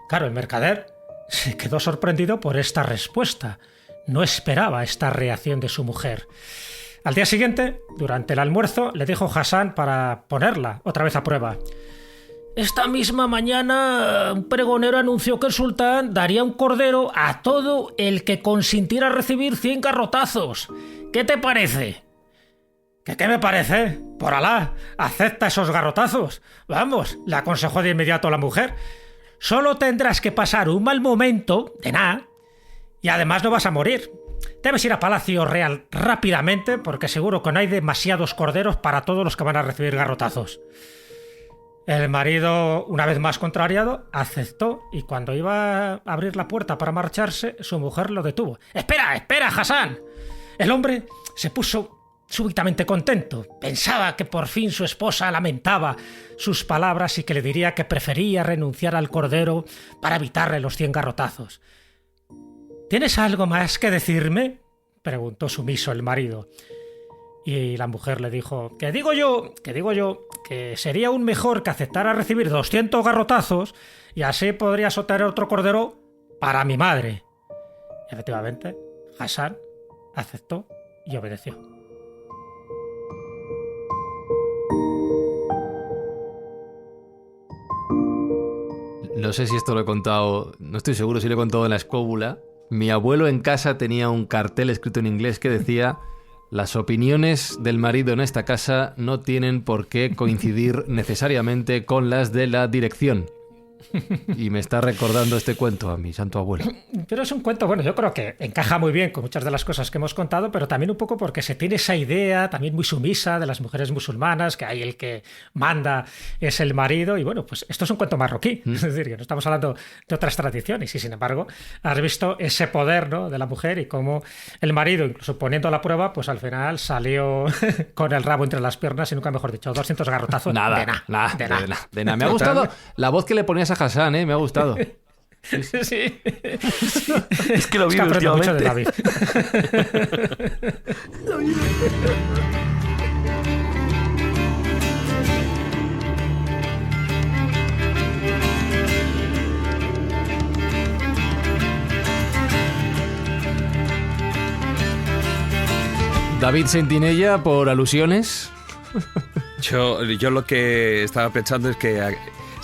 Claro, el mercader se quedó sorprendido por esta respuesta. No esperaba esta reacción de su mujer. Al día siguiente, durante el almuerzo, le dijo Hassan para ponerla otra vez a prueba: «Esta misma mañana un pregonero anunció que el sultán daría un cordero a todo el que consintiera recibir 100 garrotazos. ¿Qué te parece?». ¿Qué me parece? Por Alá, acepta esos garrotazos. Vamos, le aconsejó de inmediato la mujer. Solo tendrás que pasar un mal momento, de nada, y además no vas a morir. Debes ir a Palacio Real rápidamente, porque seguro que no hay demasiados corderos para todos los que van a recibir garrotazos. El marido, una vez más contrariado, aceptó, y cuando iba a abrir la puerta para marcharse, su mujer lo detuvo. «Espera, Hassan». El hombre se puso súbitamente contento. Pensaba que por fin su esposa lamentaba sus palabras y que le diría que prefería renunciar al cordero para evitarle los 100 garrotazos. «¿Tienes algo más que decirme?», preguntó sumiso el marido. Y la mujer le dijo: «¿Qué digo yo? Que sería aún mejor que aceptara recibir 200 garrotazos y así podrías obtener otro cordero para mi madre». Y efectivamente, Hassan aceptó y obedeció. No sé si esto lo he contado, no estoy seguro si lo he contado en la escóbula. Mi abuelo en casa tenía un cartel escrito en inglés que decía: «Las opiniones del marido en esta casa no tienen por qué coincidir necesariamente con las de la dirección». Y me está recordando este cuento a mi santo abuelo. Pero es un cuento, bueno, yo creo que encaja muy bien con muchas de las cosas que hemos contado, pero también un poco porque se tiene esa idea también muy sumisa de las mujeres musulmanas, que ahí el que manda es el marido, y bueno, pues esto es un cuento marroquí, es decir, que no estamos hablando de otras tradiciones, y sin embargo has visto ese poder, ¿no?, de la mujer y cómo el marido, incluso poniendo la prueba, pues al final salió con el rabo entre las piernas y nunca mejor dicho, 200 garrotazos. De nada. Me ha gustado la voz que le ponías a Hassan, me ha gustado. Sí. Es que lo vi últimamente. Mucho de David. David Sentinella, por alusiones. Yo lo que estaba pensando es que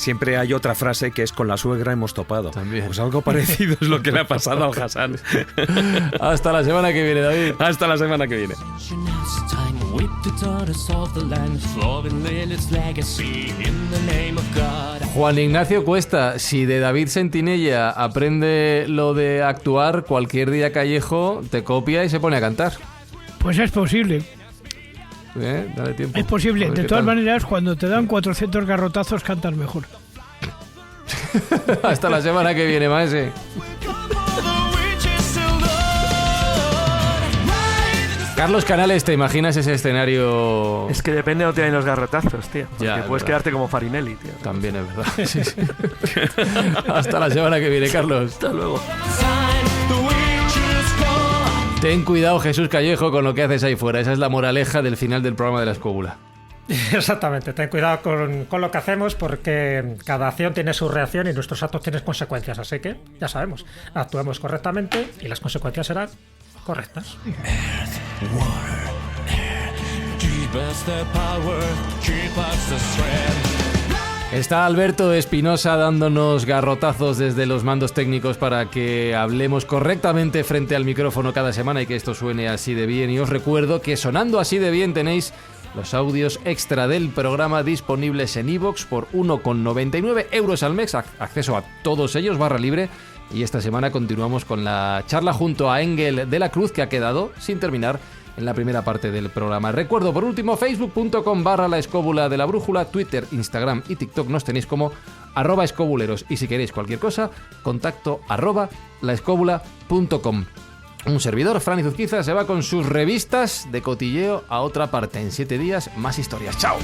siempre hay otra frase que es: con la suegra hemos topado. También. Pues algo parecido es lo que le ha pasado al Hassan. Hasta la semana que viene, David. Hasta la semana que viene. Juan Ignacio Cuesta, si de David Sentinella aprende lo de actuar, cualquier día Callejo te copia y se pone a cantar. Pues es posible. Dale tiempo. Es posible. De todas maneras, cuando te dan 400 garrotazos, cantas mejor. Hasta la semana que viene, maese. Carlos Canales, ¿te imaginas ese escenario? Es que depende de dónde hay los garrotazos, tío. Porque Ya, puedes quedarte como Farinelli, tío. También es verdad. Sí, sí. Hasta la semana que viene, Carlos. Hasta luego. Ten cuidado, Jesús Callejo, con lo que haces ahí fuera. Esa es la moraleja del final del programa de La Escóbula. Exactamente, ten cuidado con lo que hacemos, porque cada acción tiene su reacción y nuestros actos tienen consecuencias. Así que, ya sabemos, actuemos correctamente y las consecuencias serán correctas. Está Alberto Espinosa dándonos garrotazos desde los mandos técnicos para que hablemos correctamente frente al micrófono cada semana y que esto suene así de bien. Y os recuerdo que sonando así de bien tenéis los audios extra del programa disponibles en iVoox por 1,99 € al mes. Acceso a todos ellos, barra libre. Y esta semana continuamos con la charla junto a Engel de la Cruz, que ha quedado sin terminar en la primera parte del programa. Recuerdo, por último, facebook.com/La Escóbula de la Brújula, Twitter, Instagram y TikTok nos tenéis como @escobuleros. Y si queréis cualquier cosa, contacto @laescobula.com. Un servidor, Fran Izuzquiza, se va con sus revistas de cotilleo a otra parte. En 7 días, más historias. ¡Chao!